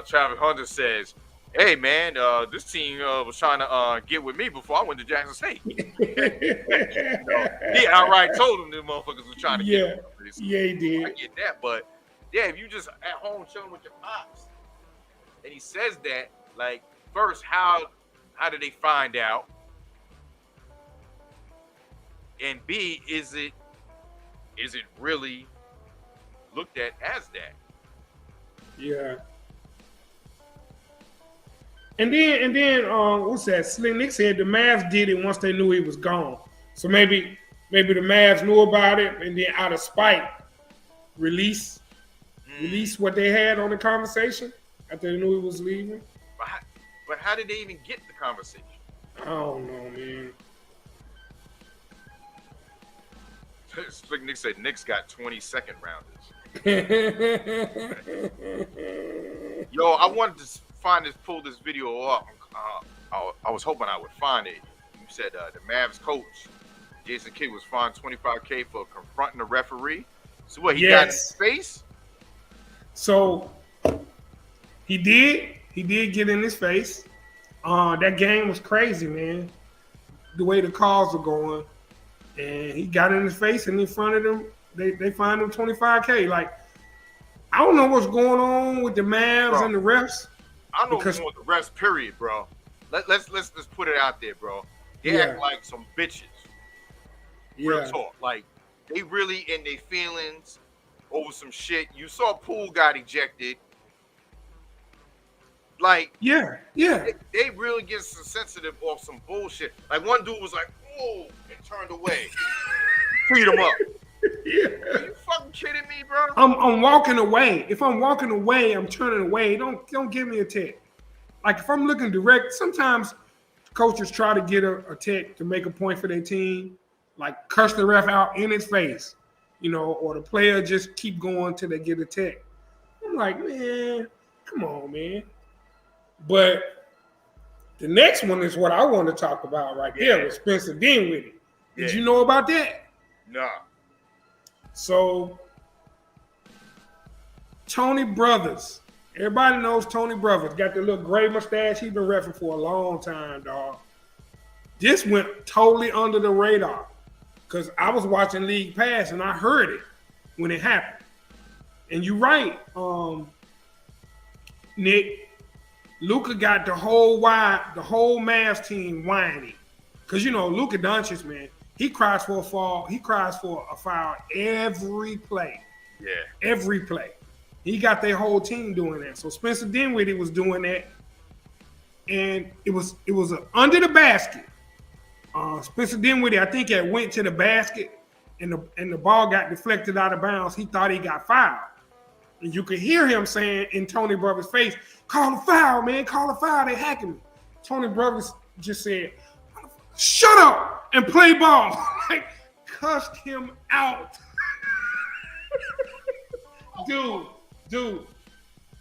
A: Travis Hunter says, hey man, this team was trying to get with me before I went to Jackson State. He outright told them the motherfuckers was trying to get him.
B: Yeah, he did.
A: I get that, but yeah, if you just at home chilling with your pops, and he says that, like, first, how did they find out? And B, is it really looked at as that?
B: Yeah. And then what's that? Slick Nick said the Mavs did it once they knew he was gone. So maybe the Mavs knew about it and then out of spite release what they had on the conversation after they knew he was leaving.
A: But how did they even get the conversation?
B: I don't know, man.
A: Slick Nick said Knicks got 22nd rounders. Yo, I wanted to pull this video up. I was hoping I would find it. You said the Mavs coach, Jason Kidd, was fined $25K for confronting the referee. So what, he got in his face?
B: So he did get in his face. That game was crazy, man. The way the calls were going. And he got in his face and in front of them, they fined him $25K. Like, I don't know what's going on with the Mavs and the refs.
A: I don't know what's going on with the refs, period, bro. Let's put it out there, bro. They act like some bitches. Real talk. Like, they really in their feelings over some shit. You saw Poole got ejected. Like, they really get so sensitive off some bullshit. Like, one dude was like, "Oh," and turned away. Freed him up.
B: Yeah.
A: Are you fucking kidding me, bro?
B: I'm walking away. If I'm walking away, I'm turning away. Don't give me a tech. Like, if I'm looking direct, sometimes coaches try to get a tech to make a point for their team, like curse the ref out in his face, you know, or the player just keep going till they get a tech. I'm like, man, come on, man. But the next one is what I want to talk about right there with Spencer Dinwiddie. Did you know about that?
A: Nah.
B: So, Tony Brothers. Everybody knows Tony Brothers. Got the little gray mustache. He's been reffing for a long time, dog. This went totally under the radar because I was watching League Pass and I heard it when it happened. And you're right, Nick. Luka got the whole Mavs team whining. Because, you know, Luka Doncic, man, he cries for a foul. He cries for a foul every play.
A: Yeah. Every
B: play. He got their whole team doing that. So Spencer Dinwiddie was doing that. And it was under the basket. Spencer Dinwiddie, I think, had went to the basket and the ball got deflected out of bounds. He thought he got fouled. And you could hear him saying in Tony Brothers' face, "Call a foul, man. Call a foul. They hacking me." Tony Brothers just said, "Shut up and play ball." Like, cussed him out. Dude, the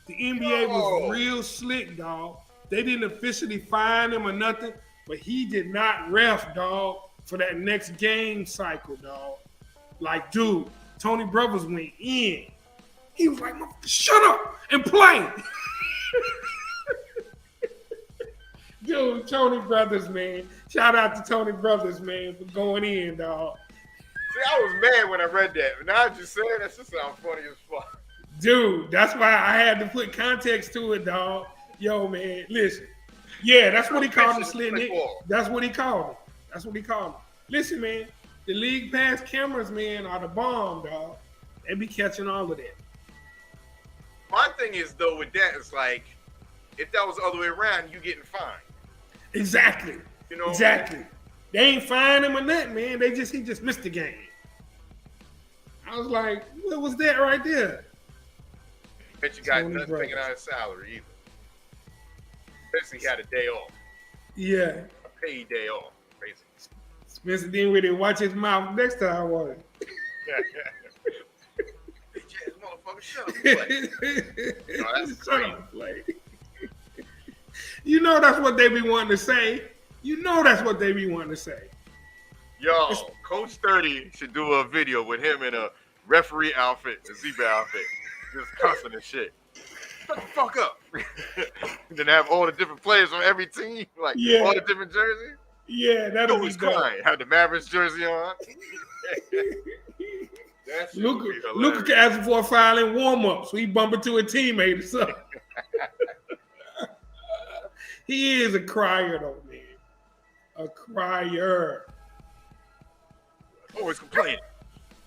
B: NBA was real slick, dog. They didn't officially fine him or nothing, but he did not ref, dog, for that next game cycle, dog. Like, dude, Tony Brothers went in. He was like, "Shut up and play." Dude, Tony Brothers, man. Shout out to Tony Brothers, man, for going in, dog.
A: See, I was mad when I read that, but now I just said that just sounds funny as fuck.
B: Dude, that's why I had to put context to it, dog. Yo, man, listen. Yeah, that's what he called him, Slick Nick. That's what he called him. Listen, man, the League Pass cameras, man, are the bomb, dog. They be catching all of that.
A: My thing is, though, with that, it's like, if that was the other way around, you getting fined.
B: Exactly.
A: You know,
B: exactly. They ain't fining him or nothing, man. He just missed the game. I was like, what was that right there?
A: Bet you got nothing taken out of salary either. Especially he had a day off.
B: Yeah.
A: A paid day off. Crazy.
B: Spencer Dinwiddie watch his mouth next time I want it.
A: Motherfucker, shut up and play. No, that's
B: shut up and play. You know that's what they be wanting to say.
A: Yo, Coach 30 should do a video with him in a referee outfit, a zebra outfit, just cussing and shit. Shut the fuck up. Then have all the different players from every team, like all the different jerseys.
B: Yeah, that'll be dope.
A: Crying. Have the Mavericks jersey on.
B: Luka can ask for a foul in warm-up, so he bump into a teammate or something. He is a crier, though, man. A crier.
A: Always complaining.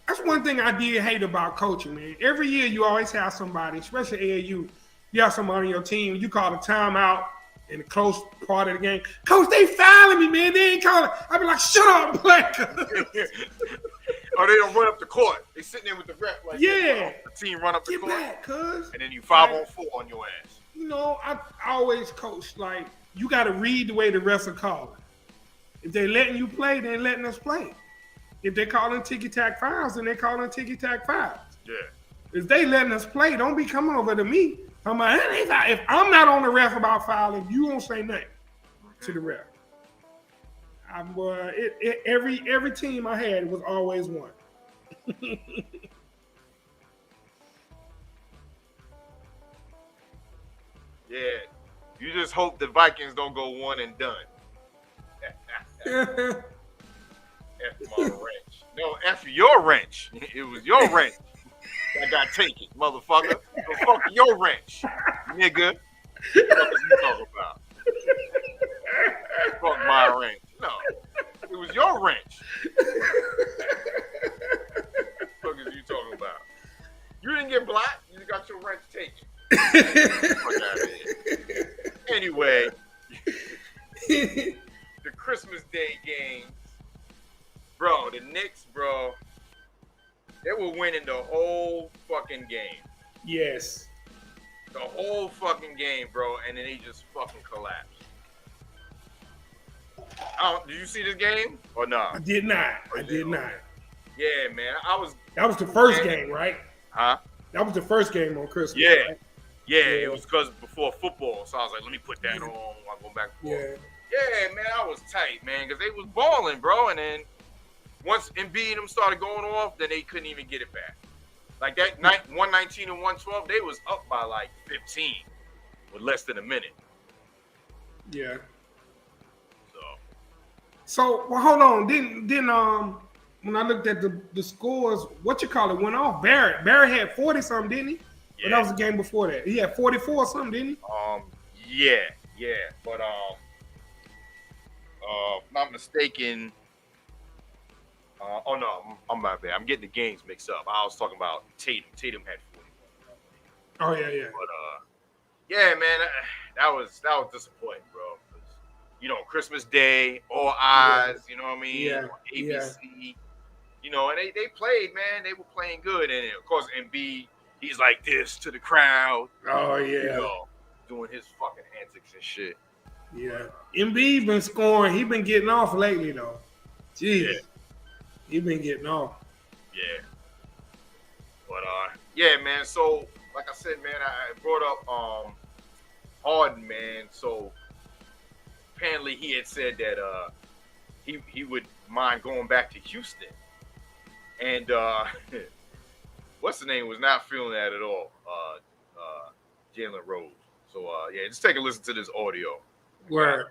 B: That's one thing I did hate about coaching, man. Every year you always have somebody, especially AAU, you have somebody on your team, you call a timeout in the close part of the game. Coach, they fouling me, man. They ain't calling. I be like, shut up, play.
A: Or they don't run up the court. They sitting there with the ref like,
B: yeah.
A: The team run up the court.
B: Get back, cuz.
A: And then you 5-on-4 on your ass.
B: You know, I always coach, like, you got to read the way the refs are calling. If they letting you play, they're letting us play. If they're calling ticky-tack fouls, then they're calling ticky-tack fouls.
A: Yeah.
B: If they letting us play, don't be coming over to me. I'm like, if I'm not on the ref about fouling, you won't say nothing to the ref. Every team I had was always one.
A: Yeah. You just hope the Vikings don't go one and done. F my wrench. No, F your wrench. It was your wrench that got taken, motherfucker. So fuck your wrench, nigga. What the fuck is you talking about? Fuck my wrench. No. It was your wrench. What the fuck is you talking about? You didn't get blocked. You got your wrench taken. Fuck out of here. Anyway, the Christmas Day games. Bro, the Knicks, bro, they were winning the whole fucking game.
B: Yes.
A: The whole fucking game, bro, and then they just fucking collapsed. Did you see this game or no?
B: I did not. I did not.
A: Yeah, man.
B: That was the first game, right?
A: Huh?
B: That was the first game on Christmas.
A: Yeah.
B: Right?
A: Yeah, it was because before football, so I was like, let me put that on while I go back and forth. Yeah, man, I was tight, man, because they was balling, bro, and then once Embiid and them started going off, then they couldn't even get it back. Like that night, 119 and 112, they was up by like 15 with less than a minute.
B: Yeah. So well, hold on. Then when I looked at the scores, what you call it went off. Barrett had 40 something, didn't he? Yeah. But that was the game before that. He had 44 something, didn't he?
A: Yeah. But not mistaken. I'm my bad. I'm getting the games mixed up. I was talking about Tatum. Tatum had 41.
B: Oh yeah.
A: But yeah, man, that was disappointing, bro. You know, Christmas Day, all eyes. You know what I mean?
B: Yeah.
A: ABC. Yeah. You know, and they played, man. They were playing good, and of course, Embiid, he's like this to the crowd.
B: Oh yeah.
A: You know, doing his fucking antics and shit.
B: Yeah. Embiid been scoring. He been getting off lately though. Jeez. Yeah. He been getting off.
A: Yeah. But yeah, man. So like I said, man, I brought up Harden, man. So apparently he had said that he would mind going back to Houston. And what's the name was not feeling that at all. Jalen Rose. So yeah, just take a listen to this audio.
B: Word.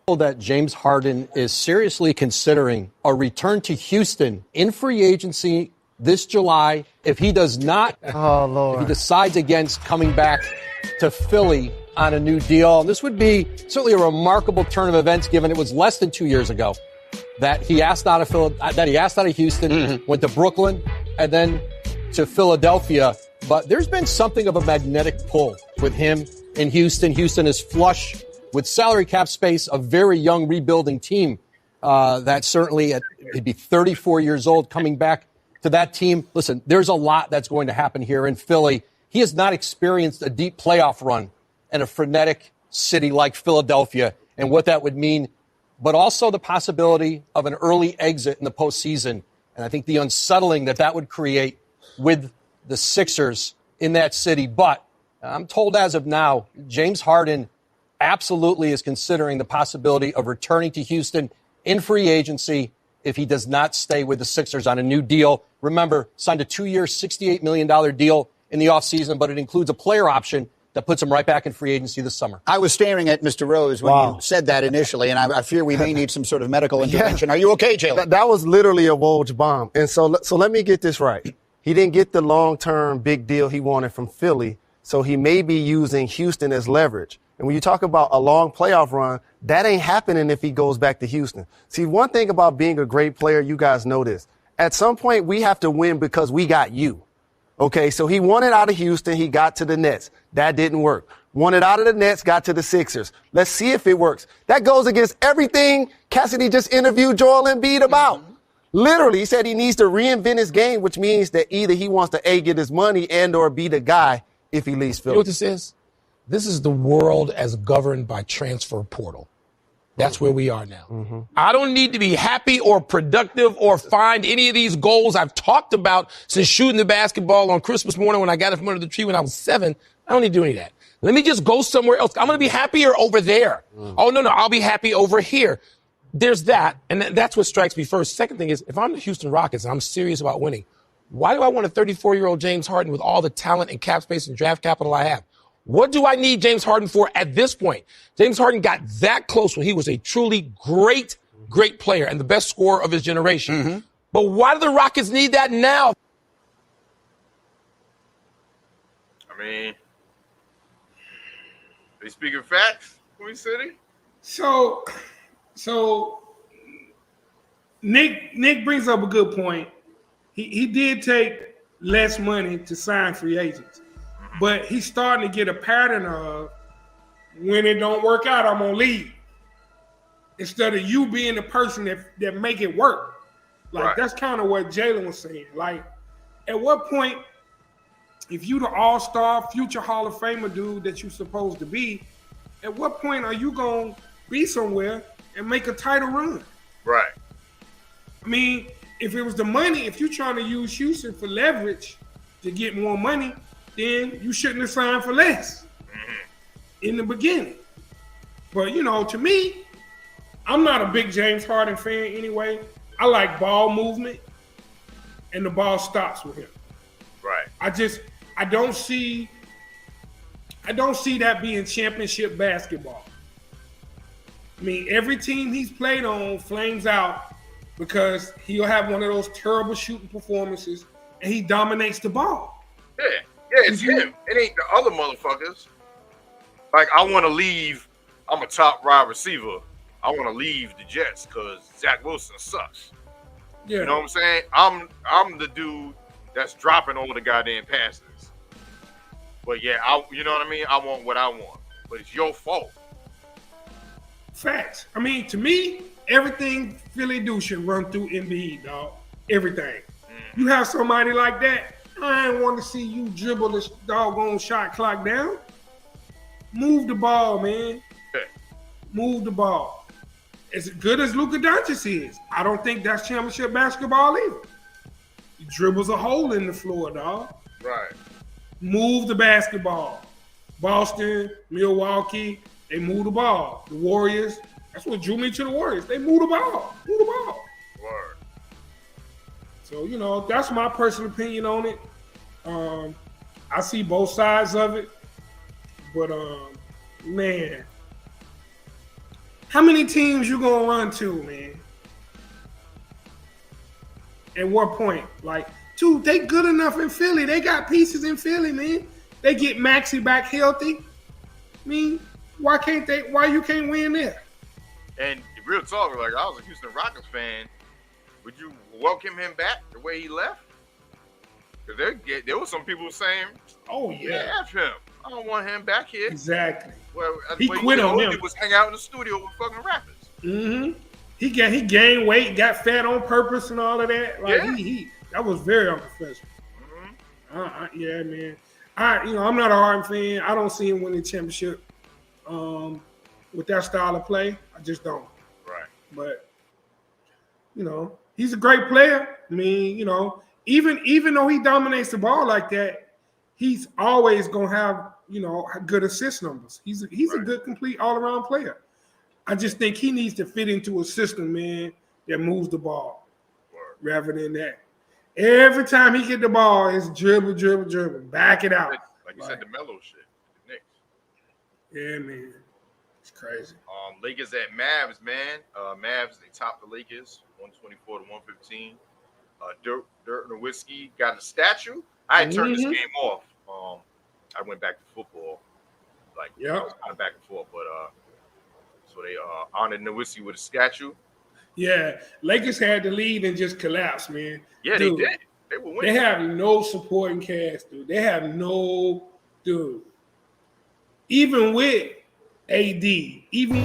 F: That James Harden is seriously considering a return to Houston in free agency this July if he does not, if he decides against coming back to Philly on a new deal. And this would be certainly a remarkable turn of events given it was less than 2 years ago that he asked out of Houston, went to Brooklyn, and then to Philadelphia. But there's been something of a magnetic pull with him in Houston. Houston is flush with salary cap space, a very young rebuilding team that certainly he'd be 34 years old coming back to that team. Listen, there's a lot that's going to happen here in Philly. He has not experienced a deep playoff run in a frenetic city like Philadelphia and what that would mean, but also the possibility of an early exit in the postseason. And I think the unsettling that would create with the Sixers in that city. But I'm told as of now, James Harden absolutely is considering the possibility of returning to Houston in free agency if he does not stay with the Sixers on a new deal. Remember, signed a 2-year, $68 million deal in the offseason, but it includes a player option that puts him right back in free agency this summer.
G: I was staring at Mr. Rose when you said that initially, and I fear we may need some sort of medical intervention. Are you okay, Jalen?
H: That was literally a Woj bomb. And so let me get this right. He didn't get the long-term big deal he wanted from Philly, so he may be using Houston as leverage. And when you talk about a long playoff run, that ain't happening if he goes back to Houston. See, one thing about being a great player, you guys know this. At some point, we have to win because we got you. Okay, so he wanted out of Houston. He got to the Nets. That didn't work. Wanted out of the Nets, got to the Sixers. Let's see if it works. That goes against everything Cassidy just interviewed Joel Embiid about. Literally, he said he needs to reinvent his game, which means that either he wants to A, get his money and or be the guy if he leaves Philly.
I: You know what this is? This is the world as governed by transfer portal. That's where we are now. I don't need to be happy or productive or find any of these goals I've talked about since shooting the basketball on Christmas morning when I got it from under the tree when I was 7. I don't need to do any of that. Let me just go somewhere else. I'm going to be happier over there. Oh, no, I'll be happy over here. There's that, and that's what strikes me first. Second thing is, if I'm the Houston Rockets and I'm serious about winning, why do I want a 34-year-old James Harden with all the talent and cap space and draft capital I have? What do I need James Harden for at this point? James Harden got that close when he was a truly great player and the best scorer of his generation. But why do the Rockets need that now?
A: I mean, they speaking facts, Queen City?
B: So Nick brings up a good point. He did take less money to sign free agents. But he's starting to get a pattern of when it don't work out, I'm gonna leave. Instead of you being the person that make it work. Like that's kind of what Jalen was saying. Like, at what point, if you the all-star, future Hall of Famer dude that you're supposed to be, at what point are you gonna be somewhere and make a title run?
A: Right.
B: I mean, if it was the money, if you're trying to use Houston for leverage to get more money, then you shouldn't have signed for less in the beginning. But, to me, I'm not a big James Harden fan anyway. I like ball movement, and the ball stops with him.
A: Right.
B: I don't see that being championship basketball. I mean, every team he's played on flames out because he'll have one of those terrible shooting performances, and he dominates the ball.
A: Yeah, it's him. It ain't the other motherfuckers. Like, I want to leave. I'm a top wide receiver. I want to leave the Jets because Zach Wilson sucks.
B: Yeah.
A: You know what I'm saying? I'm the dude that's dropping all the goddamn passes. But yeah, you know what I mean? I want what I want. But it's your fault.
B: Facts. I mean, to me, everything Philly do should run through Embiid, dog. Everything. You have somebody like that, I ain't want to see you dribble this doggone shot clock down. Move the ball, man.
A: Yeah.
B: Move the ball. As good as Luka Doncic is, I don't think that's championship basketball either. He dribbles a hole in the floor, dog.
A: Right.
B: Move the basketball. Boston, Milwaukee, they move the ball. The Warriors, that's what drew me to the Warriors. They move the ball. Move the ball.
A: Word.
B: So, that's my personal opinion on it. I see both sides of it. But, man, how many teams you going to run to, man? At what point? Like, dude, they good enough in Philly. They got pieces in Philly, man. They get Maxey back healthy. I mean, why you can't win there?
A: And real talk, like, I was a Houston Rockets fan. Would you welcome him back the way he left? Because there was some people saying,
B: "Oh yeah,
A: F him. I don't want him back here."
B: Exactly.
A: Well,
B: he quit on him.
A: Was hang out in the studio with fucking rappers.
B: Mm-hmm. He gained weight, got fat on purpose, and all of that. Like that was very unprofessional. Mm-hmm. Yeah, man. I'm not a Harden fan. I don't see him winning championship with that style of play. I just don't.
A: Right.
B: But he's a great player. I mean, even though he dominates the ball like that, he's always gonna have good assist numbers. He's a good, complete, all-around player. I just think he needs to fit into a system, man, that moves the ball rather than that. Every time he get the ball, it's dribble, dribble, dribble. Back it out.
A: Like you said, the mellow shit. The Knicks.
B: Yeah, man. It's crazy.
A: Lakers at Mavs, man. Mavs, they topped the Lakers 124 to 115. Dirk Nowitzki got a statue. I had turned this game off. I went back to football. I was kind of back and forth, but so they honored Nowitzki with a statue.
B: Yeah, Lakers had the lead and just collapsed, man.
A: Yeah,
B: dude,
A: they did. They were winning.
B: They have no supporting cast, dude. They have no, dude. Even with AD, even.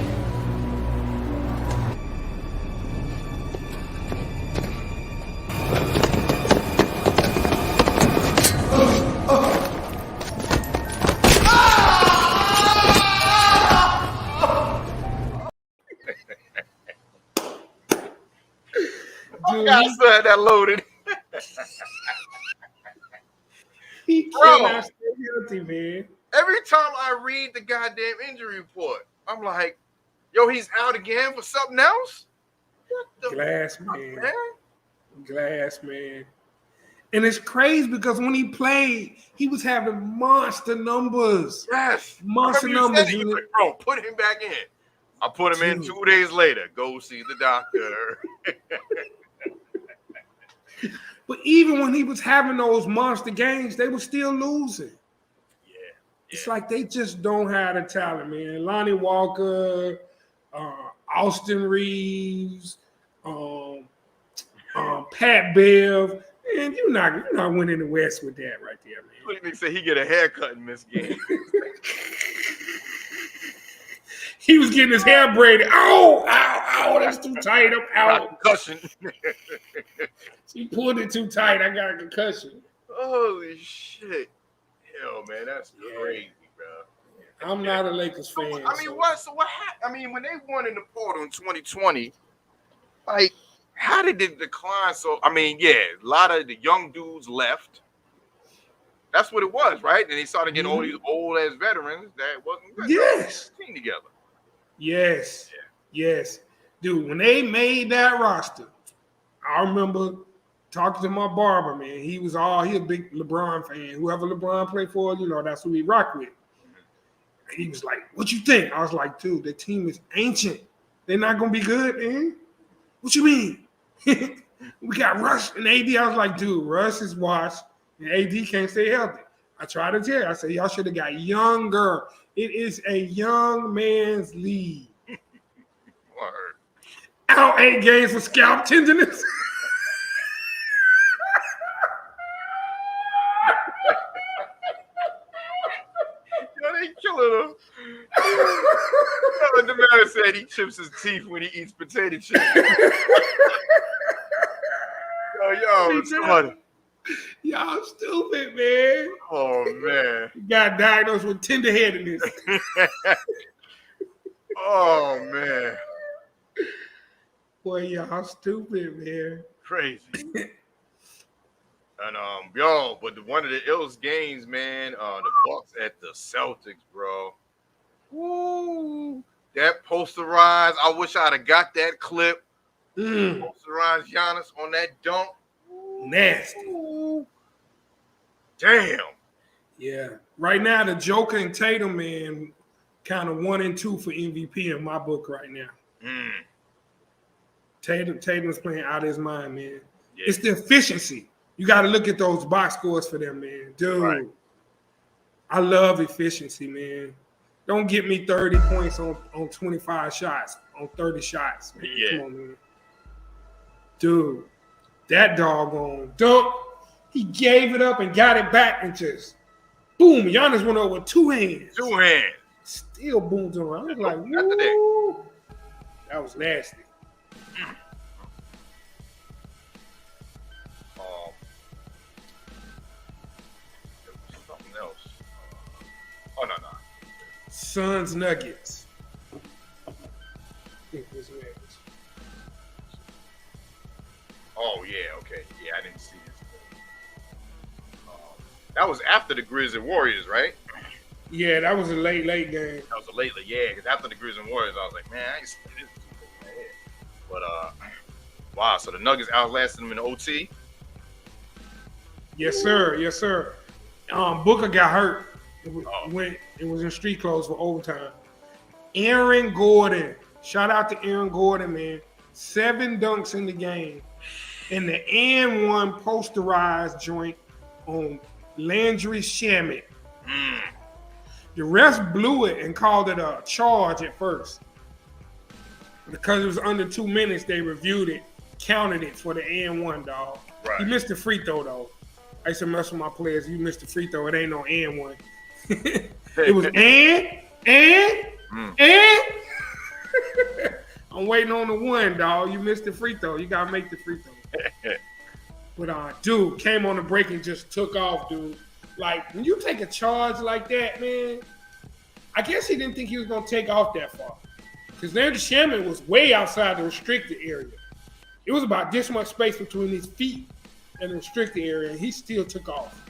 A: Dude, I still had that loaded.
B: He cannot stay healthy, man.
A: Every time I read the goddamn injury report, I'm like, yo, he's out again for something else? What the
B: Glass man. And it's crazy because when he played, he was having monster numbers.
A: Yes.
B: Monster numbers.
A: Like, bro, put him back in. I put him in 2 days later. Go see the doctor.
B: But even when he was having those monster games, they were still losing.
A: Yeah.
B: It's like they just don't have the talent, man. Lonnie Walker, Austin Reeves, Pat Bev, and you're not winning the West with that right there, man.
A: What do you say? He get a haircut in this game.
B: He was getting his hair braided. Ow, that's too tight. I'm out.
A: Concussion.
B: He pulled it too tight. I got a concussion.
A: Holy shit. Hell, man, that's crazy, bro.
B: I'm not a Lakers fan.
A: What happened? I mean, when they won in the portal in 2020, like, how did it decline? So, I mean, yeah, a lot of the young dudes left. That's what it was, right? And they started getting all these old ass veterans that wasn't good.
B: Yes.
A: Team together.
B: Yes. Yeah. Yes. Dude, when they made that roster, I remember talking to my barber, man. He a big LeBron fan. Whoever LeBron played for, that's who he rocked with. And he was like, what you think? I was like, dude, the team is ancient. They're not going to be good, man. What you mean? We got Russ and AD. I was like, dude, Russ is washed and AD can't stay healthy. I tried to tell you. I said, y'all should have got younger. It is a young man's league.
A: Word.
B: Out 8 games for scalp tenderness.
A: They killing him. The man said he chips his teeth when he eats potato chips. Yo, it's funny.
B: Y'all stupid, man.
A: Oh, man.
B: He got diagnosed with tenderheadedness.
A: Oh, man.
B: Boy, y'all stupid, man.
A: Crazy. And but one of the illest games, man, the Bucks at the Celtics, bro. Woo! That posterized. I wish I'd have got that clip. Posterized Giannis on that dunk.
B: Nasty.
A: Ooh. Damn.
B: Yeah. Right now, the Joker and Tatum, man, kind of 1 and 2 for MVP in my book right now. Tatum's playing out of his mind, man. Yeah. It's the efficiency. You got to look at those box scores for them, man. Dude, right. I love efficiency, man. Don't get me 30 points on 25 shots, on 30 shots. Man.
A: Yeah.
B: Come on, man. Dude, that doggone dunk, he gave it up and got it back and just, boom, Giannis went over with 2 hands.
A: 2 hands.
B: Still boomed him. I was like, woo. That was nasty.
A: Something else. Oh, no.
B: Suns Nuggets.
A: Oh, yeah, okay. Yeah, I didn't see this. That was after the Grizzlies and Warriors, right?
B: Yeah, that was a late game.
A: That was a late, yeah, because after the Grizzlies and Warriors, I was like, man, I ain't seen this. But, wow, so the Nuggets outlasted them in OT.
B: Yes, sir. Yes, sir. Booker got hurt. It was in street clothes for overtime. Aaron Gordon. Shout out to Aaron Gordon, man. 7 dunks in the game. And the and one posterized joint on Landry Shamet. The refs blew it and called it a charge at first. Because it was under 2 minutes, they reviewed it, counted it for the and one, dog.
A: Right.
B: He missed the free throw, though. I used to mess with my players. You missed the free throw. It ain't no and one. It was and. I'm waiting on the one, dog. You missed the free throw. You got to make the free throw. But, dude, came on the break and just took off, dude. Like, when you take a charge like that, man, I guess he didn't think he was going to take off that far. Because Landry Shamet was way outside the restricted area. It was about this much space between his feet and the restricted area, and he still took off.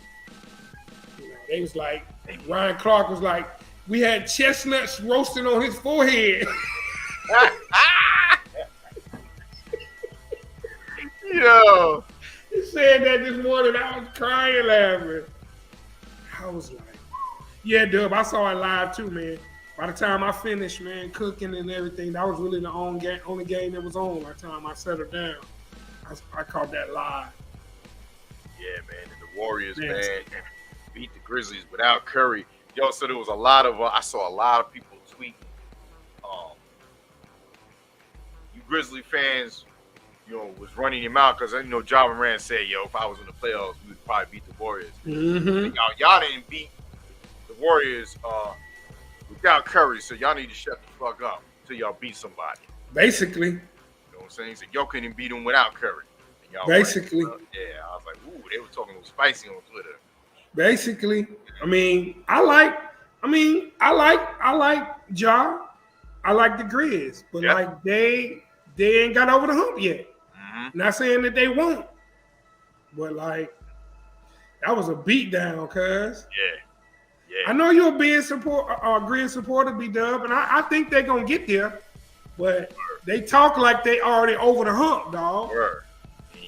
B: You know, they was like, Ryan Clark was like, we had chestnuts roasting on his forehead.
A: Yo.
B: He said that this morning. I was crying laughing. I was like, yeah, Dub, I saw it live too, man. By the time I finished, man, cooking and everything, that was really the only game that was on by the time I settled down. I caught that live.
A: Yeah, man. And the Warriors, man, beat the Grizzlies without Curry. Yo, so there was a lot of, I saw a lot of people tweeting. You Grizzly fans, you know, was running him out because, you know, Ja Morant said, yo, if I was in the playoffs, we would probably beat the Warriors.
B: Mm-hmm.
A: Y'all didn't beat the Warriors without Curry, so y'all need to shut the fuck up until y'all beat somebody.
B: Basically.
A: You know what I'm saying? So y'all couldn't beat them without Curry. And y'all
B: basically.
A: Yeah, I was like, ooh, they were talking a little spicy on Twitter.
B: Basically. I like Ja. I like the Grizz, but like they ain't got over the hump yet. Mm-hmm. Not saying that they won't, but like that was a beatdown, cuz.
A: Yeah.
B: I know you're a big Grizz supporter, B-Dub, and I think they're gonna get there, but they talk like they already over the hump, dog.
A: Word.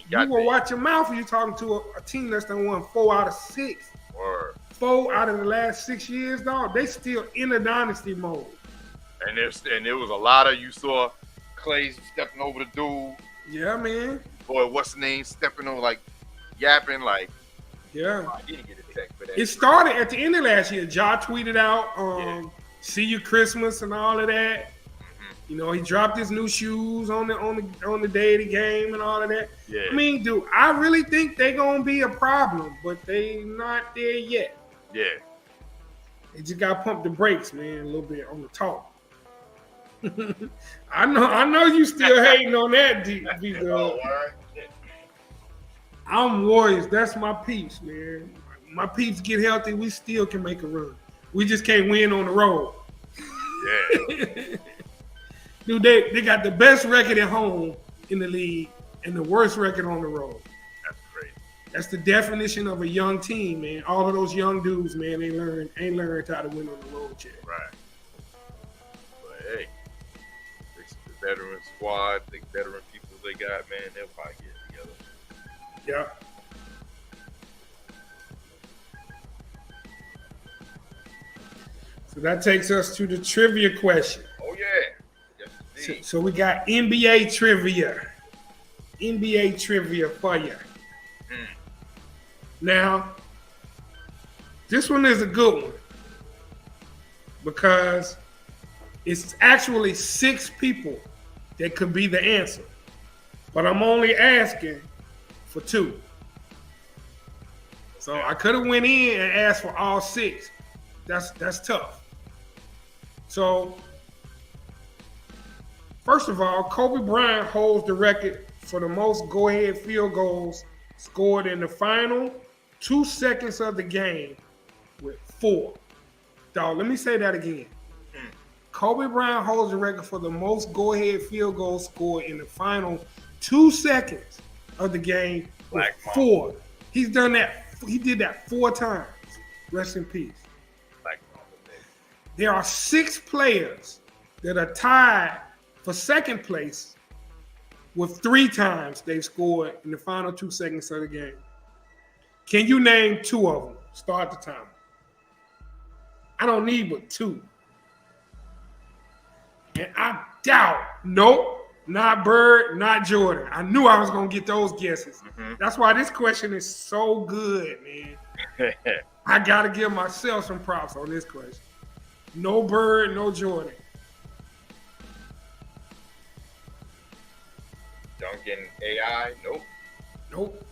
B: You will watch your mouth when you're talking to a team that's done won 4 out of 6.
A: Word.
B: 4 out of the last 6 years, dog. They still in a dynasty mode.
A: And there was a lot of, you saw Clay stepping over the dude.
B: Yeah, man.
A: Boy, what's the name? Stepping on, like, yapping, like.
B: Yeah.
A: I didn't get a text for that.
B: It started at the end of last year. Ja tweeted out, "See you Christmas" and all of that. Mm-hmm. You know, he dropped his new shoes on the day of the game and all of that.
A: Yeah.
B: I mean, dude, I really think they're gonna be a problem, but they not there yet.
A: Yeah.
B: They just gotta pump the brakes, man, a little bit on the talk. I know you still hating on that, D-Dub. I'm Warriors. That's my peeps, man. My peeps get healthy. We still can make a run. We just can't win on the road.
A: Yeah.
B: Dude, they got the best record at home in the league and the worst record on the road.
A: That's crazy.
B: That's the definition of a young team, man. All of those young dudes, man, ain't learned how to win on the road yet.
A: Right. But hey, the veteran squad, the veteran people they got, man, they'll probably get it together.
B: Yeah. So that takes us to the trivia question.
A: Oh, yeah. Yes,
B: so we got NBA trivia. NBA trivia for you. Now, this one is a good one because it's actually 6 people that could be the answer. But I'm only asking for 2. So I could have went in and asked for all 6. That's tough. So, first of all, Kobe Bryant holds the record for the most go-ahead field goals scored in the final 2 seconds of the game with 4. Dog, let me say that again. Kobe Bryant holds the record for the most go-ahead field goals scored in the final 2 seconds of the game with 4. He's done that. He did that 4 times. Rest in peace. There are 6 players that are tied for second place with 3 times they've scored in the final 2 seconds of the game. Can you name 2 of them? Start the timer. I don't need but 2. And I doubt, nope, not Bird, not Jordan. I knew I was going to get those guesses. Mm-hmm. That's why this question is so good, man. I got to give myself some props on this question. No Bird, no Jordan.
A: Duncan AI, nope.
B: Nope.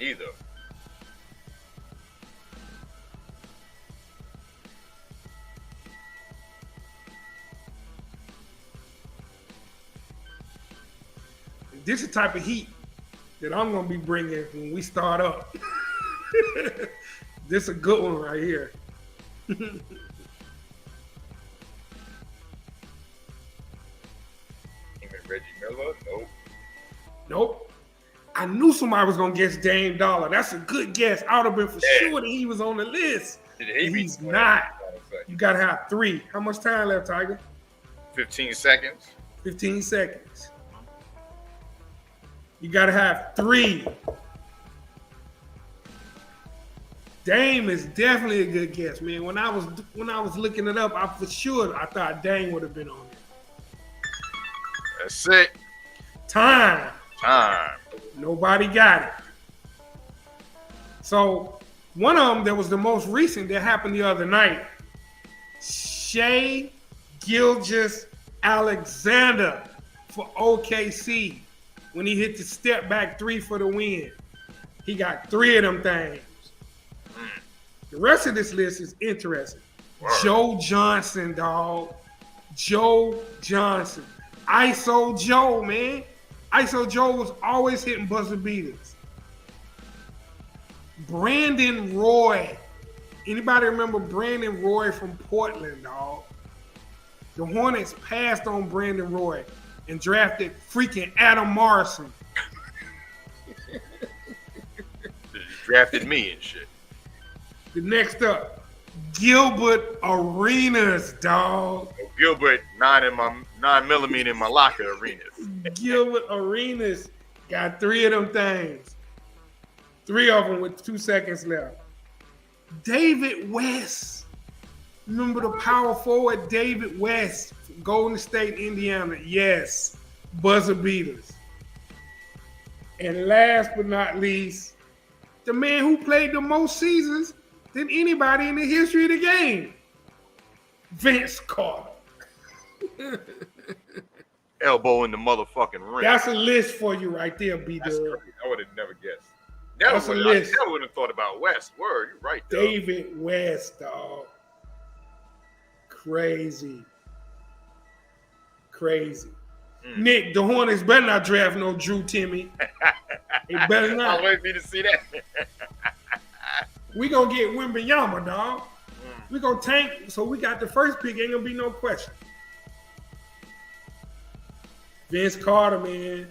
A: Neither.
B: This is the type of heat that I'm going to be bringing when we start up. This is a good one right here.
A: Even Reggie Miller? Nope.
B: Nope. I knew somebody was going to guess Dame Dollar. That's a good guess. I would have been for sure that he was on the list. He's not. You got to have 3. How much time left, Tiger?
A: 15 seconds.
B: 15 seconds. You got to have 3. Dame is definitely a good guess, man. When I was looking it up, I thought Dame would have been on it.
A: That's it.
B: Time.
A: Time.
B: Nobody got it. So one of them that was the most recent that happened the other night, Shai Gilgeous-Alexander for OKC when he hit the step back 3 for the win. He got 3 of them things. The rest of this list is interesting. Word. Joe Johnson, dog. Joe Johnson. ISO Joe, man. ISO Joe was always hitting buzzer beaters. Brandon Roy. Anybody remember Brandon Roy from Portland, dog? The Hornets passed on Brandon Roy and drafted freaking Adam Morrison.
A: You drafted me and shit.
B: The next up, Gilbert Arenas, dog.
A: Gilbert, 9mm in my locker Arenas.
B: Gilbert Arenas got 3 of them things. 3 of them with 2 seconds left. David West. Remember the power forward David West, Golden State, Indiana. Yes, buzzer beaters. And last but not least, the man who played the most seasons than anybody in the history of the game, Vince Carter.
A: Elbow in the motherfucking ring.
B: That's a list for you right there, B-Dub.
A: I would have never guessed.
B: That's a list.
A: I never would have thought about West. Word, you're right, dog.
B: David West, dog. Crazy. Nick, the Hornets better not draft no Drew Timmy. They better not.
A: I'll wait for you to see that.
B: We gonna get Wembanyama, dog. We gonna tank, so we got the first pick. Ain't gonna be no question. Vince Carter, man.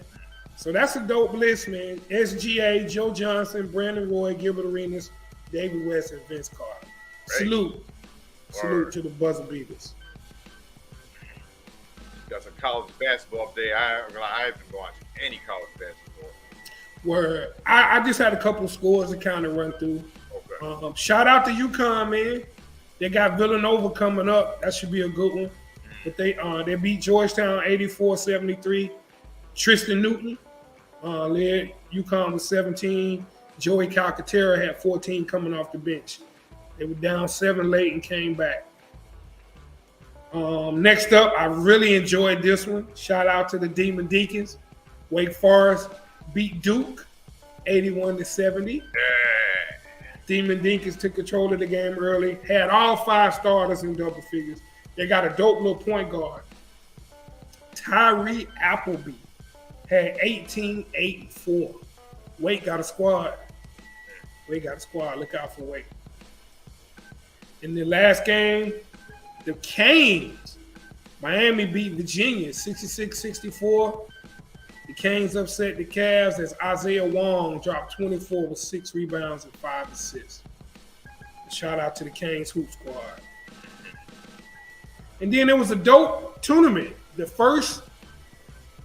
B: So that's a dope list, man. SGA, Joe Johnson, Brandon Roy, Gilbert Arenas, David West, and Vince Carter. Right. Salute to the buzzer beaters.
A: Got some college basketball up there. I haven't watched any college basketball.
B: Where I just had a couple scores to kind of run through. Okay. Shout out to UConn, man. They got Villanova coming up. That should be a good one. But they beat Georgetown 84-73. Tristan Newton led UConn with 17. Joey Calcaterra had 14 coming off the bench. They were down 7 late and came back. Next up, I really enjoyed this one. Shout out to the Demon Deacons. Wake Forest beat Duke 81-70. Demon Deacons took control of the game early. Had all 5 starters in double figures. They got a dope little point guard. Tyree Appleby had 18, 8, and 4. Wake got a squad. Look out for Wake. In the last game, the Canes, Miami beat Virginia 66-64. The Canes upset the Cavs as Isaiah Wong dropped 24 with 6 rebounds and 5 assists. Shout out to the Canes Hoop Squad. And then there was a dope tournament, the first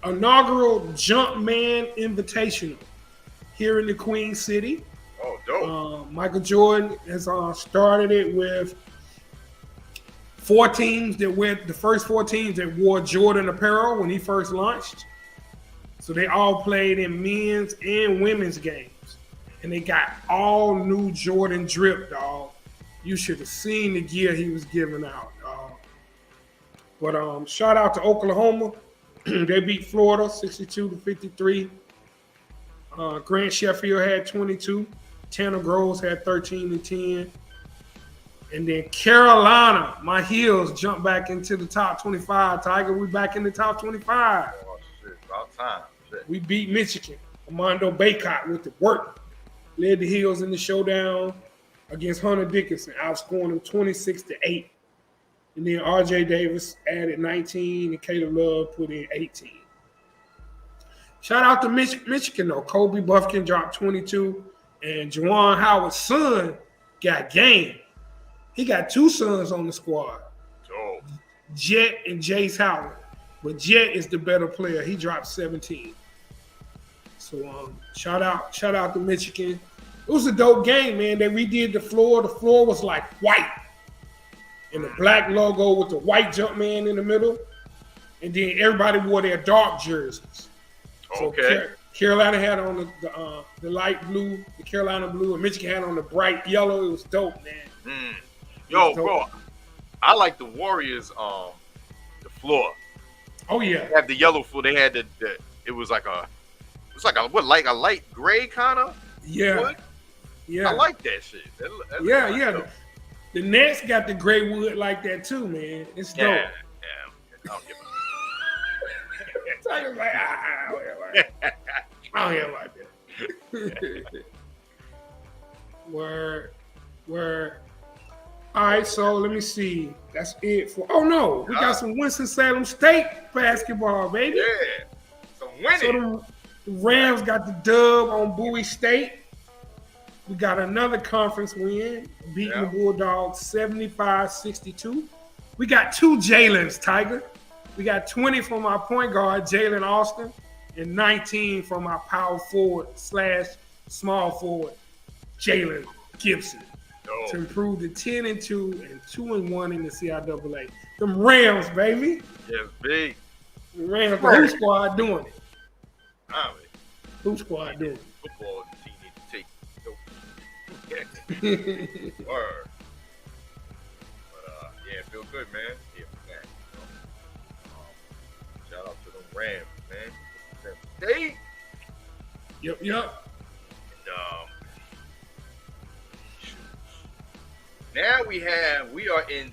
B: inaugural Jumpman Invitational here in the Queen City. Michael Jordan has started it with 4 teams that went, the first 4 teams that wore Jordan apparel when he first launched. So they all played in men's and women's games. And they got all new Jordan drip, dog. You should have seen the gear he was giving out, dog. But shout out to Oklahoma. They beat Florida 62-53. Grant Sheffield had 22. Tanner Groves had 13 and 10. And then Carolina, my Heels jumped back into the top 25. Tiger, we back in the top 25.
A: Oh, shit. About time. Shit.
B: We beat Michigan. Armando Baycott with the work. Led the Heels in the showdown against Hunter Dickinson, outscoring them 26-8. And then R.J. Davis added 19 and Caleb Love put in 18. Shout out to Michigan, though. Kobe Buffkin dropped 22. And Juwan Howard's son got game. He got 2 sons on the squad.
A: Oh.
B: Jet and Jace Howard. But Jet is the better player. He dropped 17. So shout out to Michigan. It was a dope game, man. They redid the floor. The floor was like white. And the black logo with the white Jumpman in the middle. And then everybody wore their dark jerseys.
A: Okay.
B: So Carolina had on the light blue, the Carolina blue, and Michigan had on the bright yellow. It was dope, man.
A: Yo, bro, I like the Warriors, the floor.
B: Oh yeah.
A: They had the yellow floor. They had it was like a light gray kind of.
B: Yeah.
A: Wood?
B: Yeah.
A: I like that shit.
B: Yeah. The Nets got the gray wood like that too, man. It's dope.
A: Yeah. I'll give
B: Tiger's like, I don't hear like that. Word. All right, so let me see. That's it for. Oh no, we got some Winston-Salem State basketball, baby.
A: Yeah, some winning.
B: So the Rams got the dub on Bowie State. We got another conference win, beating the Bulldogs 75-62. We got 2 Jalen's, Tiger. We got 20 from our point guard, Jalen Austin, and 19 from our power forward / small forward, Jalen Gibson, to improve to 10-2 and 2-1 in the CIAA. Them Rams, baby.
A: Yes, big.
B: The Rams, the Who squad doing it?
A: I mean,
B: Who squad doing it?
A: Football team need to take Word. But yeah, feel good, man. Yeah, man. Shout out to the Rams, man. State.
B: Yep.
A: And now we're in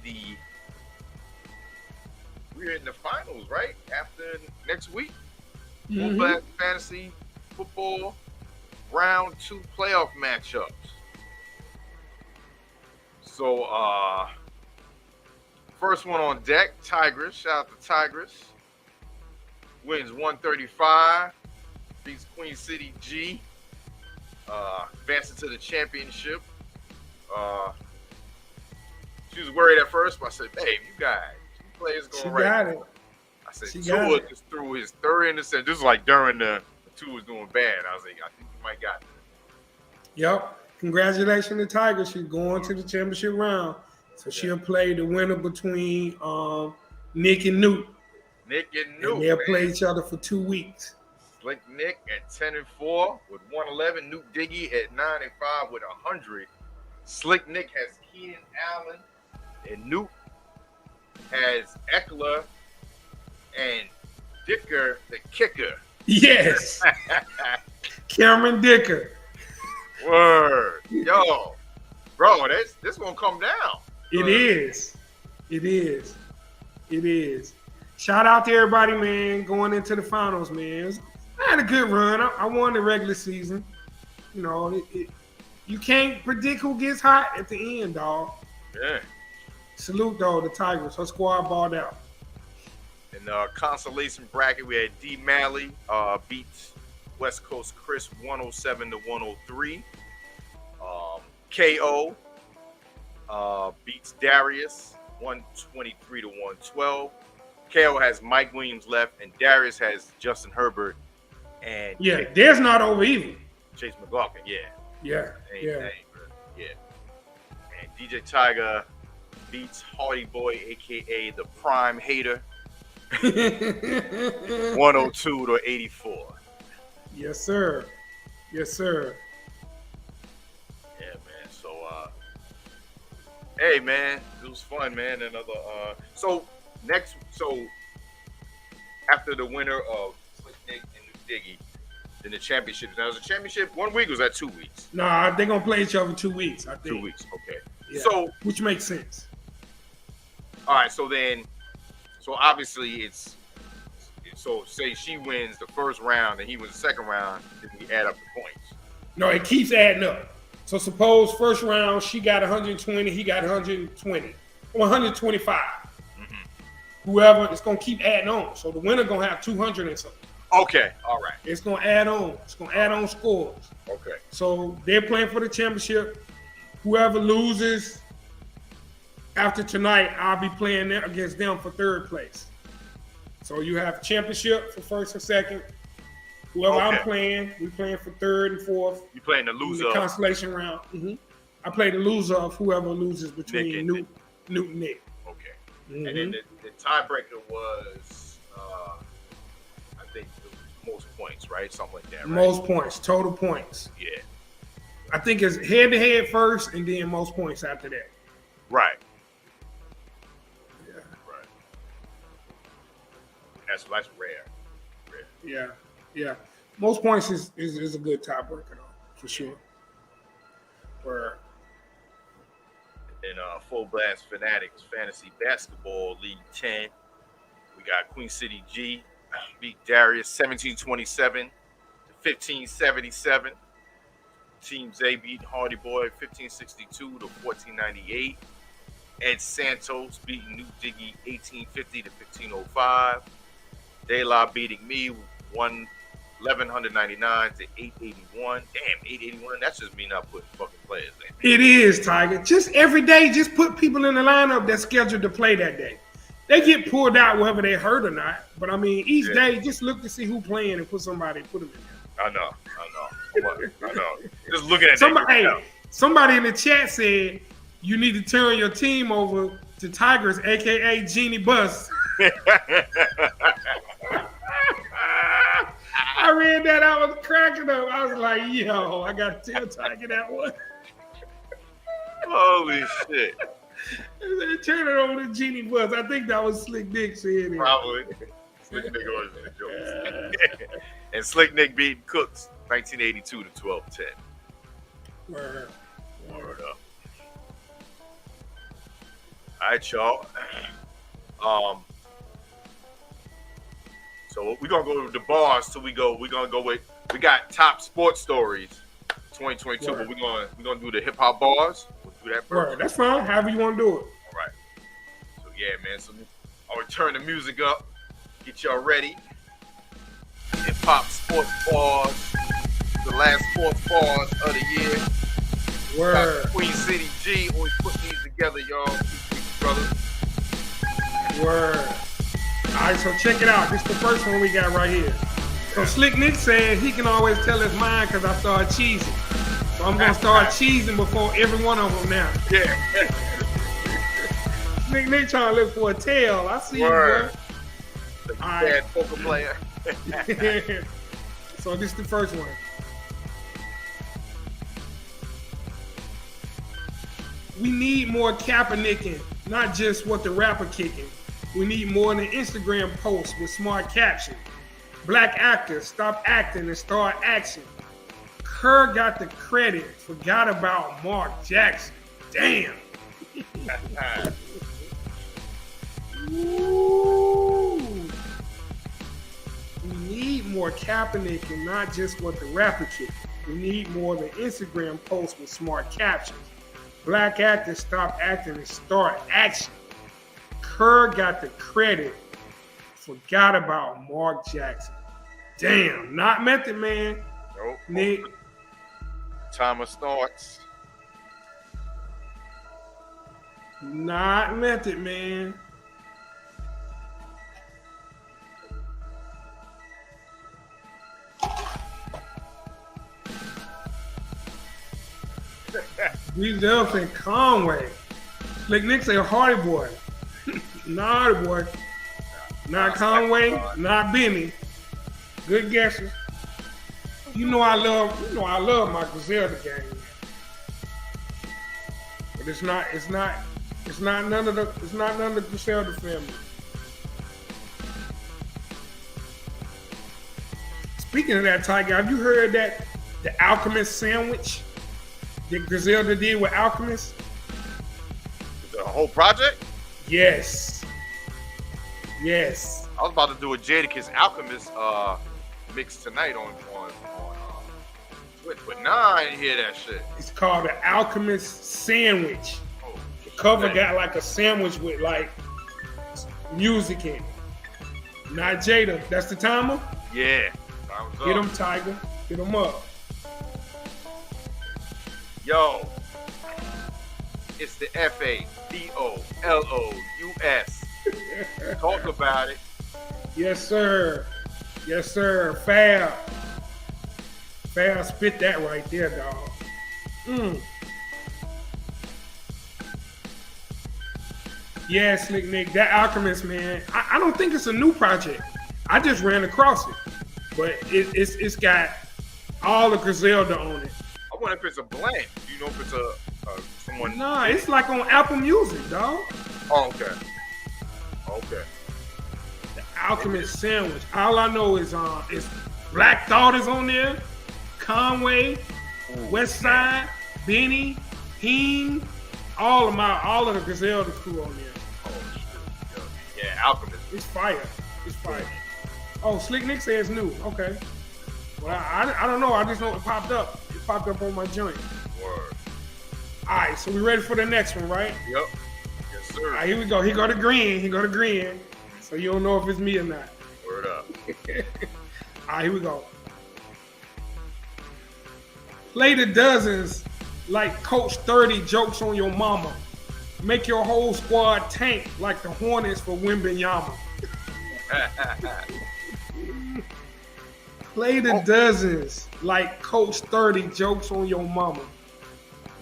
A: the finals, right? After next week. Fullblast Fantasy Football Round 2 playoff matchups. So, first one on deck, Tigers. Shout out to Tigers. Wins 135. Beats Queen City G. Advancing to the championship. She was worried at first, but I said, babe, you guys, 2 players going right.
B: Got it.
A: I said, Tua just threw his 3rd interception. This was like during the Tua was doing bad. I was like, I think you might got it.
B: Yep. Congratulations to Tigers. She's going to the championship round. So she'll play the winner between Nick and Newt. And they'll play each other for 2 weeks.
A: Slick Nick at 10-4 with 111. Newt Diggy at 9-5 with 100. Slick Nick has Keenan Allen, and Newt has Eckler and Dicker the kicker.
B: Yes. Cameron Dicker.
A: Word. Yo. Bro, this gonna come down.
B: It is. Shout out to everybody, man, going into the finals, man. I had a good run. I won the regular season. You know, you can't predict who gets hot at the end, dog.
A: Yeah.
B: Salute, though, the Tigers. Her squad balled out.
A: In the consolation bracket, we had D. Malley beats West Coast Chris 107-103. KO beats Darius 123-112. KO has Mike Williams left, and Darius has Justin Herbert. And
B: yeah, there's not over either.
A: Chase McLaughlin, yeah.
B: Yeah.
A: Ain't
B: Yeah.
A: really. Yeah. And DJ Tiger beats Hardy Boy, aka the Prime Hater, 102 to 84.
B: Yes, sir. Yes, sir.
A: Yeah, man. So, hey, man, it was fun, man. Another, so after the winner of Slick Nick and New Diggy, then the championship. Now, was the championship 1 week or was that 2 weeks?
B: Nah, they're gonna play each other 2 weeks. I think
A: 2 weeks. Okay.
B: Yeah.
A: So,
B: which makes sense.
A: all right. So obviously so say she wins the first round and he wins the second round, then we add up the points.
B: No, it keeps adding up. So suppose first round she got 120, he got 120, 125. Whoever, it's gonna keep adding on. So the winner gonna have 200 and something.
A: Okay, all right.
B: It's gonna add on. It's gonna add on scores.
A: Okay.
B: So they're playing for the championship. Whoever loses after tonight, I'll be playing against them for third place. So you have championship for first and second. Whoever I'm playing, we playing for third and fourth.
A: You playing the loser
B: in the consolation round. I play the loser of whoever loses between Newt and Nick.
A: Okay. And then the tiebreaker was, I think, the most points, right? Something like that, right?
B: Most points, total points.
A: Yeah.
B: I think it's head-to-head first and then most points after that.
A: Right. Yeah. Right. That's rare.
B: Yeah. Yeah. Most points is a good tiebreaker, though, for sure. Where
A: in Fullblast Fanatics Fantasy Basketball League 10, we got Queen City G beat Darius 1727 to 1577. Teams A beat Hardy Boy 1562 to 1498. Ed Santos beating New Diggy 1850 to 1505. De La beating me 1199 to 881. Damn, 881. That's just me not putting fucking players in.
B: It is, Tiger. Just every day, just put people in the lineup that's scheduled to play that day. They get pulled out whether they hurt or not. But I mean, each day, just look to see who playing and put them in there.
A: I know. Just looking at
B: somebody in the chat said you need to turn your team over to Tigers, aka Genie Bus. I read that, I was cracking up. I was like, yo, I got to tell Tiger that one.
A: Holy shit.
B: Turn it over to Genie Bus. I think that was Slick Nick saying it.
A: Probably. Slick Nick always in the jokes. And Slick Nick beat Cooks 1982 to 1210.
B: Word
A: up. All right, y'all. So we're gonna go to the bars till we're gonna go with, we got top sports stories 2022, but we're gonna do the hip hop bars. We'll do that first.
B: Word. That's fine. However you want to do it.
A: All right. So yeah, man. So I'll turn the music up. Get y'all ready. Hip hop sports bars. The last sports bars of the year.
B: Word.
A: Got Queen City G always putting these together, y'all. Brothers.
B: Word. All right, so check it out. This is the first one we got right here. So Slick Nick said he can always tell it's mine because I started cheesing. So I'm going to start cheesing before every one of them now.
A: Yeah.
B: Slick Nick trying to look for a tail. I see
A: Word.
B: You, bro.
A: Like bad poker player.
B: So this is the first one. We need more Kaepernicking, not just what the rapper kicking. We need more than Instagram posts with smart caption. Black actors, stop acting and start action. Kerr got the credit, forgot about Mark Jackson. Damn. Ooh. We need more Kaepernicking, not just what the rapper kicking. We need more than Instagram posts with smart captions. Black actors stop acting and start action. Kerr got the credit. Forgot about Mark Jackson. Damn, not Method Man.
A: Nope.
B: Nick.
A: Timer starts.
B: Not Method Man. These Dubs say Conway. Slick Nick say Hardy Boy. Not Hardy Boy. Not Conway. Not Benny. Good guesses. You know I love my Griselda game. But it's not none of the Griselda family. Speaking of that, Tiger, have you heard that the Alchemist sandwich that Griselda did with Alchemist?
A: The whole project?
B: Yes. Yes.
A: I was about to do a Jadakiss Alchemist mix tonight on Twitch, but nah, I didn't hear that shit.
B: It's called the Alchemist sandwich.
A: Oh,
B: the cover got like a sandwich with like music in it. Not Jada. That's the timer?
A: Yeah.
B: Get him, Tiger. Get him up.
A: Yo, it's the FADOLOUS. Talk about it.
B: Yes, sir. Yes, sir. Fab. Fab spit that right there, dog. Yeah, Slick Nick. That Alchemist, man. I don't think it's a new project. I just ran across it. But it's got all the Griselda on it.
A: I wonder if it's a blend. Do you know if it's someone?
B: Nah, it's like on Apple Music, dog.
A: Oh, okay. Okay.
B: The Alchemist sandwich. All I know is Black Thought is on there, Conway, West Side, Benny, Heen, all of the Griselda crew on there.
A: Oh shit. Yeah, Alchemist.
B: It's fire. It's fire. Oh, Slick Nick says new. Okay. Well, I don't know. I just know it popped up. It popped up on my joint.
A: Word.
B: All right, so we ready for the next one, right?
A: Yep. Yes, sir.
B: All right, here we go. He got a green. So you don't know if it's me or not.
A: Word up.
B: All right, here we go. Play the dozens like Coach 30 jokes on your mama. Make your whole squad tank like the Hornets for Wembanyama. Play the dozens like Coach 30 jokes on your mama.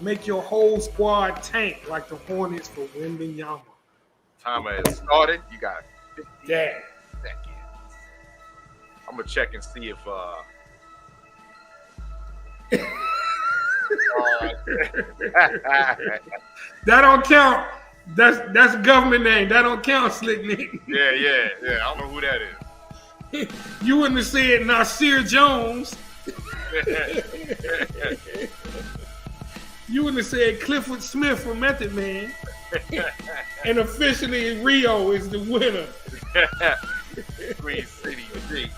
B: Make your whole squad tank like the Hornets for Wembanyama.
A: Timer has started. You got 50
B: seconds.
A: I'm gonna check and see if
B: that don't count. That's government name. That don't count, Slick Nick.
A: Yeah. I don't know who that is.
B: You wouldn't have said Nasir Jones. You wouldn't have said Clifford Smith from Method Man. And officially Rio is the winner.
A: Green City G.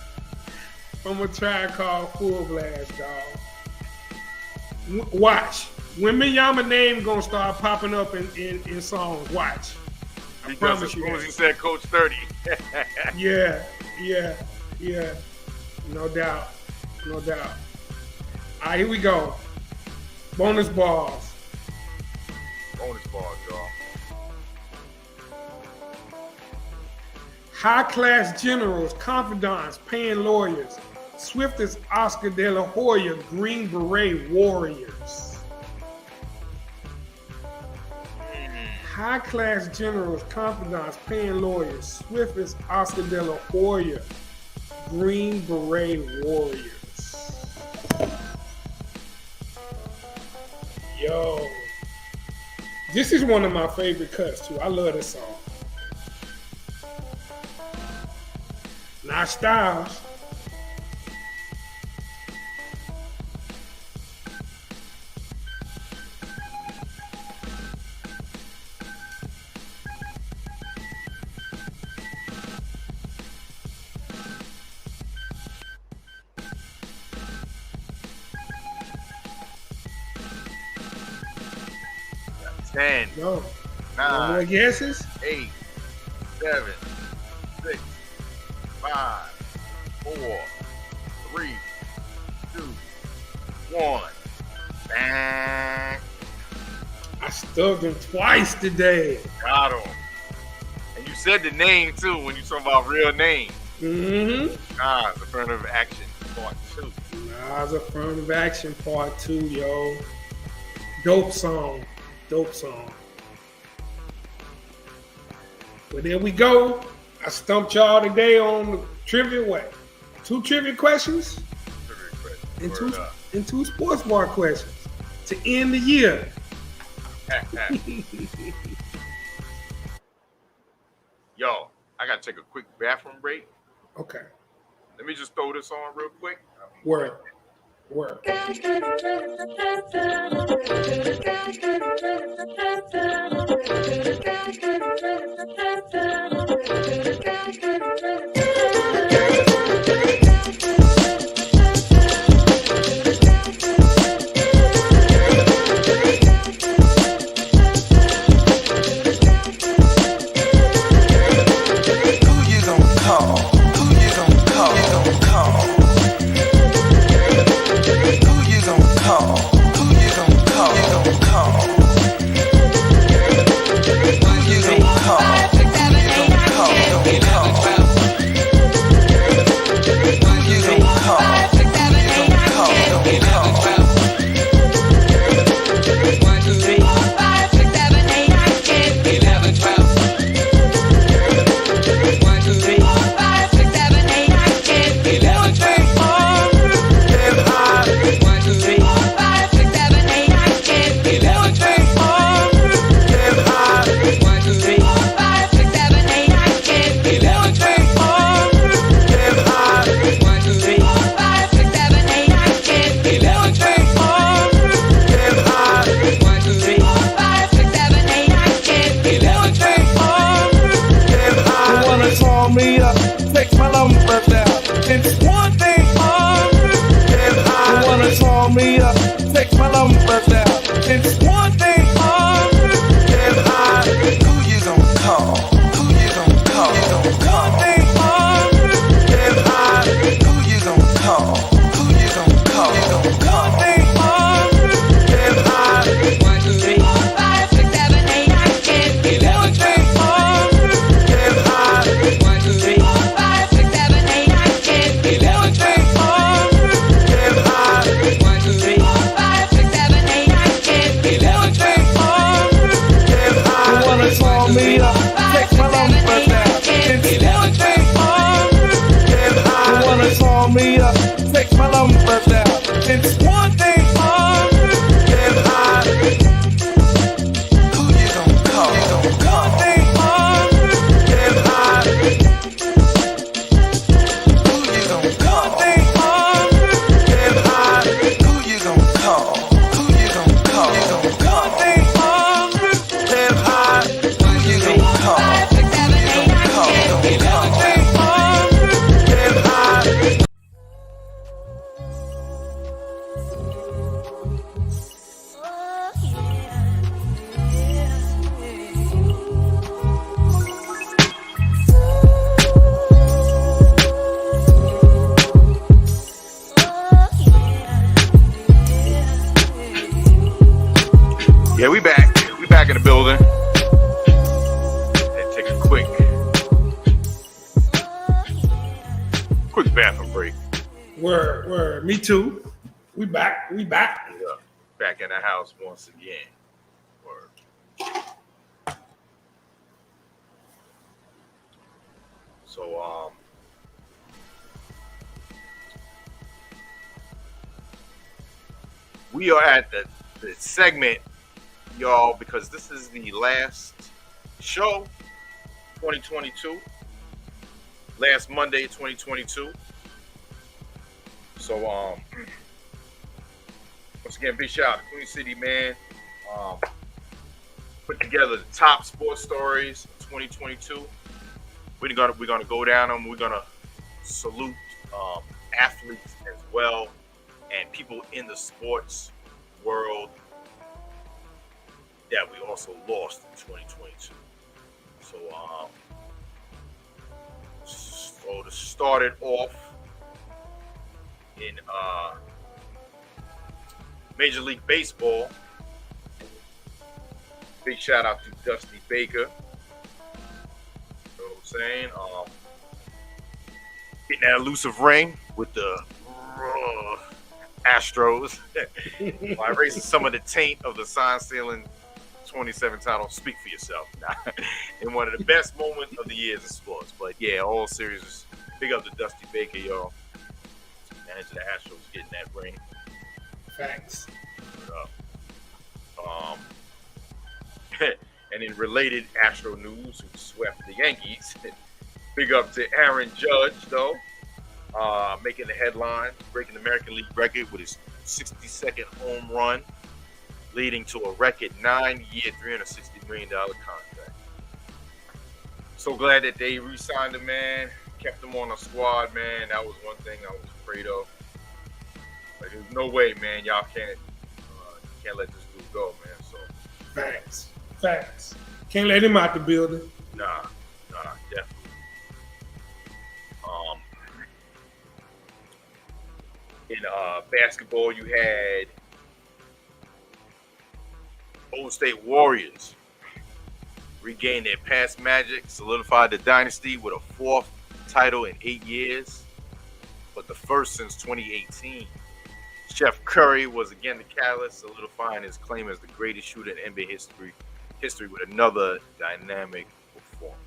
B: From a Tribe Called Fullblast, dog. Watch. Wembanyama name gonna start popping up in songs. Watch. I promise you.
A: As soon as you said Coach 30.
B: Yeah. No doubt. All right, here we go. Bonus balls.
A: Y'all.
B: High-class generals, confidants, paying lawyers. Swift as Oscar de la Hoya, Green Beret warriors. High-class generals, confidants, paying lawyers. Swift as Oscar de la Hoya, Green Beret warriors. Yo. This is one of my favorite cuts, too. I love this song. Not Styles.
A: Ten.
B: No.
A: 9.
B: More guesses?
A: 8, 7, 6, 5, 4, 3, 2, 1. Bang.
B: I stubbed him twice today.
A: Got him. And you said the name too when you talk about real names.
B: Mm-hmm.
A: Nas, Affirmative Action Part 2.
B: Nas, Affirmative Action Part 2, yo. Dope song. Well, there we go. I stumped y'all today on the trivia. What? 2 trivia questions and two sports bar questions to end the year.
A: Yo, I gotta take a quick bathroom break.
B: Okay.
A: Let me just throw this on real quick.
B: Word.
A: Yeah, we back. We back in the building. And take a quick bathroom break.
B: Word. Me too. We back.
A: Yeah. Back in the house once again. Word. So, we are at the segment, y'all, because this is the last show, 2022. Last Monday, 2022. So, once again, big shout out to Queen City, man. Put together the top sports stories of 2022. We're gonna go down them. We're gonna salute athletes as well and people in the sports world that we also lost in 2022. So to start it off in Major League Baseball, big shout out to Dusty Baker. You know what I'm saying? Getting that elusive ring with the Astros by erasing some of the taint of the sign-stealing 27 title. Speak for yourself. In one of the best moments of the years in sports. But yeah, all series. Big up to Dusty Baker, yo. Manager the Astros getting that ring.
B: Facts.
A: And in related Astro news, who swept the Yankees, big up to Aaron Judge, though, making the headline, breaking the American League record with his 62nd home run, leading to a record 9-year, $360 million contract. So glad that they re-signed him, man. Kept him on the squad, man. That was one thing I was afraid of. Like, there's no way, man. Y'all can't let this dude go, man. So
B: Facts. Can't let him out the building.
A: Nah, definitely. In basketball, you had Golden State Warriors regain their past magic, solidified the dynasty with a 4th title in 8 years, but the first since 2018. Steph Curry was again the catalyst, solidifying his claim as the greatest shooter in NBA history with another dynamic performance.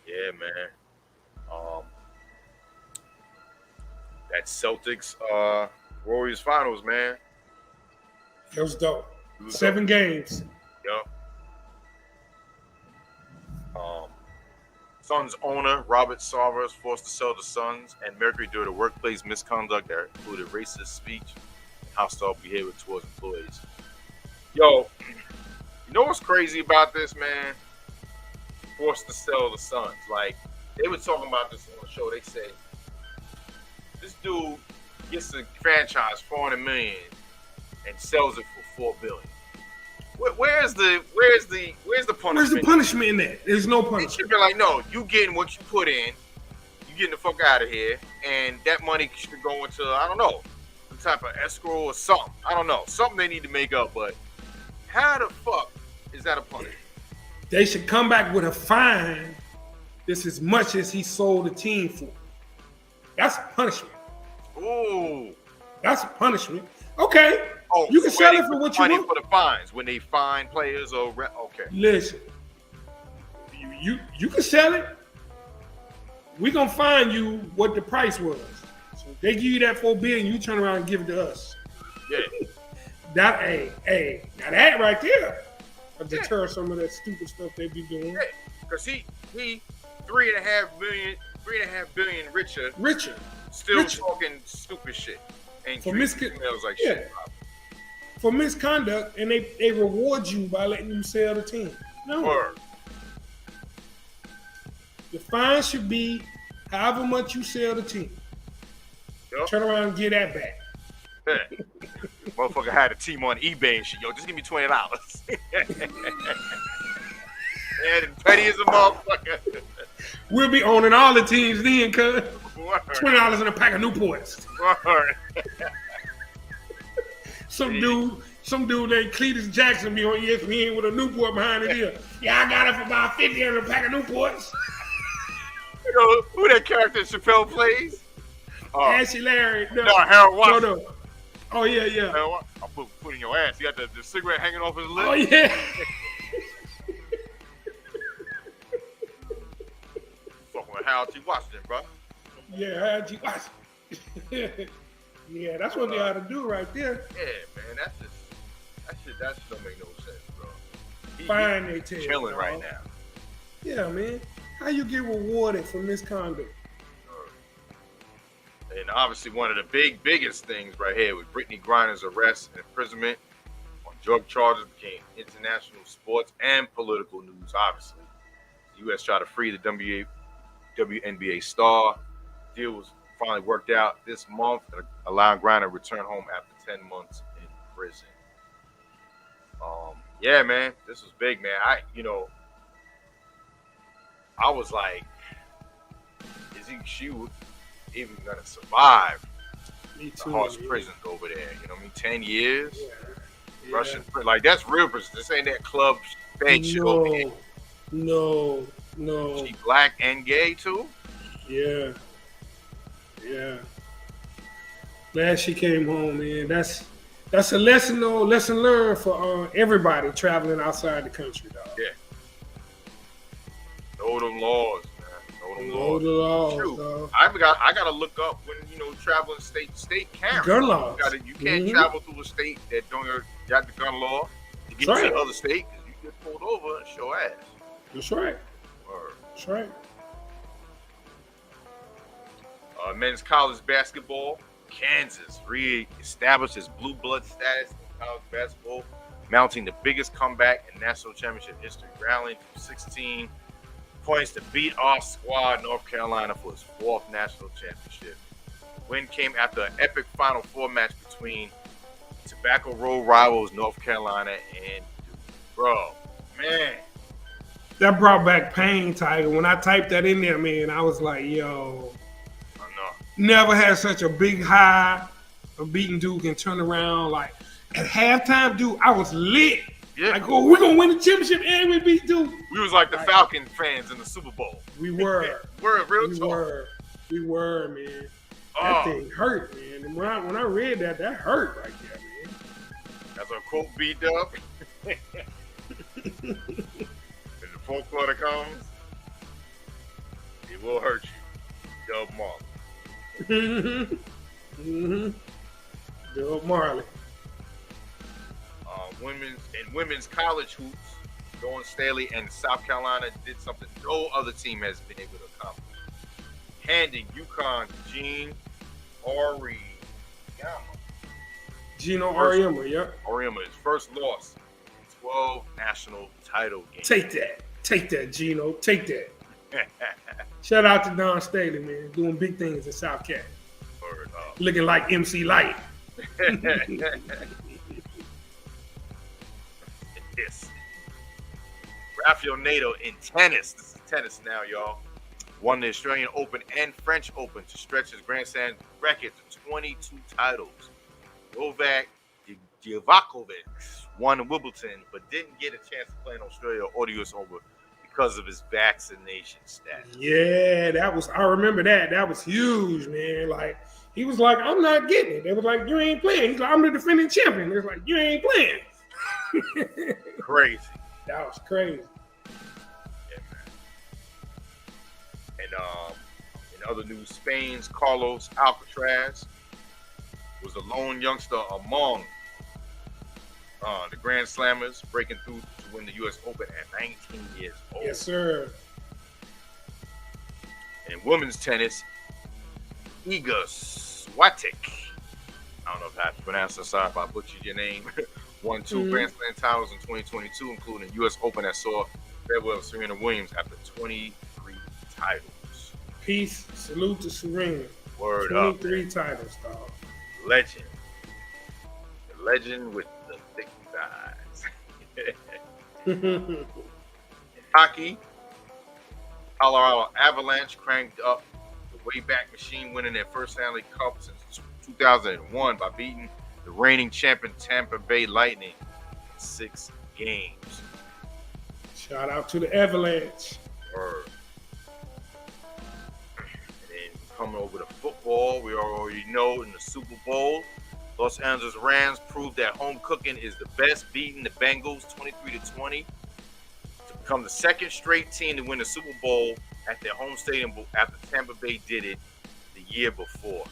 A: Yeah, man. That Celtics Warriors finals, man.
B: It was dope. 7 games.
A: Yep. Suns owner Robert Sarver was forced to sell the Suns and Mercury due to workplace misconduct that included racist speech and hostile behavior towards employees. Yo, you know what's crazy about this, man? Forced to sell the Suns. Like, they were talking about this on the show. They say this dude gets the franchise $400 million and sells it for $4 billion. Where's the punishment?
B: Where's the punishment in that? There's no punishment.
A: It should be like, no, you getting what you put in, you getting the fuck out of here, and that money should go into, I don't know, some type of escrow or something. I don't know. Something they need to make up, but how the fuck is that a punishment?
B: They should come back with a fine that's as much as he sold the team for. That's a punishment.
A: Ooh.
B: That's a punishment. Okay.
A: Oh,
B: you can sell it for what you want.
A: For the fines when they fine players or okay.
B: Listen, you can sell it. We gonna find you what the price was. So if they give you that $4 billion, you turn around and give it to us.
A: Yeah.
B: Now that right there will deter some of that stupid stuff they be doing.
A: Yeah, because he $3.5 billion richer. Still talking stupid shit. And
B: for
A: like shit.
B: For misconduct, and they reward you by letting you sell the team. No.
A: Word.
B: The fine should be however much you sell the team.
A: Yep.
B: Turn around and get that back.
A: Yeah. Motherfucker had a team on eBay and shit. Yo, just give me $20. And petty as a motherfucker.
B: We'll be owning all the teams then, cuz. $20 in a pack of Newports.
A: Word.
B: Some dude named Cletus Jackson be on ESPN with a Newport behind his ear. Yeah, I got it for about $50 in a pack of Newports.
A: You know who that character Chappelle plays?
B: Ashy Larry.
A: No, Harold Watson.
B: No. Oh, yeah.
A: I'll put in your ass. He got the cigarette hanging off his lip.
B: Oh, yeah.
A: Fucking with Harold T. Washington, bro.
B: Yeah, Harold T. Washington. Yeah, that's what they ought to do right there.
A: Yeah, man, that shit don't make no sense, bro.
B: Fine, they tell
A: chilling
B: you,
A: right now.
B: Yeah, man. How you get rewarded for misconduct?
A: And obviously, one of the biggest things right here with Brittany Griner's arrest and imprisonment on drug charges became international sports and political news. Obviously, the U.S. tried to free the WNBA star. Deal was finally worked out this month, allowing Griner to return home after 10 months in prison. Yeah, man, this was big, man. I was like, she even gonna survive
B: Me too,
A: the harsh prisons over there? You know what I mean? 10 years, Russian prison, like that's real prison. This ain't that club bed shit over here.
B: No.
A: She black and gay too?
B: Yeah. Glad she came home, man. That's a lesson learned for everybody traveling outside the country, dog.
A: Yeah. Know them laws, man. Know them
B: Know the laws,
A: Shoot,
B: dog.
A: I gotta look up when traveling state to state camera.
B: Gun laws.
A: You can't travel through a state that don't got the gun law to get to the other state because you get pulled over and show ass.
B: That's right.
A: Word.
B: That's right.
A: Men's college basketball. Kansas re-established its blue blood status in college basketball, mounting the biggest comeback in national championship history, rallying from 16 points to beat off squad North Carolina for its fourth national championship. Win came after an epic Final Four match between Tobacco Road rivals North Carolina and Duke. Bro, man.
B: That brought back pain, Tiger. When I typed that in there, man, I was like, yo. Never had such a big high of beating Duke and turn around. Like, at halftime, Duke, I was lit.
A: Yeah.
B: Like, oh, we're going to win the championship and we beat Duke.
A: We was like the Falcon fans in the Super Bowl.
B: We were.
A: We're real talk.
B: We were, man. That thing hurt, man. And when I read that hurt right there, man.
A: That's a quote B-Dub. When the fourth quarter comes, it will hurt you. Dub Marley.
B: Dub Marley.
A: Women's college hoops, Dawn Staley and South Carolina did something no other team has been able to accomplish. Handing UConn Gino Auriemma,
B: yep.
A: Auriemma, his first loss in 12 national title games.
B: Take that, Gino. Take that. Shout out to Dawn Staley, man, doing big things in South Cat. Looking like MC Light.
A: This. Rafael Nadal in tennis. This is tennis now, y'all. Won the Australian Open and French Open to stretch his Grand Slam record to 22 titles. Novak Djokovic won Wimbledon, but didn't get a chance to play in Australia or the US Open because of his vaccination status.
B: Yeah, I remember that. That was huge, man. Like, he was like, I'm not getting it. They was like, you ain't playing. He's like, I'm the defending champion. They was like, you ain't playing.
A: Crazy.
B: That was crazy.
A: Yeah, man. And in other news, Spain's Carlos Alcaraz was the lone youngster among the Grand Slammers, breaking through to win the U.S. Open at 19 years old.
B: Yes, sir.
A: In women's tennis, Iga Swiatek, I don't know if I have to pronounce this, sorry if I butchered your name, won 2 Grand Slam titles in 2022, including U.S. Open that saw farewell of Serena Williams after 23 titles.
B: Peace. Salute to Serena.
A: Word
B: 23
A: up.
B: 23 titles, dog.
A: Legend. The legend with the thick thighs. In hockey, Colorado Avalanche cranked up the Wayback Machine, winning their first Stanley Cup since 2001 by beating the reigning champion Tampa Bay Lightning in 6 games.
B: Shout out to the Avalanche.
A: Word. And then coming over to football, we already know in the Super Bowl, Los Angeles Rams proved that home cooking is the best, beating the Bengals 23-20 to become the second straight team to win the Super Bowl at their home stadium after Tampa Bay did it the year before.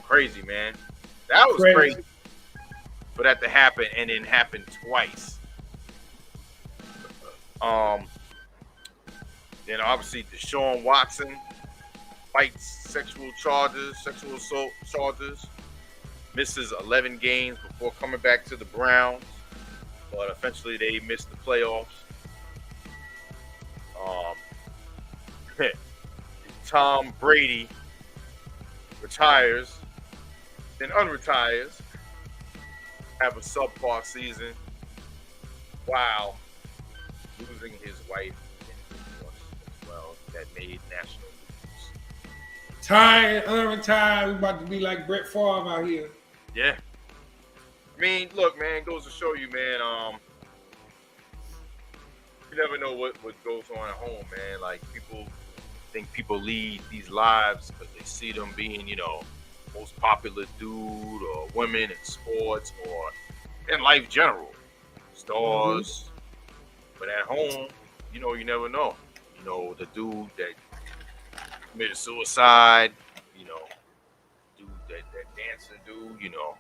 A: Crazy, man. That was crazy for that to happen, and then happen twice. Then obviously Deshaun Watson fights sexual assault charges, misses 11 games before coming back to the Browns, but eventually they missed the playoffs. Tom Brady retires, then unretires, have a subpar season while losing his wife in divorce as well. That made national news.
B: Tired, unretired. We about to be like Brett Favre out here.
A: Yeah. I mean, look, man, it goes to show you, man, you never know what goes on at home, man. Like, people think people lead these lives because they see them being, most popular dude or women in sports or in life general. Stars. But at home, you know, you never know. You know, the dude that committed suicide, you know, dude that dancer dude, you know,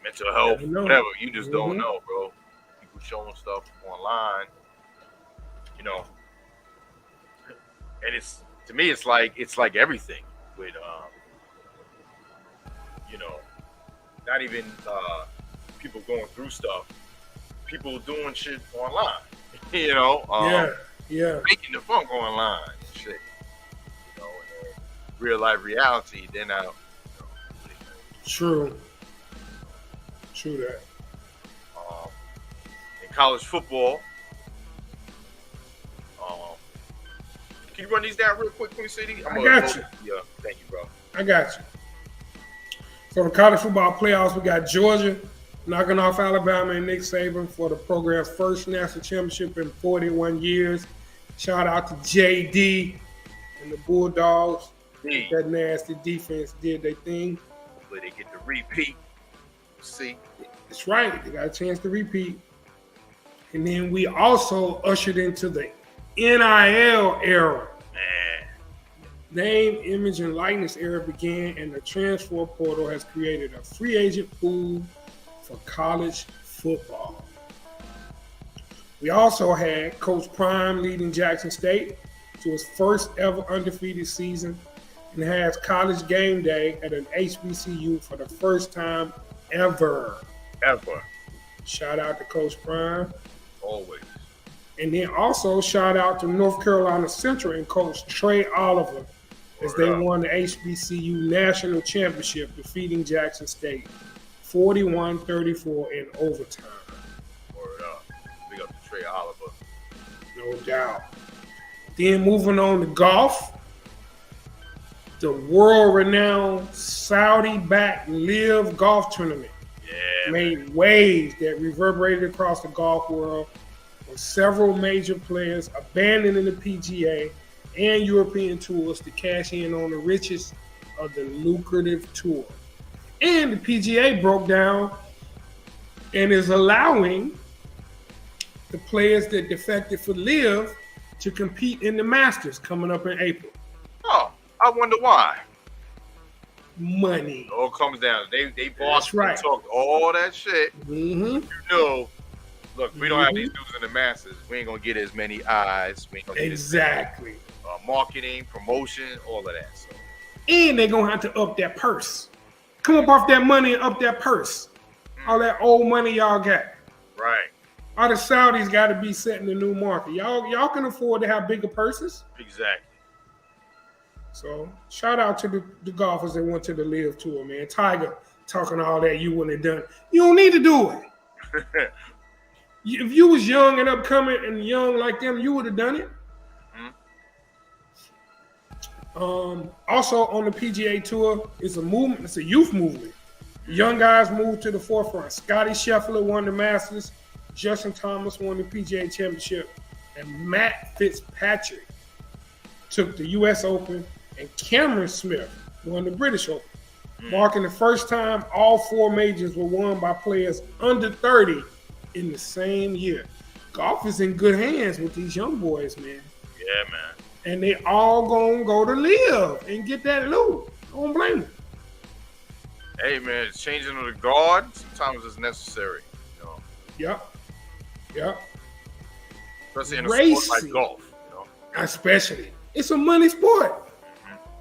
A: mental health, whatever. You just don't know, bro. People showing stuff online, you know. And it's, to me, it's like everything with you know, not even people going through stuff, people doing shit online, you know, making the funk online and shit, you know, and real life reality, then out.
B: True that.
A: In college football, can you run these down real quick, Queen City?
B: I got you.
A: Yeah, thank you, bro.
B: I got you. So the college football playoffs, we got Georgia knocking off Alabama and Nick Saban for the program's first national championship in 41 years. Shout out to JD and the Bulldogs. That nasty defense did their thing.
A: Hopefully they get the repeat. See?
B: That's right. They got a chance to repeat. And then we also ushered into the NIL era. Name, image, and likeness era began, and the transfer portal has created a free agent pool for college football. We also had Coach Prime leading Jackson State to his first ever undefeated season and has college game day at an HBCU for the first time ever. Shout out to Coach Prime.
A: Always.
B: And then also shout out to North Carolina Central and Coach Trey Oliver as they won the HBCU National Championship, defeating Jackson State 41-34 in overtime.
A: Word up. Big up to Trey Oliver.
B: No doubt. Then moving on to golf. The world-renowned Saudi-backed Live Golf Tournament made waves that reverberated across the golf world, with several major players abandoning the PGA and European tours to cash in on the riches of the lucrative tour. And the PGA broke down and is allowing the players that defected for Live to compete in the Masters coming up in April.
A: Oh, I wonder why.
B: Money.
A: It all comes down. They bossed and talked all that shit. You know, look, we don't have these dudes in the Masters. We ain't gonna get as many eyes. We ain't gonna get as many, marketing, promotion, all of that. So.
B: And they're gonna have to up that purse. Come up off that money and up that purse. All that old money y'all got.
A: Right.
B: All the Saudis got to be setting the new market. Y'all can afford to have bigger purses.
A: Exactly.
B: So shout out to the golfers that went to the Live Tour, man. Tiger talking all that you wouldn't have done. You don't need to do it. If you was young and upcoming and young like them, you would have done it. Also on the PGA Tour, it's a movement. It's a youth movement. Young guys moved to the forefront. Scotty Scheffler won the Masters. Justin Thomas won the PGA Championship. And Matt Fitzpatrick took the U.S. Open. And Cameron Smith won the British Open, marking the first time all four majors were won by players under 30 in the same year. Golf is in good hands with these young boys, man.
A: Yeah, man.
B: And they all gonna go to Live and get that loot. Don't blame them.
A: Hey, man, it's changing of the guard sometimes is necessary. You know?
B: Yep.
A: Especially in a sport like golf. You know?
B: Especially. It's a money sport.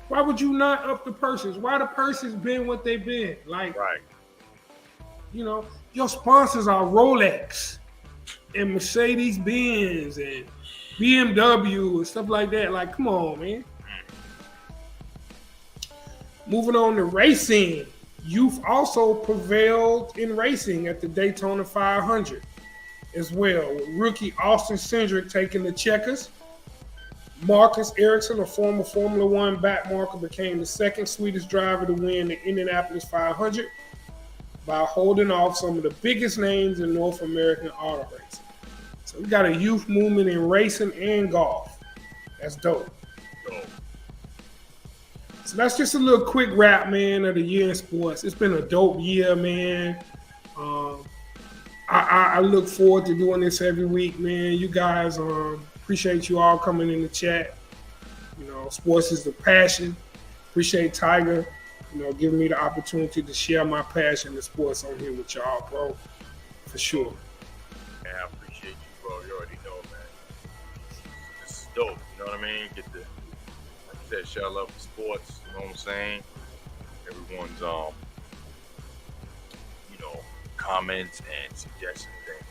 B: Why would you not up the purses? Why the purses been what they've been? Like, you know, your sponsors are Rolex and Mercedes-Benz and BMW and stuff like that. Like, come on, man. Moving on to racing. Youth also prevailed in racing at the Daytona 500 as well, with rookie Austin Cindric taking the checkers. Marcus Ericsson, a former Formula One backmarker, became the second Swedish driver to win the Indianapolis 500 by holding off some of the biggest names in North American auto racing. So we got a youth movement in racing and golf. That's dope. So that's just a little quick wrap, man, of the year in sports. It's been a dope year, man. I look forward to doing this every week, man. You guys, appreciate you all coming in the chat. You know, sports is the passion. Appreciate Tiger, giving me the opportunity to share my passion in sports on here with y'all, bro. For sure.
A: Man, I appreciate you, bro. You already know, man. This is dope. You know what I mean? Get the, like I said, share love for sports. You know what I'm saying? Everyone's, comments and suggestions. And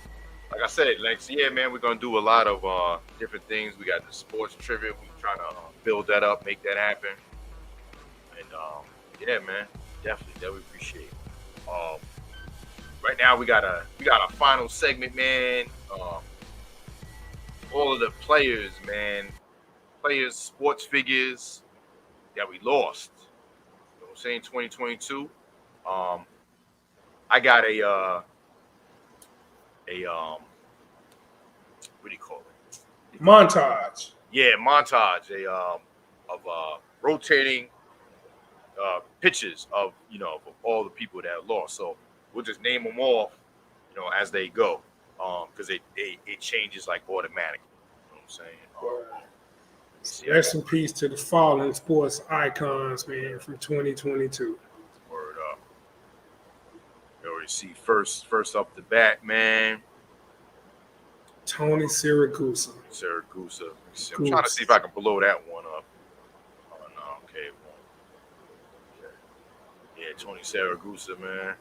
A: like I said, next year, man, we're gonna do a lot of different things. We got the sports trivia. We're trying to build that up, make that happen. And yeah, man, definitely appreciate it. Right now we got a final segment, man. All of the players, sports figures that we lost. You know what I'm saying? 2022. I got a what do you call it?
B: Montage.
A: Yeah, montage. Of rotating pictures of of all the people that lost. So we'll just name them off, as they go, because it changes like automatically. You know what I'm saying?
B: Rest in peace to the fallen sports icons, man, from 2022.
A: Word up. You already see first up the bat, man.
B: Tony Siragusa.
A: I'm trying to see if I can blow that one up. Oh no, okay. Yeah, Tony Siragusa, man.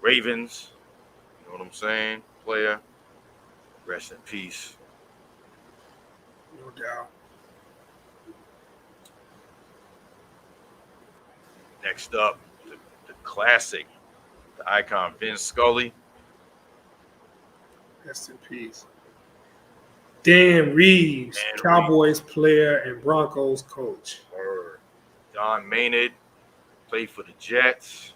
A: Ravens, you know what I'm saying? Player. Rest in peace.
B: No doubt.
A: Next up, the classic, the icon Vince Scully.
B: Rest in peace. Dan Reeves, Cowboys player and Broncos coach.
A: Don Maynard played for the Jets.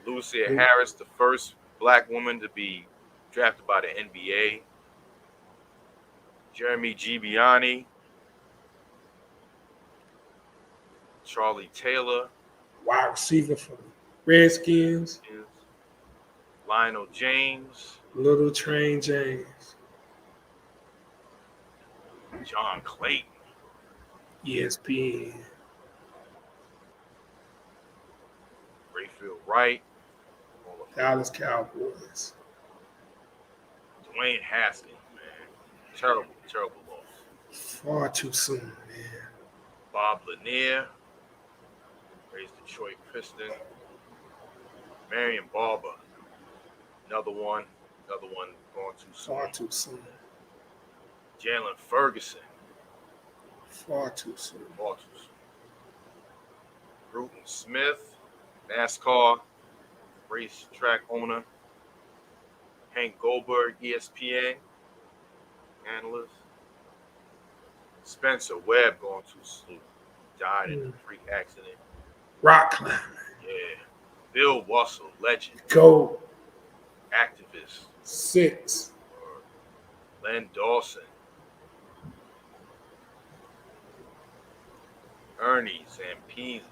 A: Lucia Harris, the first black woman to be drafted by the NBA. Jeremy Giuliani. Charlie Taylor.
B: Wide receiver for the Redskins.
A: Lionel James.
B: Little Train James.
A: John Clayton.
B: ESPN.
A: Rayfield Wright.
B: Dallas Cowboys.
A: Dwayne Haskins, man. Terrible loss.
B: Far too soon, man.
A: Bob Lanier. Raised Detroit Piston. Marion Barber. Another one going too soon.
B: Far too soon.
A: Jalen Ferguson.
B: Far too soon.
A: Bruton Smith, NASCAR racetrack owner. Hank Goldberg, ESPN analyst. Spencer Webb going too soon. Died in a freak accident.
B: Rock climbing.
A: Yeah. Bill Russell, legend.
B: Go.
A: Activist.
B: 6.
A: Len Dawson. Ernie Zampese.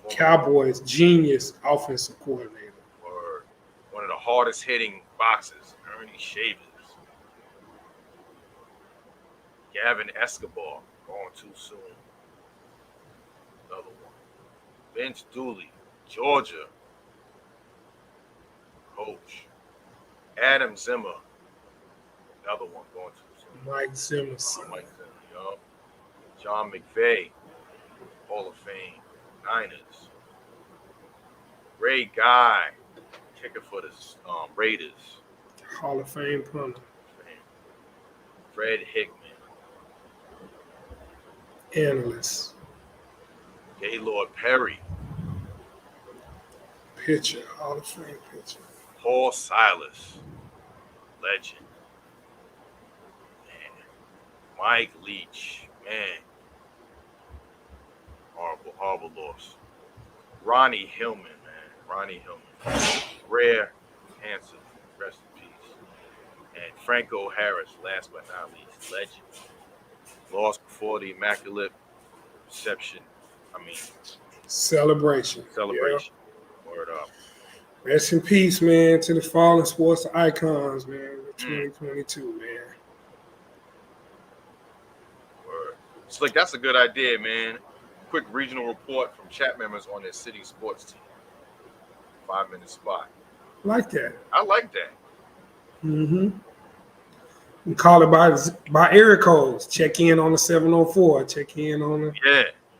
B: Cowboys genius offensive coordinator.
A: One of the hardest hitting boxers, Ernie Shavers. Gavin Escobar, going too soon. Another one. Vince Dooley, Georgia. Coach. Adam Zimmer. Another one going too soon.
B: Mike Zimmer.
A: Yup. John McVay, Hall of Fame. Niners. Ray Guy, kicker for the Raiders.
B: Hall of Fame punter.
A: Fred Hickman.
B: Analyst.
A: Gaylord Perry.
B: Pitcher. Hall of Fame pitcher.
A: Paul Silas. Legend. Man. Mike Leach. Man. Horrible loss. Ronnie Hillman, man. Ronnie Hillman. Rare cancer. Rest in peace. And Franco Harris, last but not least. Legend. lost before the Immaculate Reception. I mean,
B: Celebration.
A: celebration. Word up.
B: Yeah. Rest in peace, man, to the fallen sports icons, man. 2022, man.
A: Word. Slick, that's a good idea, man. Quick regional report from chat members on their city sports team. 5-minute spot.
B: Like that.
A: I like that.
B: Mm-hmm. We call it by area codes. Check in on the 704. Check in on the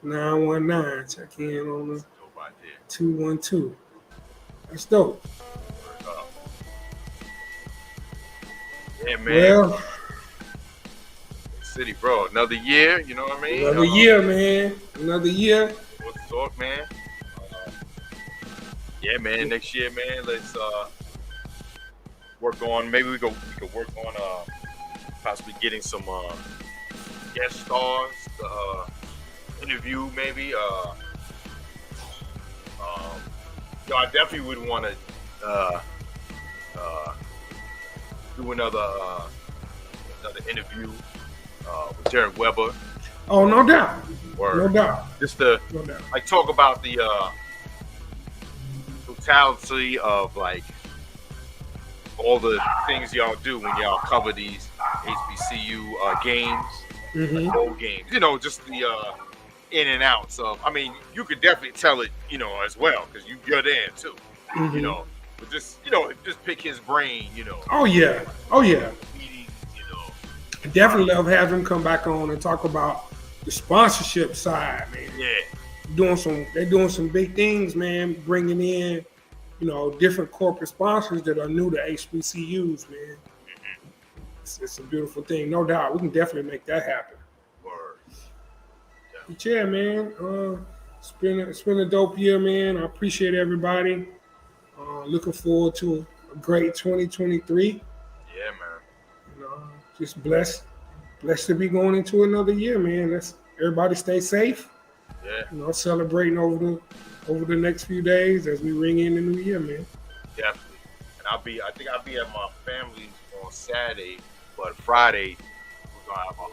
B: 919. Check in on the 212. That's dope.
A: Yeah, man.
B: Well,
A: City, bro. Another year, you know what I mean?
B: Another year, man. Another year.
A: What's the talk, man? Yeah, man. Next year, man. Let's work on. Maybe we could work on possibly getting some guest stars to interview. Maybe. I definitely would want to do another interview with Jared Weber.
B: Oh, no doubt.
A: Word.
B: No doubt.
A: Just to
B: No doubt.
A: like talk about the totality of like all the things y'all do when y'all cover these HBCU games, like bowl games. You know, just the in and outs of. I mean, you could definitely tell it, you know, as well because you're there too. You know, but just just pick his brain. You know.
B: Oh yeah. Oh yeah.
A: Meetings, you know.
B: I definitely love having him come back on and talk about the sponsorship side, man.
A: Yeah.
B: They're doing some big things, man. Bringing in, different corporate sponsors that are new to HBCUs, man. It's a beautiful thing, no doubt. We can definitely make that happen.
A: Word.
B: But yeah, man. It's been a dope year, man. I appreciate everybody. Looking forward to a great 2023.
A: Yeah, man.
B: Just blessed to be going into another year, man. Let's everybody stay safe.
A: Yeah.
B: Celebrating over the next few days as we ring in the new year, man.
A: Definitely. And I think I'll be at my family's on Saturday, but Friday we're gonna have a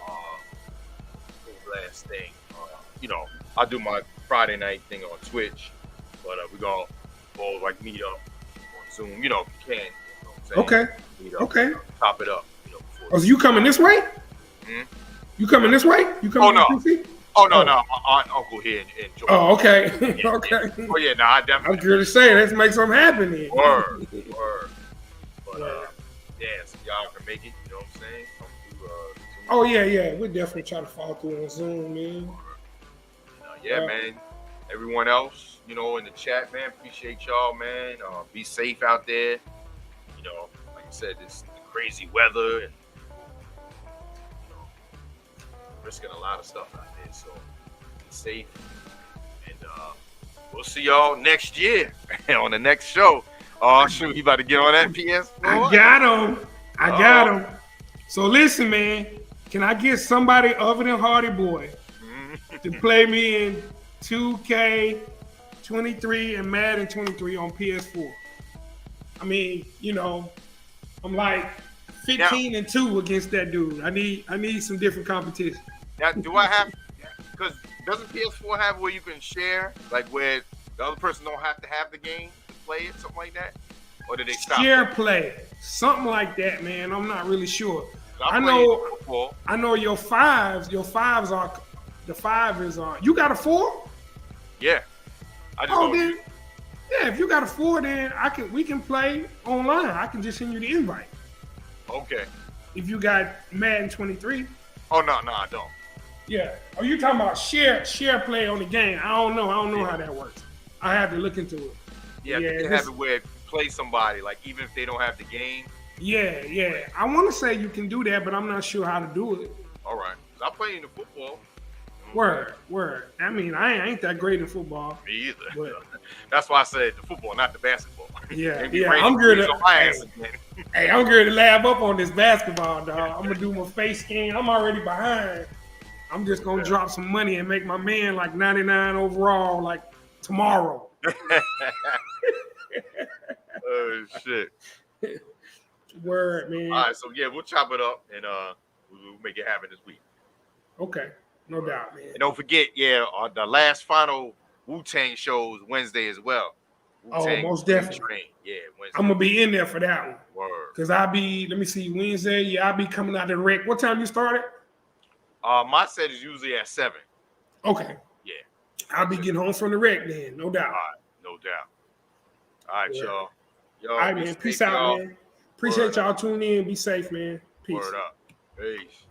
A: Fullblast thing. I'll do my Friday night thing on Twitch, but we're gonna all like meet up on Zoom. You know, if you can. You know what I'm saying?
B: Okay.
A: Meet up,
B: Okay.
A: Top it up.
B: Oh, so you coming this way? You coming this way? You coming?
A: Oh no. Oh no, no, my aunt and uncle here in Georgia.
B: Oh, okay.
A: Yeah,
B: Okay.
A: Yeah. Oh yeah, no, I definitely.
B: I'm here to say, let's make something happen here.
A: Word. But yeah, so y'all can make it. You know what I'm saying? Come through, Zoom.
B: Oh yeah. We'll definitely try to follow through on Zoom, man.
A: Yeah, man. Everyone else, in the chat, man, appreciate y'all, man. Be safe out there. Like I said, this crazy weather and risking a lot of stuff out there. So be safe, and we'll see y'all next year on the next show. Oh shoot, you about to get on that PS4?
B: I got him. So listen, man, can I get somebody other than Hardy Boy to play me in 2K23 and Madden 23 on PS4? I mean, I'm like 15-2 against that dude. I need some different competition.
A: Now, do I have? Because doesn't PS4 have where you can share, like where the other person don't have to have the game to play it, something like that? Or did they stop?
B: Share play, something like that, man. I'm not really sure. I know your fives are. The 5 is on. You got a 4?
A: Yeah.
B: Then. Yeah, if you got a 4, then we can play online. I can just send you the invite.
A: Okay.
B: If you got Madden 23.
A: Oh no, I don't.
B: Yeah. Oh, you talking about share play on the game? I don't know how that works. I have to look into it.
A: Yeah, they have it where you play somebody, like even if they don't have the game.
B: Yeah. I want to say you can do that, but I'm not sure how to do it.
A: All right. I play in the football.
B: Word. I mean, I ain't that great in football.
A: Me either. But that's why I said the football, not the basketball.
B: Yeah. I'm good to. I'm good to lab up on this basketball, dog. I'm gonna do my face scan. I'm already behind. I'm just gonna drop some money and make my man like 99 overall, like tomorrow.
A: Oh shit.
B: Word, man.
A: All right, so yeah, we'll chop it up and we'll make it happen this week.
B: Okay. No doubt, man.
A: And don't forget, the last final Wu-Tang shows Wednesday as well. Wu-Tang
B: most definitely.
A: Train. Yeah, Wednesday.
B: I'm gonna be in there for that one.
A: Word.
B: Cause let me see, Wednesday. Yeah, I'll be coming out of the rec. What time you started?
A: My set is usually at 7.
B: Okay.
A: Yeah.
B: I'll be getting home from the rec then, no doubt.
A: All right, no doubt. All right, y'all.
B: All right, man. Peace out, man. Appreciate y'all tuning in. Be safe, man. Peace.
A: Word up. Peace.